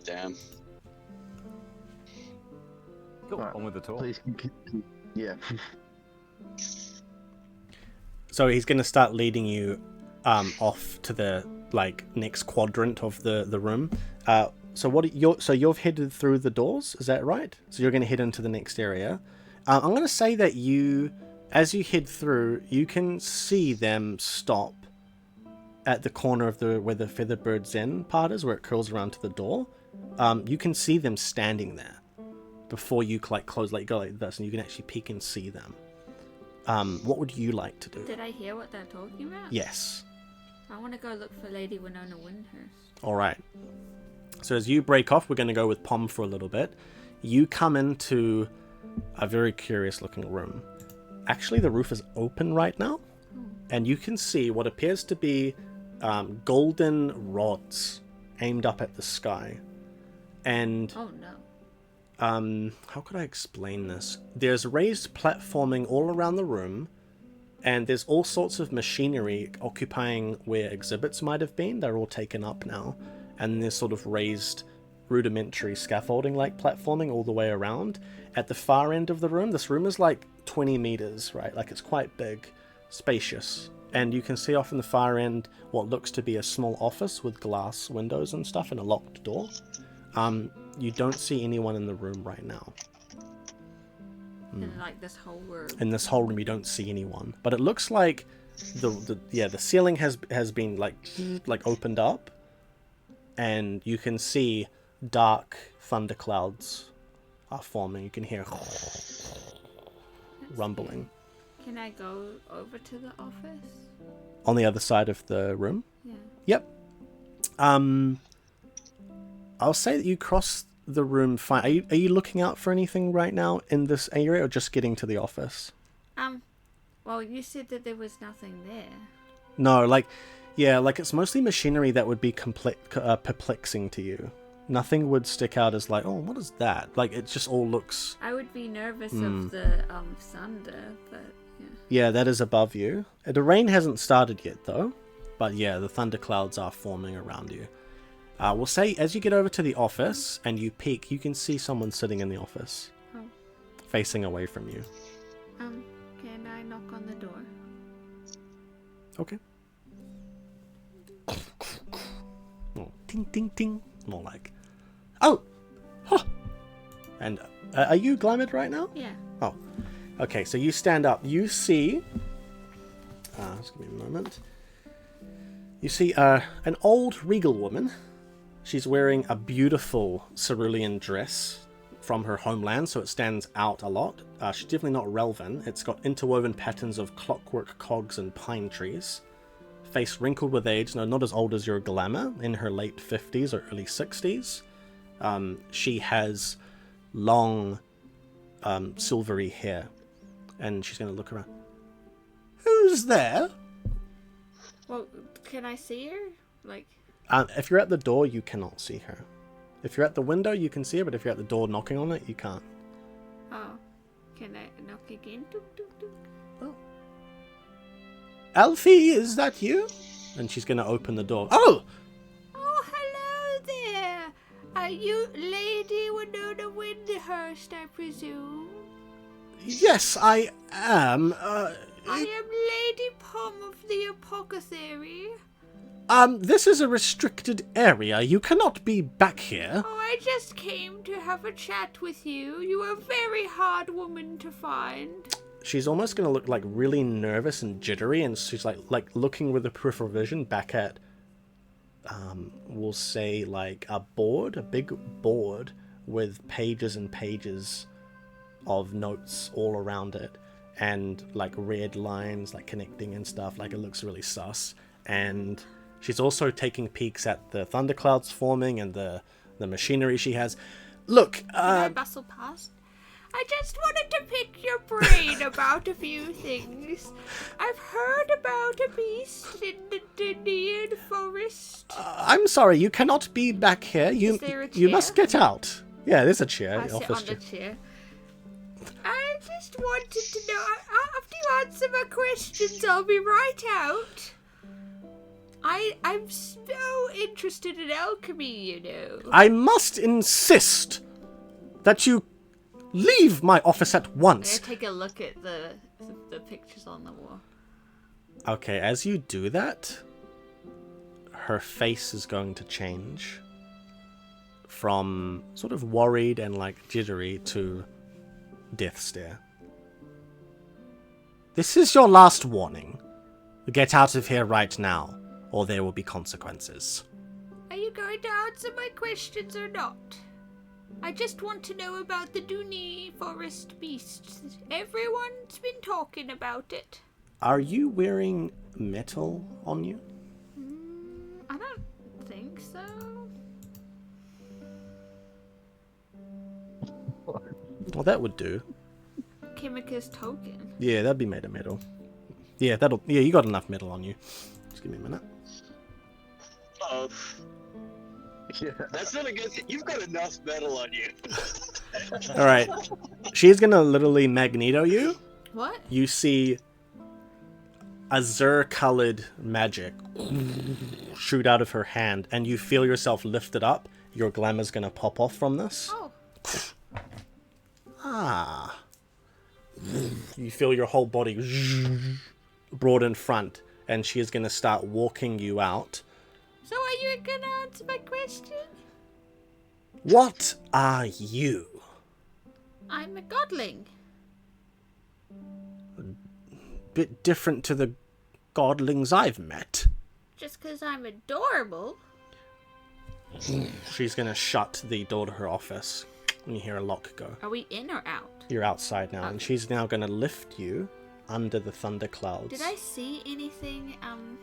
Damn.
Cool.
Alright,
On with the tour.
Please, yeah.
So he's going to start leading you off to the next quadrant of the room. So you've headed through the doors, is that right? So you're going to head into the next area. I'm going to say that as you head through, you can see them stop at the corner of where the Featherbird Zen part is, where it curls around to the door. You can see them standing there before you close, go like this, and you can actually peek and see them. What would you like to do?
Did I hear what they're talking about?
Yes.
I want to go look for Lady Winona Windhurst.
All right. So as you break off, we're going to go with Pom for a little bit. You come into a very curious looking room. Actually, the roof is open right now, and you can see what appears to be golden rods aimed up at the sky. And
Oh no.
how could I explain this? There's raised platforming all around the room, and there's all sorts of machinery occupying where exhibits might have been. They're all taken up now, and there's sort of raised rudimentary scaffolding like platforming all the way around. At the far end of the room, this room is like 20 meters, right? Like, it's quite big, spacious, and you can see off in the far end what looks to be a small office with glass windows and stuff and a locked door. You don't see anyone in the room right now.
In this whole room.
In this whole room, you don't see anyone, but it looks like the ceiling has been like opened up, and you can see dark thunderclouds are forming. You can hear rumbling
Can I go over to the office?
on the other side of the room.
Yeah.
Yep. I'll say that you cross the room fine. Are you looking out for anything right now in this area, or just getting to the office?
Well, you said that there was nothing there.
No, it's mostly machinery that would be perplexing to you. Nothing would stick out as like, oh, what is that? Like, it just all looks...
I would be nervous of the thunder, but yeah.
Yeah, that is above you. The rain hasn't started yet, though. But yeah, the thunderclouds are forming around you. We'll say, as you get over to the office and you peek, you can see someone sitting in the office.
Oh.
Facing away from you.
Can I knock on the door?
Okay. Oh, ting, ting, ting. More like... Oh! Huh. And are you Glamid right now?
Yeah.
Oh. Okay, so you stand up. You see... just give me a moment. You see an old regal woman. She's wearing a beautiful cerulean dress from her homeland, so it stands out a lot. She's definitely not Relvan. It's got interwoven patterns of clockwork cogs and pine trees. Face wrinkled with age, no, not as old as your Glamour, in her late 50s or early 60s. She has long, silvery hair, and she's going to look around. Who's there?
Well, can I see her? Like...
if you're at the door, you cannot see her. If you're at the window, you can see her, but if you're at the door knocking on it, you can't.
Oh. Can I knock again? Tuk, tuk, tuk.
Oh. Alfie, is that you? And she's going to open the door. Oh!
Oh, hello there. Are you Lady Winona Windhurst, I presume?
Yes, I am.
I am Lady Pom of the Apothecary.
This is a restricted area. You cannot be back here.
Oh, I just came to have a chat with you. You are a very hard woman to find.
She's almost gonna look like really nervous and jittery, and she's like looking with the peripheral vision back at, we'll say like a big board with pages and pages of notes all around it, and like red lines like connecting and stuff. Like it looks really sus, and she's also taking peeks at the thunderclouds forming and the machinery she has. Look,
Can I bustle past? I just wanted to pick your brain about a few things. I've heard about a beast in the Dawnward forest.
I'm sorry, you cannot be back here.
Is there a
You
chair?
must get out. Yeah, there's a chair.
I sit
office
on the
chair.
chair. I just wanted to know. After you answer my questions, I'll be right out. I'm so interested in alchemy, you know.
I must insist that you leave my office at
I'm
once.
gonna take a look at the pictures on the wall.
Okay, as you do that, her face is going to change from sort of worried and like jittery to death stare. This is your last warning. Get out of here right now, or there will be consequences.
Are you going to answer my questions or not? I just want to know about the Dawnward forest beast. Everyone's been talking about it.
Are you wearing metal on you?
I don't think so.
Well, that would do.
Chemicus token.
Yeah, that'd be made of metal. Yeah, you got enough metal on you. Just give me a minute.
Oh,
Yeah.
that's not a good thing. You've got enough metal on you.
Alright. She's gonna literally magneto you.
What?
You see azure-colored magic shoot out of her hand, and you feel yourself lifted up. Your glamour's gonna pop off from this.
Oh.
Ah. You feel your whole body broad in front, and she is gonna start walking you out.
So are you gonna answer my question?
What are you?
I'm a godling.
Bit different to the godlings I've met.
Just 'cause I'm adorable.
She's gonna shut the door to her office, and you hear a lock go.
Are we in or out?
You're outside now, and she's now gonna lift you under the thunderclouds.
Did I see anything on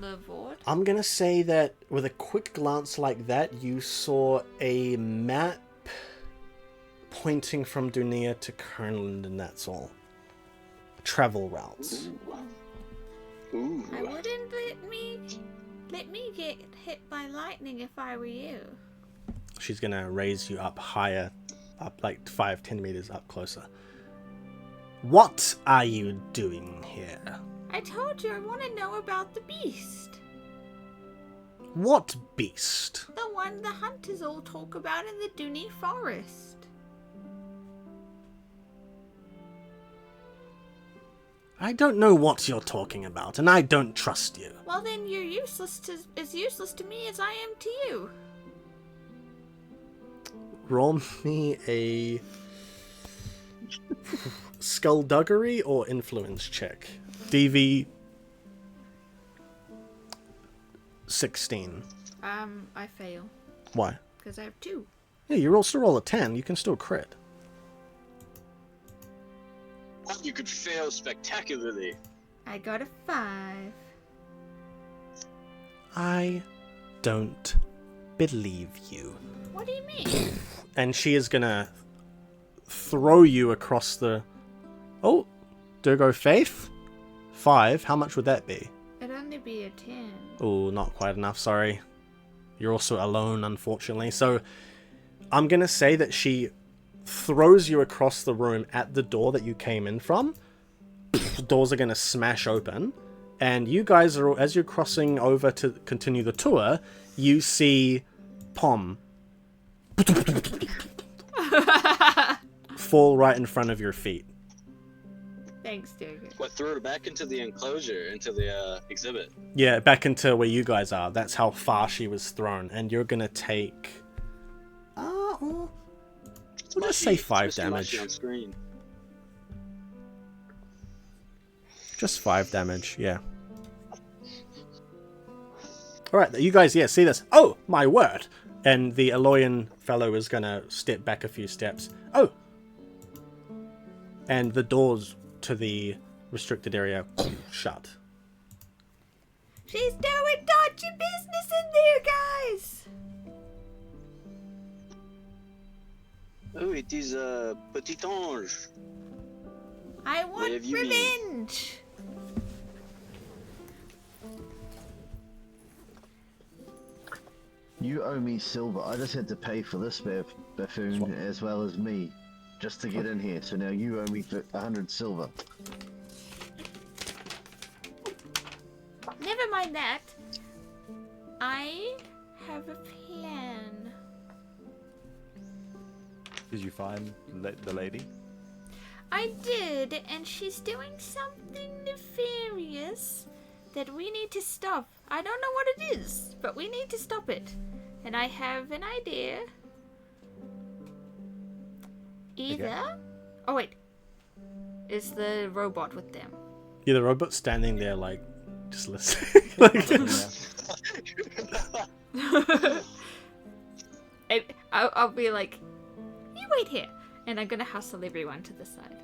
the board?
I'm gonna say that with a quick glance like that, you saw a map pointing from Dunia to Kernland, and that's all. Travel routes.
Ooh.
I wouldn't let me get hit by lightning if I were you.
She's gonna raise you up higher, up like 5-10 meters up closer. What are you doing here?
I told you I want to know about the beast.
What beast?
The one the hunters all talk about in the Dawnward forest.
I don't know what you're talking about, and I don't trust you.
Well, then you're as useless to me as I am to you.
Roll me a skullduggery or influence check. DV 16.
I fail
Why?
because I have 2.
Yeah, you still roll a 10. You can still crit.
You could fail spectacularly.
I got a 5.
I don't believe you.
What do you mean?
And she is gonna throw you across the... Oh, Durgo Faith? 5. How much would that be?
It'd only be a 10.
Oh, not quite enough, sorry. You're also alone, unfortunately. So, I'm gonna say that she throws you across the room at the door that you came in from. The doors are gonna smash open. And you guys are, as you're crossing over to continue the tour, you see Pom fall right in front of your feet.
Thanks, David.
What, threw her back into the enclosure, into the exhibit?
Yeah, back into where you guys are. That's how far she was thrown. And you're gonna take... we'll just say 5 damage.
On screen.
Just 5 damage, yeah. Alright, you guys, yeah, see this. Oh, my word! And the Aloyan fellow is gonna step back a few steps. Oh! And the doors to the restricted area shut.
She's doing dodgy business in there, guys.
Oh, it is a petit ange.
I want
have you been?
revenge.
You owe me silver. I just had to pay for this buffoon as well as me, just to get in here. So now you owe me 100 silver.
Never mind that. I have a plan.
Did you find the lady?
I did, and she's doing something nefarious that we need to stop. I don't know what it is, but we need to stop it. And I have an idea. Either...
Okay.
Oh, wait. Is the robot with them?
Yeah, the robot's standing there, like, just listening. Like,
And I'll be like, you wait here. And I'm gonna hustle everyone to the side.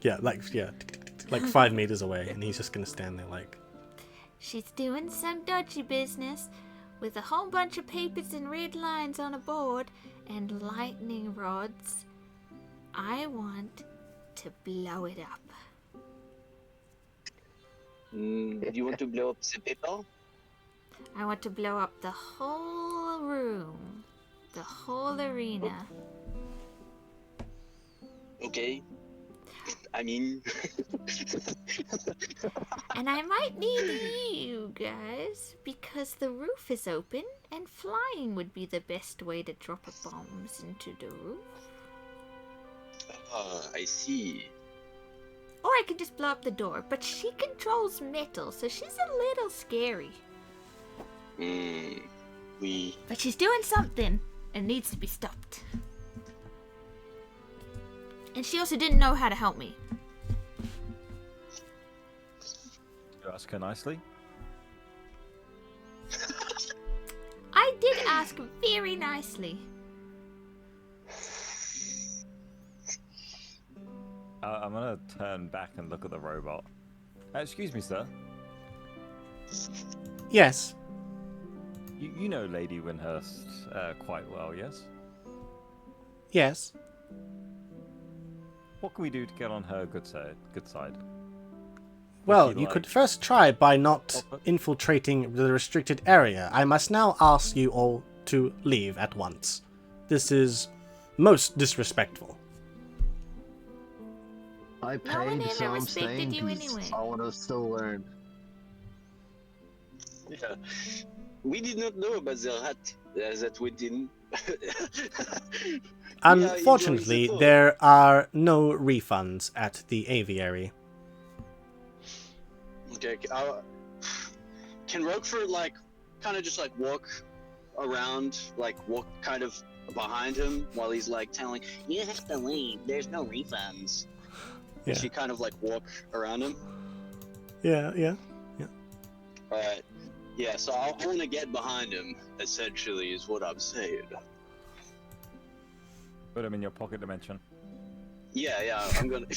yeah, like 5 meters away, and he's just gonna stand there, like...
She's doing some dodgy business with a whole bunch of papers and red lines on a board and lightning rods. I want to blow it up.
Do you want to blow up the paper?
I want to blow up the whole room, the whole arena.
Okay. I mean...
And I might need you guys because the roof is open and flying would be the best way to drop bombs into the roof.
I see.
Or I could just blow up the door, but she controls metal, so she's a little scary. But she's doing something and needs to be stopped. And she also didn't know how to help me.
You ask her nicely.
I did ask very nicely.
I'm gonna turn back and look at the robot. Excuse me, sir.
Yes.
You know Lady Windhurst quite well, yes?
Yes.
What can we do to get on her good side?
Well,
Would
you
like-
could first try by not infiltrating the restricted area. I must now ask you all to leave at once. This is most disrespectful.
I
No one
paid, so
ever
I'm
respected
staying.
you
'cause
anyway.
I want to still learn.
Yeah. We did not know about the rat that we didn't.
Unfortunately, there are no refunds at the aviary.
Okay. Can Roquefort kind of just walk around, walk kind of behind him while he's telling, "You have to leave. There's no refunds."
Yeah.
Can she kind of walk around him?
Yeah.
All right. Yeah. So I want to get behind him. Essentially, is what I'm saying.
Put him in your pocket dimension.
Yeah. I'm gonna.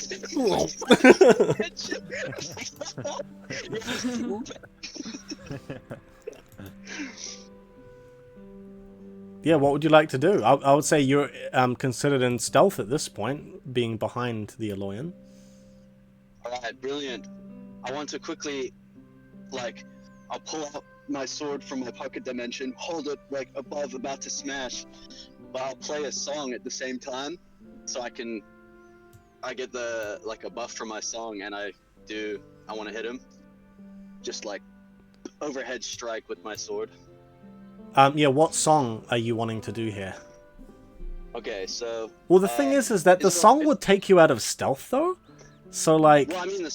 Yeah, what would you like to do? I would say you're considered in stealth at this point, being behind the Aloyan.
Alright, brilliant. I want to quickly, I'll pull out my sword from my pocket dimension, hold it, above, about to smash, but I'll play a song at the same time, so I get the, a buff from my song, and I want to hit him. Just, overhead strike with my sword.
Yeah, what song are you wanting to do here?
Okay, so.
Well, the thing is that the song would take you out of stealth, though. So, like.
Well, I mean,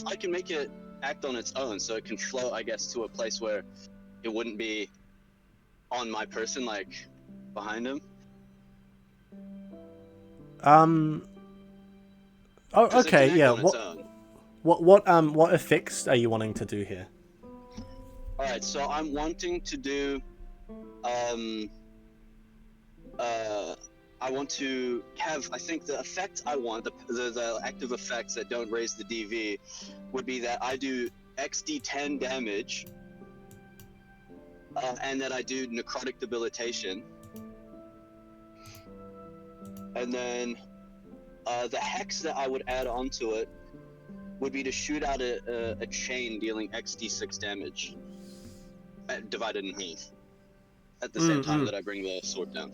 I can make it act on its own, so it can float, I guess, to a place where it wouldn't be on my person, like behind him.
Oh, okay, yeah. What effects are you wanting to do here?
All right, so I'm wanting to do, I want to have. I think the effect I want, the active effects that don't raise the DV, would be that I do XD10 damage, and that I do necrotic debilitation, and then the hex that I would add onto it would be to shoot out a chain dealing XD6 damage, divided in half, at the same time that I bring the sword down.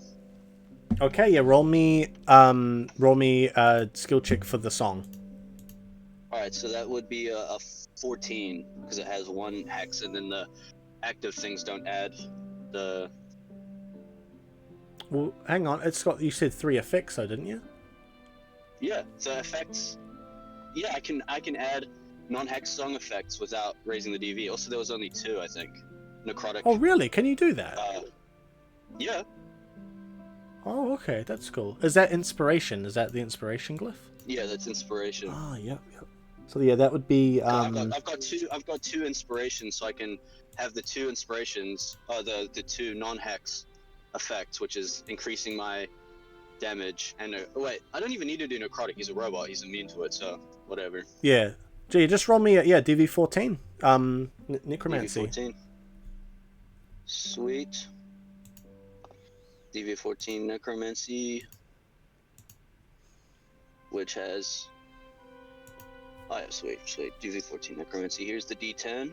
Okay, yeah. Roll me skill check for the song.
All right, so that would be a 14 because it has one hex, and then the active things don't add the.
Well, hang on. It's got. You said 3 effects, though, didn't you?
Yeah, so effects. Yeah, I can add non-hex song effects without raising the DV. Also, there was only 2, I think. Necrotic.
Oh, really? Can you do that?
Yeah.
Oh, okay. That's cool. Is that inspiration? Is that the inspiration glyph?
Yeah, that's inspiration.
Ah, yep. So yeah, that would be.
I've got two inspirations, so I can have the 2 inspirations, the 2 non-hex effects, which is increasing my damage. And wait, I don't even need to do necrotic. He's a robot. He's immune to it, so whatever.
Yeah. Gee, just roll me DV14. Necromancy.
DV14. Sweet. DV14 necromancy, which has. Oh yeah, sweet. DV14 necromancy. Here's the D10.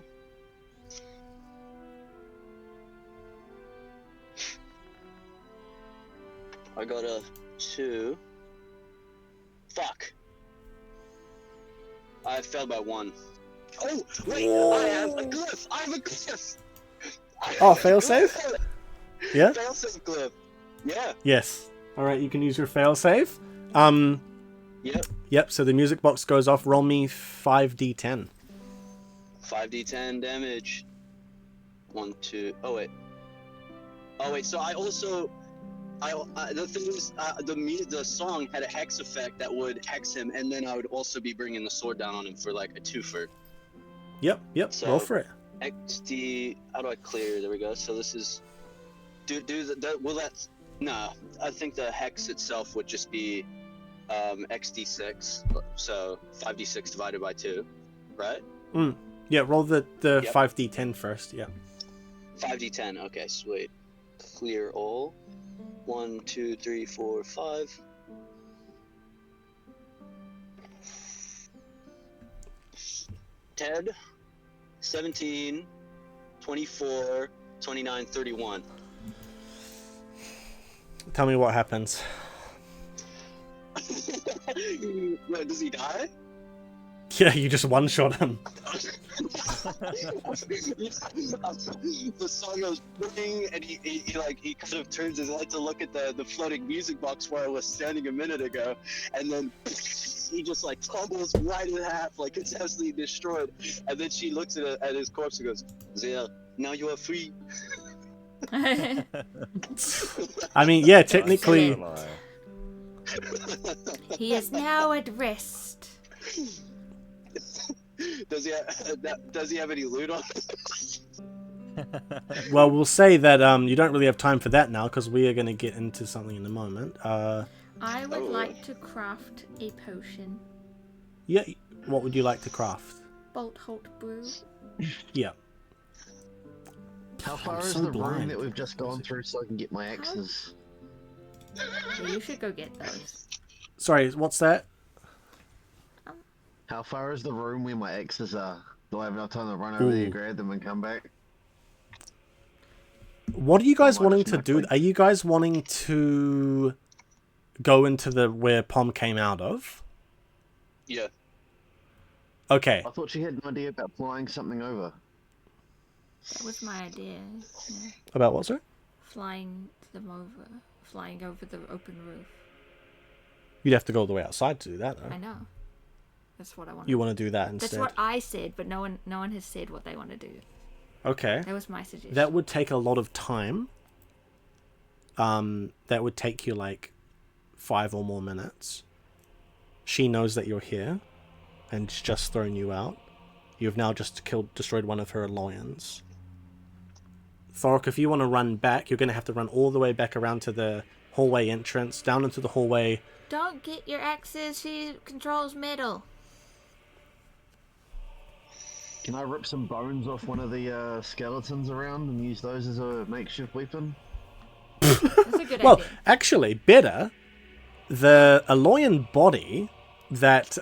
I got a 2. Fuck. I failed by 1. Oh wait, I have a glyph.
Oh, failsafe? Yeah?
Failsafe glyph. Yeah.
Yes. Alright, you can use your failsafe. Yep, so the music box goes off. Roll me 5d10.
5d10 damage. 1, 2. Oh wait, so I also. The thing is, the song had a hex effect that would hex him, and then I would also be bringing the sword down on him for like a 2-fer.
Yep, so, roll for it.
XD, how do I clear? There we go. So this is, nah, I think the hex itself would just be XD6, so 5d6 divided by 2, right?
Yeah, roll the
Yep.
5d10 first, yeah.
5d10, okay, sweet. Clear all. 1, 2, 3, 4, 5. Ted, 17, 24, 29, 31.
Tell me what happens.
Wait, does he die?
Yeah, you just one-shot him.
The song goes ring, and he kind of turns his head to look at the floating music box where I was standing a minute ago, and then he just like tumbles right in half, like it's absolutely destroyed. And then she looks at his corpse and goes, "Zia, now you are free."
I mean, yeah, technically.
He is now at rest.
Does he have any loot on?
Well, we'll say that you don't really have time for that now because we are going to get into something in a moment.
I would like to craft a potion.
Yeah, what would you like to craft?
Bolt Holt Brew.
Yeah.
How far is
so
the
blind.
room that we've just gone through so I can get my axes?
Yeah, you should go get those.
Sorry, what's that?
How far is the room where my axes are? Do I have enough time to run over there, grab them, and come back?
What are you guys
How much
wanting to do?
roughly?
Are you guys wanting to go into the where Pom came out of?
Yeah.
Okay.
I thought she had an idea about flying something over.
That was my idea. Yeah.
About what, sir?
Flying them over. flying over the open roof.
You'd have to go all the way outside to do that, though.
I know. That's what I want.
You want to do that instead?
That's what I said, but no one has said what they want to do.
Okay.
That was my suggestion.
That would take a lot of time. That would take you like 5 or more minutes. She knows that you're here, and she's just thrown you out. You've now just destroyed one of her lions. Thorok, if you want to run back, you're going to have to run all the way back around to the hallway entrance, down into the hallway.
Don't get your access. She controls metal.
Can I rip some bones off one of the skeletons around and use those as a makeshift weapon?
That's a good
Well,
idea.
actually, better, the Aloyan body that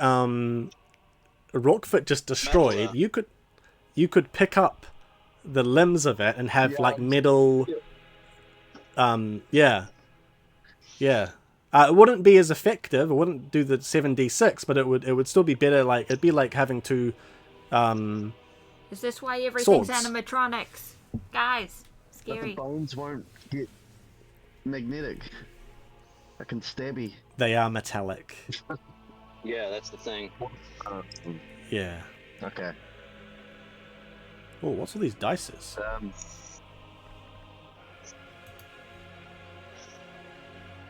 Rockfoot just destroyed,
Metal,
you could pick up the limbs of it and have like metal. Yeah. It wouldn't be as effective. It wouldn't do the 7d6, but it would still be better. Like it'd be like having to.
Is this why everything's
swords.
animatronics? Guys,
But the
scary.
bones won't get magnetic. I can stabby.
They are metallic.
Yeah, that's the thing.
Yeah.
Okay.
Oh, what's all these dices?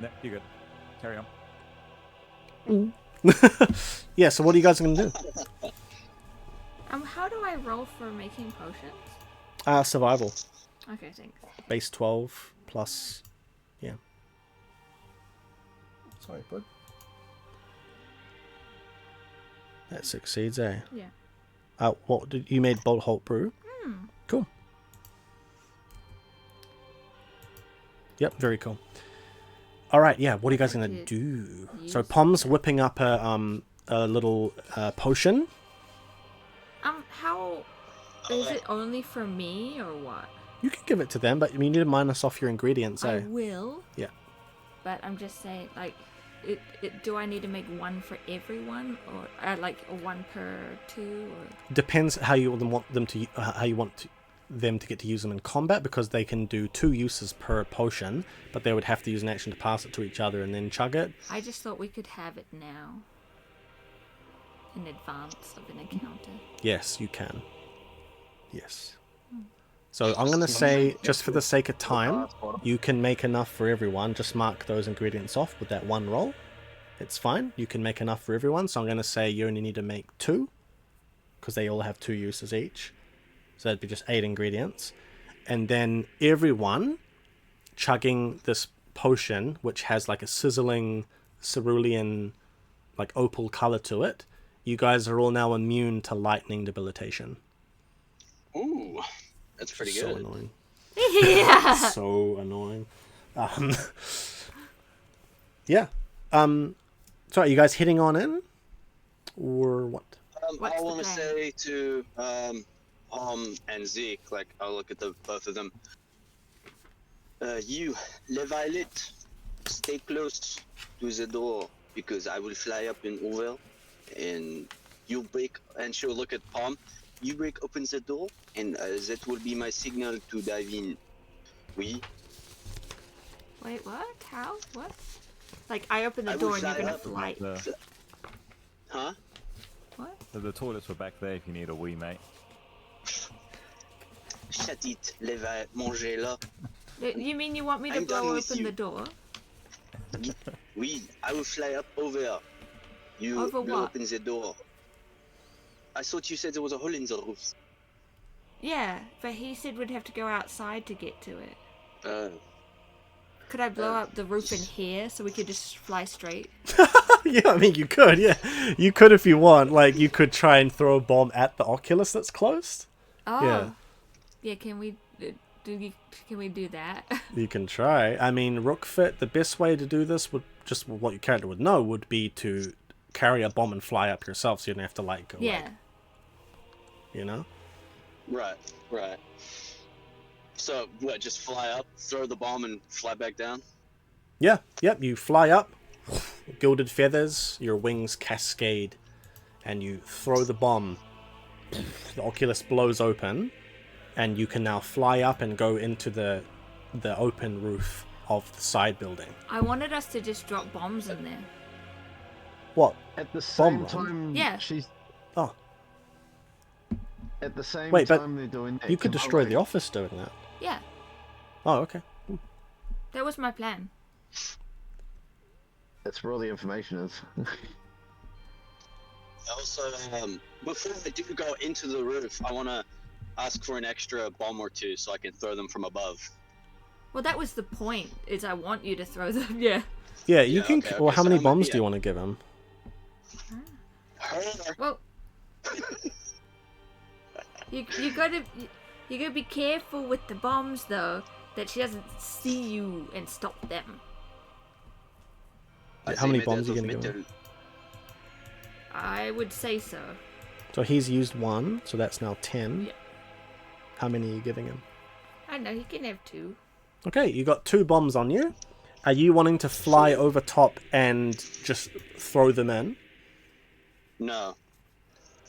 No, you're good. Carry on.
Yeah. So what are you guys gonna do?
How do I roll for making potions?
Survival.
Okay, thanks.
Base 12 plus. Yeah. Sorry, bud. That succeeds, eh?
Yeah.
What did you made? Bolt Holt Brew. Cool. Yep, very cool. All right, yeah. What are you guys gonna do? So Pom's whipping up a little potion.
How is it only for me or what?
You can give it to them, but you need to minus off your ingredients,
I
eh?
will.
Yeah.
But I'm just saying, like, do I need to make one for everyone, or like a one per two? Or...
Depends how you want them to how you want them to get to use them in combat, because they can do 2 uses per potion, but they would have to use an action to pass it to each other and then chug it.
I just thought we could have it now, in advance of an encounter.
Yes, you can. Yes. So I'm going to say, just for the sake of time, you can make enough for everyone. Just mark those ingredients off with that one roll. It's fine. You can make enough for everyone. So I'm going to say you only need to make 2, because they all have 2 uses each. So that'd be just 8 ingredients. And then everyone chugging this potion, which has like a sizzling cerulean, like opal color to it, you guys are all now immune to lightning debilitation.
Ooh, that's pretty
So
good.
annoying.
Yeah.
So annoying. Yeah. So are you guys heading on in? Or what?
What's
I
the
want to
plan?
say to and Zeke, like I'll look at the both of them. You, Le Violet, stay close to the door because I will fly up and over, and you break. And she'll look at Palm. You break open the door, and that will be my signal to dive in. Oui.
Wait, what? How? What? Like, I open the
I will
door and you're
fly
gonna
up.
fly.
Huh?
What?
The toilets were back there if you need a wee, mate.
Shut it, Le Violet, manger là.
You mean you want me to
I'm done
blow
with
open
you.
the door?
Oui, I will fly up over. You
Over
blow
what?
open the door. I thought you said there was a hole in the roof.
Yeah, but he said we'd have to go outside to get to it.
Uh,
Could I blow up the roof in here so we could just fly straight?
Yeah, I mean, you could, yeah. You could if you want. Like, you could try and throw a bomb at the Oculus that's closed.
Oh.
Yeah.
Yeah, can we do that?
You can try. I mean, Rookfit, the best way to do this would, just what your character would know, would be to carry a bomb and fly up yourself, so you don't have to, like, go,
Yeah.
like, you know?
right. So, what, just fly up, throw the bomb, and fly back down?
Yeah, yep, you fly up, gilded feathers, your wings cascade, and you throw the bomb. The Oculus blows open, and you can now fly up and go into the open roof of the side building.
I wanted us to just drop bombs in there.
What?
At the same
run?
time,
Yeah.
she's
Oh,
at the same
Wait, but
time they're doing that.
you could
come on,
destroy
like,
the office doing that.
Yeah,
Oh, okay.
that was my plan.
That's where all the information is.
Also, before I do go into the roof, I want to ask for an extra bomb or two so I can throw them from above.
Well, that was the point. Is I want you to throw them. Yeah.
Yeah, you
Yeah,
can.
okay,
Well,
okay,
how
so
many
I'm-
bombs do
yeah.
you want to give him?
Well, you gotta be careful with the bombs though, that she doesn't see you and stop them.
Yeah, how many bombs are you gonna
give
give him?
I would say so.
So he's used 1, so that's now 10.
Yeah.
How many are you giving him?
I know he can have 2.
Okay, you got 2 bombs on you. Are you wanting to fly over top and just throw them in?
No.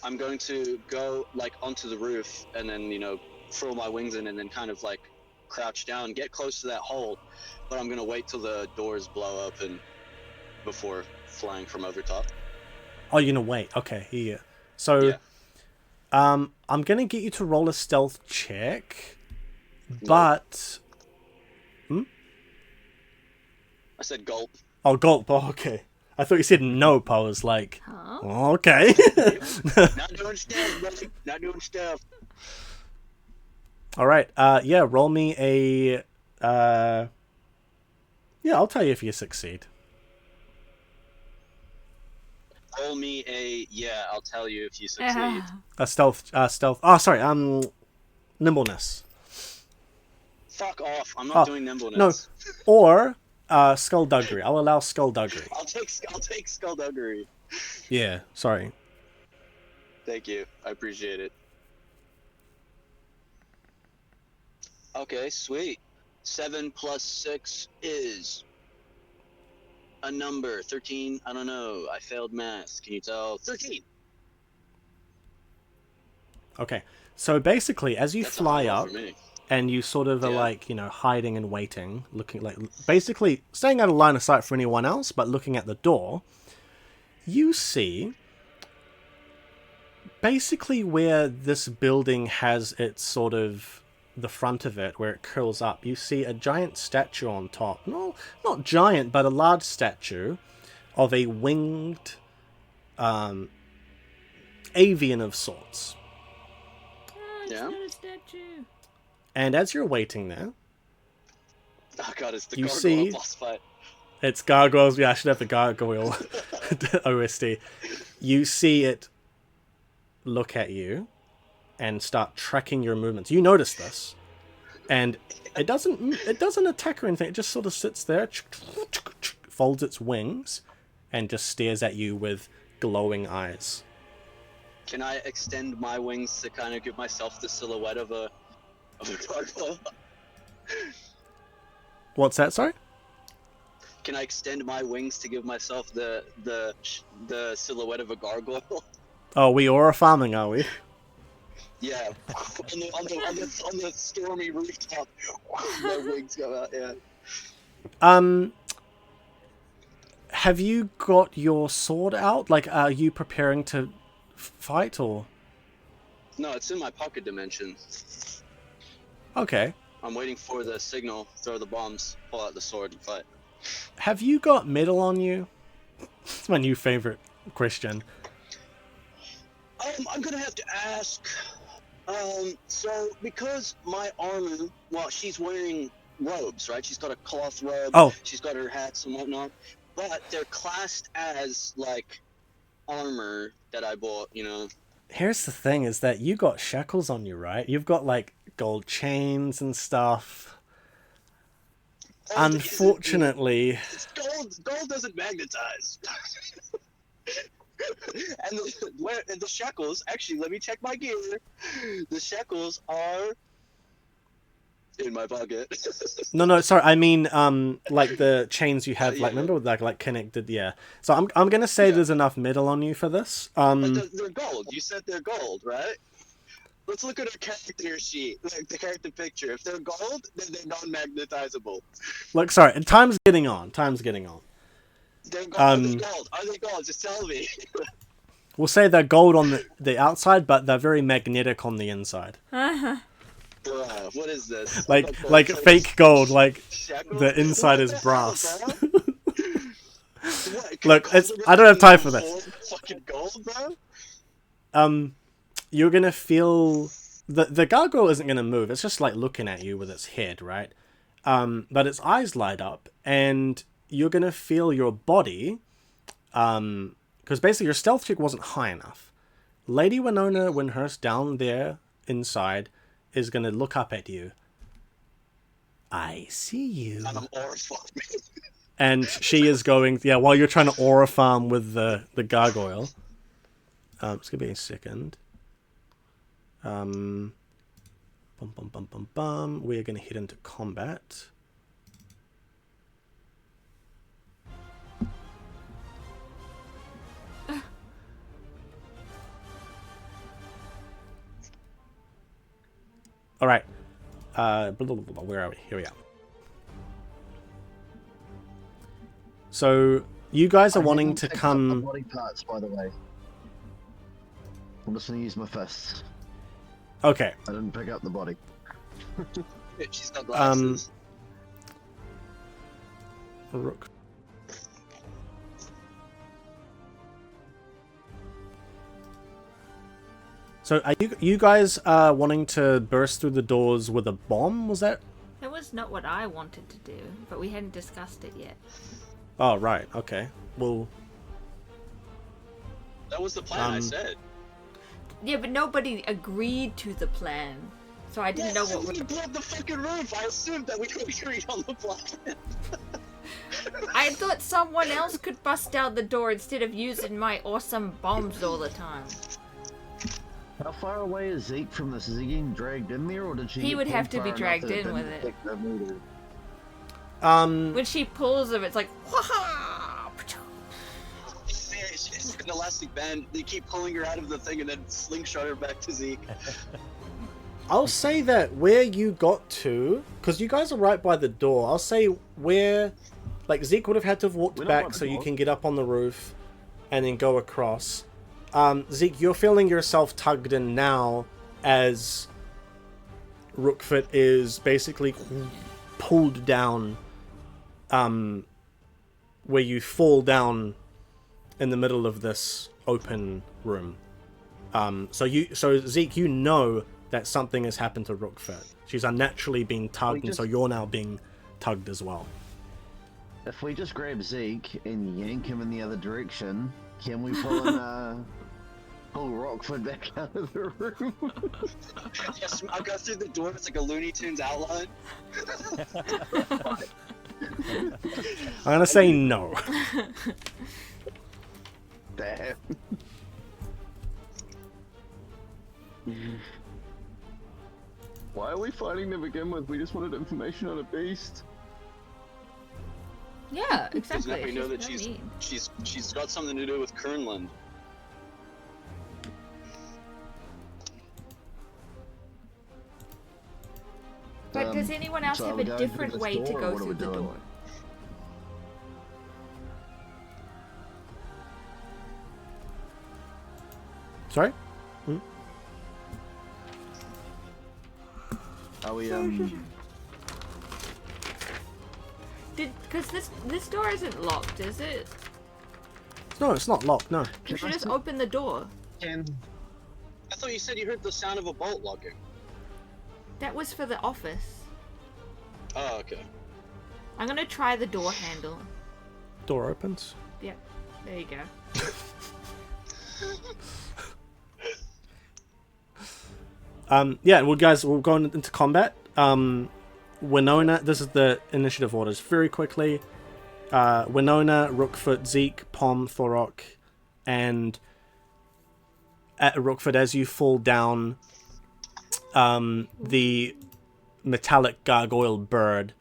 I'm going to go, like, onto the roof and then, throw my wings in and then kind of, like, crouch down, get close to that hole. But I'm going to wait till the doors blow up and before flying from over top.
Oh, you're gonna wait. Okay, yeah. So,
Yeah.
I'm gonna get you to roll a stealth check, but
I said gulp.
oh, gulp. Oh, okay. I thought you said nope. I was like,
Huh?
oh, okay.
Not doing stealth, buddy. Not doing stealth.
All right. Yeah. Roll me a. Yeah, I'll tell you if you succeed.
Roll me a, I'll tell you if you succeed.
A stealth. Stealth. Oh, sorry. Nimbleness.
Fuck off. I'm not
Oh,
doing nimbleness.
no. Or skullduggery. I'll allow skullduggery.
I'll take skullduggery.
Yeah. Sorry.
Thank you. I appreciate it. Okay, sweet. 7 plus 6 is a number. 13, I don't know. I failed math. Can you tell? 13.
Okay. So basically, as you
That's a
fly
high roll
up
for me.
and you sort of are
Yeah.
like, hiding and waiting, looking like basically staying out of line of sight for anyone else, but looking at the door, you see basically where this building has its sort of the front of it where it curls up, you see a giant statue on top. No, not giant, but a large statue of a winged avian of sorts.
It's
Yeah?
not a statue.
And as you're waiting there,
Oh god, it's the
You
gargoyle
see-
boss fight.
it's gargoyles. Yeah, I should have the gargoyle OST. You see it look at you and start tracking your movements. You notice this, and it doesn't attack or anything. It just sort of sits there, folds its wings, and just stares at you with glowing eyes.
Can I extend my wings to kind of give myself the silhouette of a gargoyle?
What's that? Sorry.
Can I extend my wings to give myself the silhouette of a gargoyle?
Oh, we are farming, are we?
Yeah, on the stormy rooftop, my wings go out. Yeah.
Have you got your sword out? Like, are you preparing to fight or?
No, it's in my pocket dimension.
Okay.
I'm waiting for the signal. Throw the bombs. Pull out the sword and fight.
Have you got metal on you? It's my new favorite question.
I'm gonna have to ask. So because my armor, well, she's wearing robes, right? She's got a cloth robe.
Oh.
She's got her hats and whatnot, but they're classed as like armor that I bought.
Here's the thing: is that you got shackles on you, right? You've got like gold chains and stuff. Unfortunately,
It's gold doesn't magnetize. And the shackles, actually, let me check my gear. The shackles are in my pocket.
no, sorry. I mean, like the chains you have,
Yeah,
like
yeah.
remember with like connected, yeah. So I'm gonna say
Yeah.
there's enough metal on you for this.
But they're gold. You said they're gold, right? Let's look at our character sheet, like the character picture. If they're gold, then they're non-magnetizable.
Look, sorry, time's getting on. Time's getting on.
They're gold. Are they gold? Are they gold? Just tell me.
We'll say they're gold on the outside, but they're very magnetic on the inside.
Bruh, what is this?
Like fake gold, like
Shackles?
the inside
What
is
the hell,
brass.
bro? What,
Look,
gold
I don't have time for this.
gold, fucking gold, bro?
You're gonna feel the gargoyle isn't gonna move. It's just like looking at you with its head, right? But its eyes light up, and you're gonna feel your body, because basically your stealth check wasn't high enough. Lady Winona Windhurst down there inside is gonna look up at you. I see you.
And I'm horrified.
And she is going, yeah, while you're trying to aura farm with the gargoyle. It's gonna be a second. Bum, bum, bum, bum, bum. We're gonna head into combat. All right. Where are we? Here we are. So you guys are wanting to come.
Body parts, by the way. I'm just gonna use my fists.
Okay.
I didn't pick up the body.
She's got glasses.
Rook. So are you guys wanting to burst through the doors with a bomb? Was that?
That was not what I wanted to do, but we hadn't discussed it yet.
Oh right. Okay. Well.
That was the plan, I said.
Yeah, but nobody agreed to the plan, so I didn't know what.
We blew up the fucking roof. I assumed that we agreed on the plan.
I thought someone else could bust down the door instead of using my awesome bombs all the time.
How far away is Zeke from this? Is he getting dragged in there, or did she?
He
get
would
pulled
have to be
far enough
dragged
that it
in with
didn't
it.
affect the meter?
When she pulls him, it's like, wah-ha!
It's like an elastic band. They keep pulling her out of the thing and then slingshot her back to Zeke.
I'll say that where you got to, because you guys are right by the door. I'll say where, like Zeke would have had to have walked
We're not by
back
the
so you
door.
can get up on the roof, and then go across. Zeke, you're feeling yourself tugged in now as Rookfoot is basically pulled down, where you fall down in the middle of this open room. So Zeke, you know that something has happened to Rookfoot. She's unnaturally being tugged, and so you're now being tugged as well.
If we just grab Zeke and yank him in the other direction, can we pull in, pull Rockford back out of the room?
Yes, I'll go through the door. It's like a Looney Tunes outline.
I'm gonna say no.
Damn. Why are we fighting to begin with? We just wanted information on a beast.
Yeah,
Because now
exactly.
we know that
so mean.
she's got something to do with Kernland.
But does anyone else
so
have
are we
a
going through
different
this
way to
door, or
go
what are
through
we
the
doing?
door?
Sorry?
Are we,
Because this door isn't locked, is it?
No, it's not locked, no.
You should just open the door.
can...
I thought you said you heard the sound of a bolt locking.
That was for the office.
Oh, okay.
I'm gonna try the door handle.
Door opens.
Yep, there you go.
Yeah, well guys, we'll go into combat. Winona, this is the initiative orders very quickly. Winona, Rookfoot, Zeke, Pom, Thorok, and at Rookfoot, as you fall down, the metallic gargoyle bird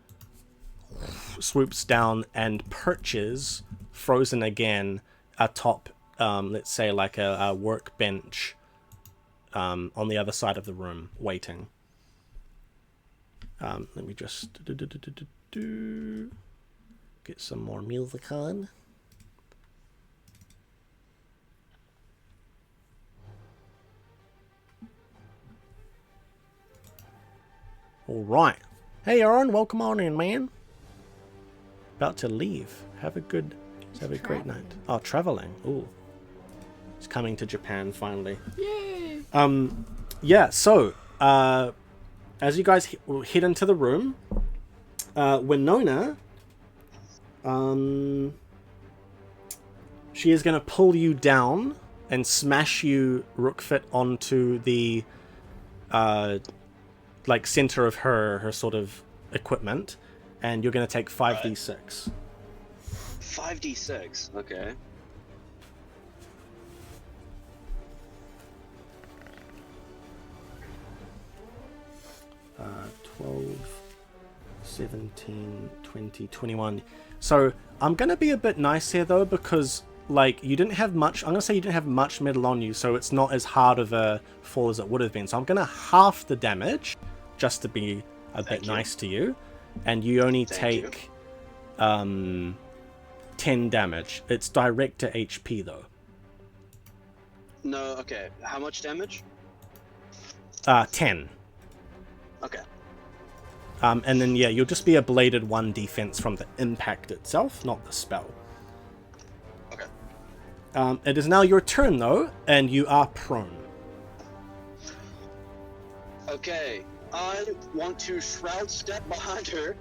swoops down and perches, frozen again, atop, let's say like a workbench on the other side of the room, waiting. Let me just get some more music on. All right. Hey, Aaron, welcome on in, man. About to leave. Have a great night. Oh, traveling. Ooh. He's coming to Japan finally.
Yay!
Yeah, so, as you guys head into the room, Winona, she is going to pull you down and smash you, Rookfit, onto the, like, center of her sort of equipment, and you're going to take 5d6.
5d6, okay.
Uh, 12, 17, 20, 21. So I'm going to be a bit nice here, though, because, like, you didn't have much... I'm going to say you didn't have much metal on you, so it's not as hard of a fall as it would have been. So I'm going to half the damage, just to be a bit nice to you. And you only take 10 damage. It's direct to HP, though.
No, okay. How much damage?
10.
Okay.
And then, yeah, you'll just be a bladed 1 defense from the impact itself, not the spell.
Okay.
It is now your turn, though, and you are prone.
Okay. I want to shroud step behind her,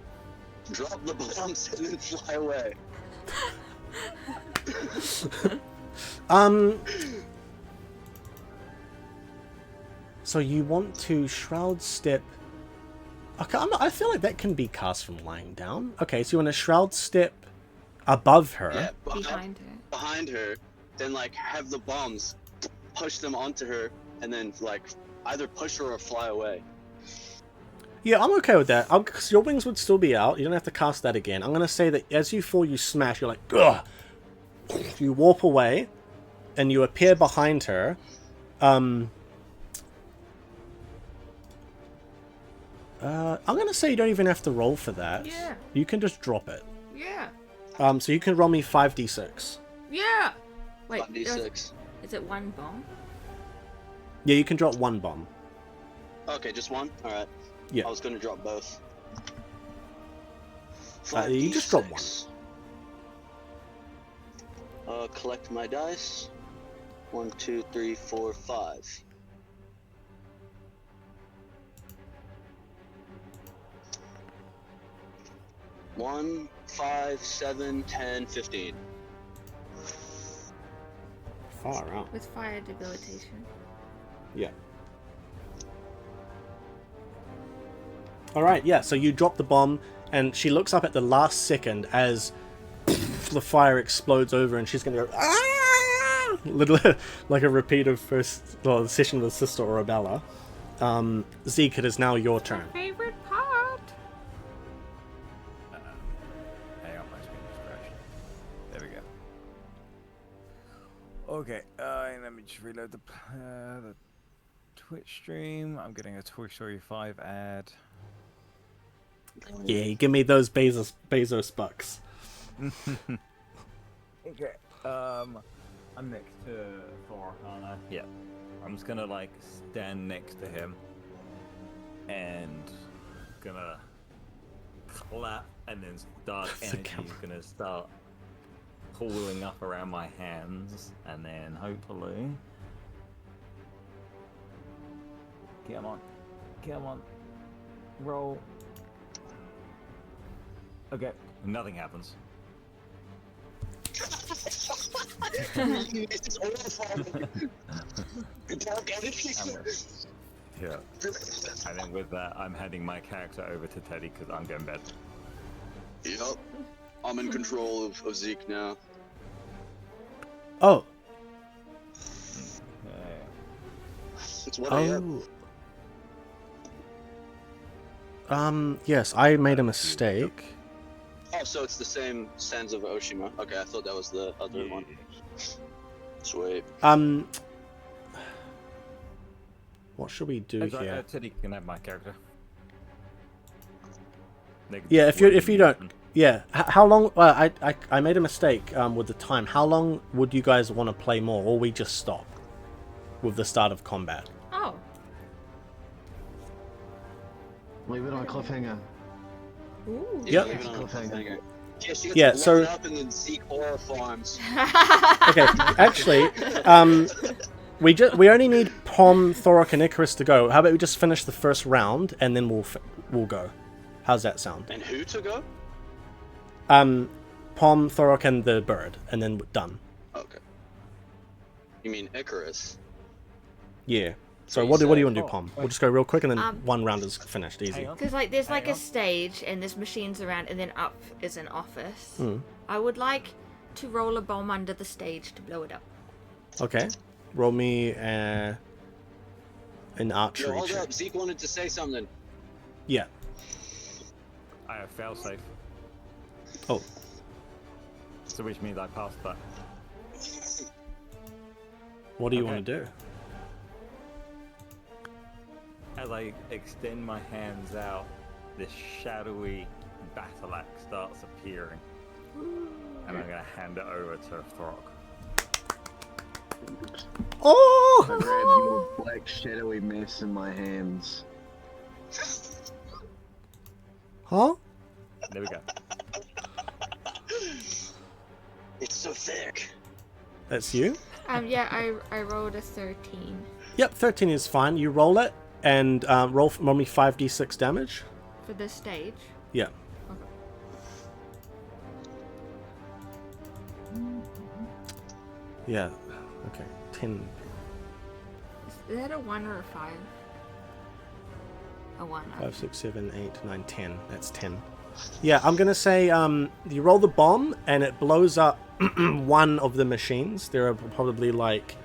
drop the bombs, and then fly away.
So you want to shroud step... Okay, I feel like that can be cast from lying down. Okay, so you want to shroud step above her.
Yeah,
Behind her.
behind her, then like have the bombs, push them onto her, and then like either push her or fly away.
Yeah, I'm okay with that. Because your wings would still be out. You don't have to cast that again. I'm going to say that as you fall, you smash. You're like, ugh. You warp away, and you appear behind her. I'm going to say you don't even have to roll for that.
Yeah.
You can just drop it.
Yeah.
So you can roll me 5d6.
Yeah.
Wait,
5d6.
is it one bomb?
Yeah, you can drop 1 bomb.
Okay, just one? Alright.
Yeah.
I was gonna drop both.
You just drop 1.
Collect my dice. 1, 2, 3, 4, 5. One, 5, 7, 10, 15.
Far out.
With fire debilitation.
Yeah. Alright, yeah, so you drop the bomb, and she looks up at the last second as the fire explodes over, and she's gonna go, ah! Little, like a repeat of the session with Sister Arabella. Zeke, it is now your turn.
Favorite part.
Hang on, my screen just crashed. There we go. Okay, let me just reload the Twitch stream. I'm getting a Toy Story 5 ad.
Yeah, give me those Bezos bucks.
Okay, I'm next to Thor, aren't I? Yeah. I'm just gonna, like, stand next to him and gonna clap and then start energy gonna start pooling up around my hands, and then hopefully... Come on. Roll. Okay, nothing happens.
It's all falling. Dark energy.
Yeah. And then with that, I'm handing my character over to Teddy because I'm going bed.
Yep. I'm in control of Zeke now.
Oh.
Okay.
It's what I am.
Yes, I made a mistake.
Oh, so it's the same Sands of Oshima. Okay, I thought that was the other one. Sweet.
What should we do here?
Teddy can have my character. They can
Yeah,
just
if you
wait
don't,
and-
yeah. How long? I made a mistake with the time. How long would you guys want to play more, or we just stop with the start of combat?
Oh,
Leave it on cliffhanger.
ooh.
Yep.
Leave it on a cliffhanger. Yes, you get
Yeah,
to
so-
blow it up and then Zeke horror farms.
Okay, actually, we only need Pom, Thorok, and Icarus to go. How about we just finish the first round and then we'll go. How's that sound?
And who to go?
Pom, Thorok, and the bird, and then we're done.
Okay. You mean Icarus?
Yeah. So
you
what do you
said-
want to do, Pom? We'll just go real quick and then
Um,
one round is finished. Easy.
Hang on.
Because like there's like
Hang
a
on.
stage and there's machines around and then up is an office.
Hmm.
I would like to roll a bomb under the stage to blow it up.
Okay. Roll me an
Yo,
archery
hold
check.
up. Zeke wanted to say something.
Yeah.
I have fail safe,
Oh.
so which means I passed that.
What do you
Okay.
want to do?
As I extend my hands out, this shadowy battle axe starts appearing, and I'm gonna hand it over to Thorok.
Oh!
I grab your black shadowy mess in my hands.
Huh?
There we go.
It's so thick.
That's you?
Yeah, I rolled a 13
Yep, 13 is fine. You roll it and roll me 5d6 damage.
for this stage.
Yeah.
Okay.
Yeah. Okay. 10.
Is that a 1 or a 5? A 1.
5, 6, 7, 8, 9, 10. That's 10. Yeah, I'm going to say you roll the bomb and it blows up one of the machines. There are probably like,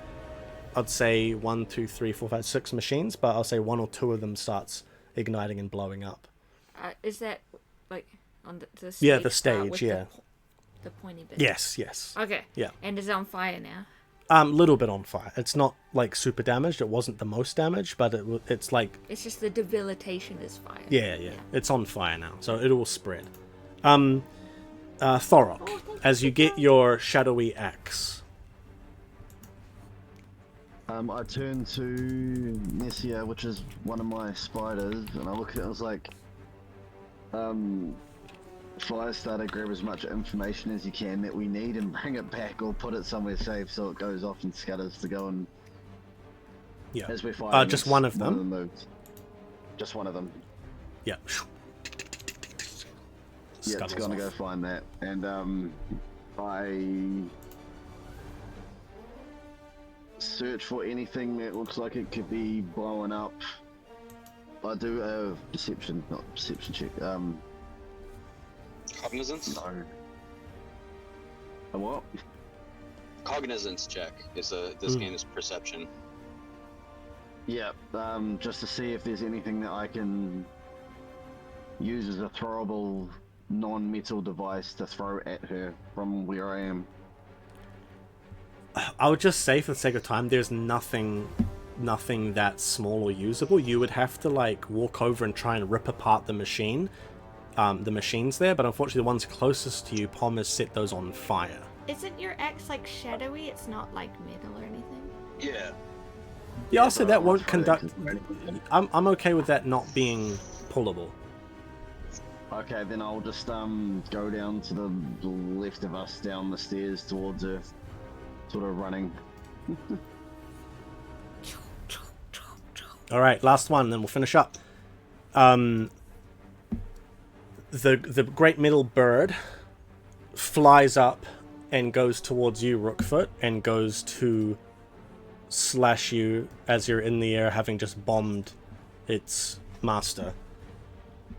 I'd say 1, 2, 3, 4, 5, 6 machines, but I'll say 1 or 2 of them starts igniting and blowing up.
Is that like on the stage?
Yeah, the
part
stage,
with
yeah.
The pointy bit.
Yes, yes.
Okay.
Yeah.
And is it on fire now?
Little bit on fire. It's not like super damaged. It wasn't the most damaged, but it's like,
It's just the debilitation is fire.
yeah. It's on fire now, so it will spread. Thorok, as you get your shadowy axe.
I turn to Nessia, which is one of my spiders, and I look at it and I was like, Firestarter, grab as much information as you can that we need and bring it back or put it somewhere safe so it goes off and scatters to go and
Yeah.
as we're fighting.
Just one of them?
moves. Just one of them.
Yeah.
Yeah, it's
Scuttles
gonna
off.
go find that. And I search for anything that looks like it could be blowing up. I do a perception, not perception check.
Cognizance?
No. A what?
Cognizance check. This game is perception.
Yeah, just to see if there's anything that I can use as a throwable non-metal device to throw at her from where I am.
I would just say, for the sake of time, there's nothing that small or usable. You would have to like walk over and try and rip apart the machines there, but unfortunately the ones closest to you, Pom has set those on fire.
Isn't your axe like shadowy? It's not like metal or anything.
Yeah.
Yeah, I'll say that won't
Fire
conduct.
is-
I'm okay with that not being pullable.
Okay, then I'll just go down to the left of us, down the stairs towards her, sort of running.
All right, last one, then we'll finish up. The great middle bird flies up and goes towards you, Rookfoot, and goes to slash you as you're in the air, having just bombed its master.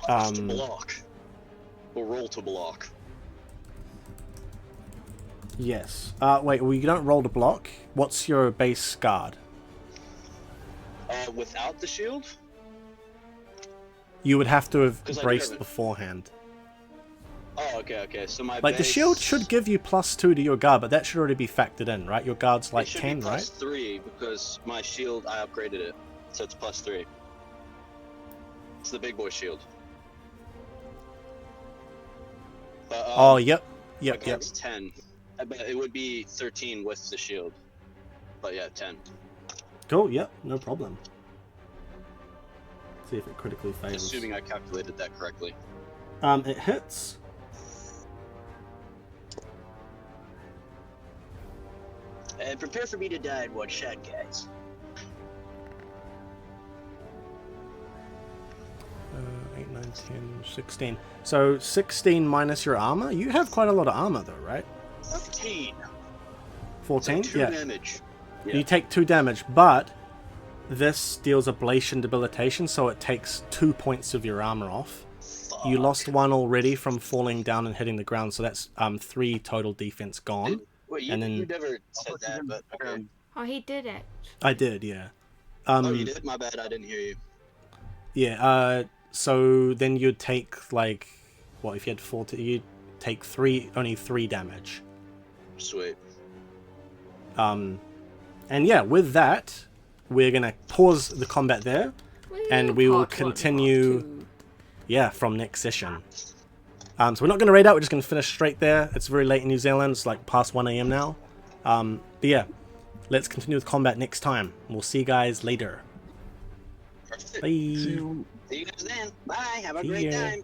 To block. Or roll to block.
Yes. Wait, well, you don't roll to block. What's your base guard?
Without the shield?
You would have to have
'Cause I do
braced
have it.
beforehand.
Oh, okay. So my
Like, the
base-
shield should give you +2 to your guard, but that should already be factored in, right? Your guard's like
it should
10,
be
right?
+3 because my shield, I upgraded it. So it's +3. It's the big boy shield. But,
Oh, yep.
my
Yep, yep.
guard's 10. But it would be 13 with the shield. But yeah, 10.
Cool, yep, no problem. See if it critically fails.
Assuming I calculated that correctly.
It hits.
And prepare for me to die in one shot, guys.
8, 9, 10, 16. So 16 minus your armor? You have quite a lot of armor though, right?
14.
14?
So 2
yeah.
damage. Yeah.
You take 2 damage, but this deals ablation debilitation, so it takes 2 points of your armor off.
Fuck.
You lost 1 already from falling down and hitting the ground, so that's 3 total defense gone.
Wait, you,
and then-
you never said that, but okay.
Oh, he did it.
I did, yeah.
Oh, you did? My bad, I didn't hear you.
Yeah, so then you'd take, like, what, if you had 40, you'd take only 3 damage.
Sweet.
And yeah, with that, we're gonna pause the combat there, and we will
Part one,
continue,
part two.
yeah, from next session. So we're not gonna raid out, we're just gonna finish straight there. It's very late in New Zealand, it's like past 1 AM now. But yeah, let's continue with combat next time. We'll see you guys later.
Perfect.
Bye.
See you guys then. Bye. Have a
See
great
ya.
time.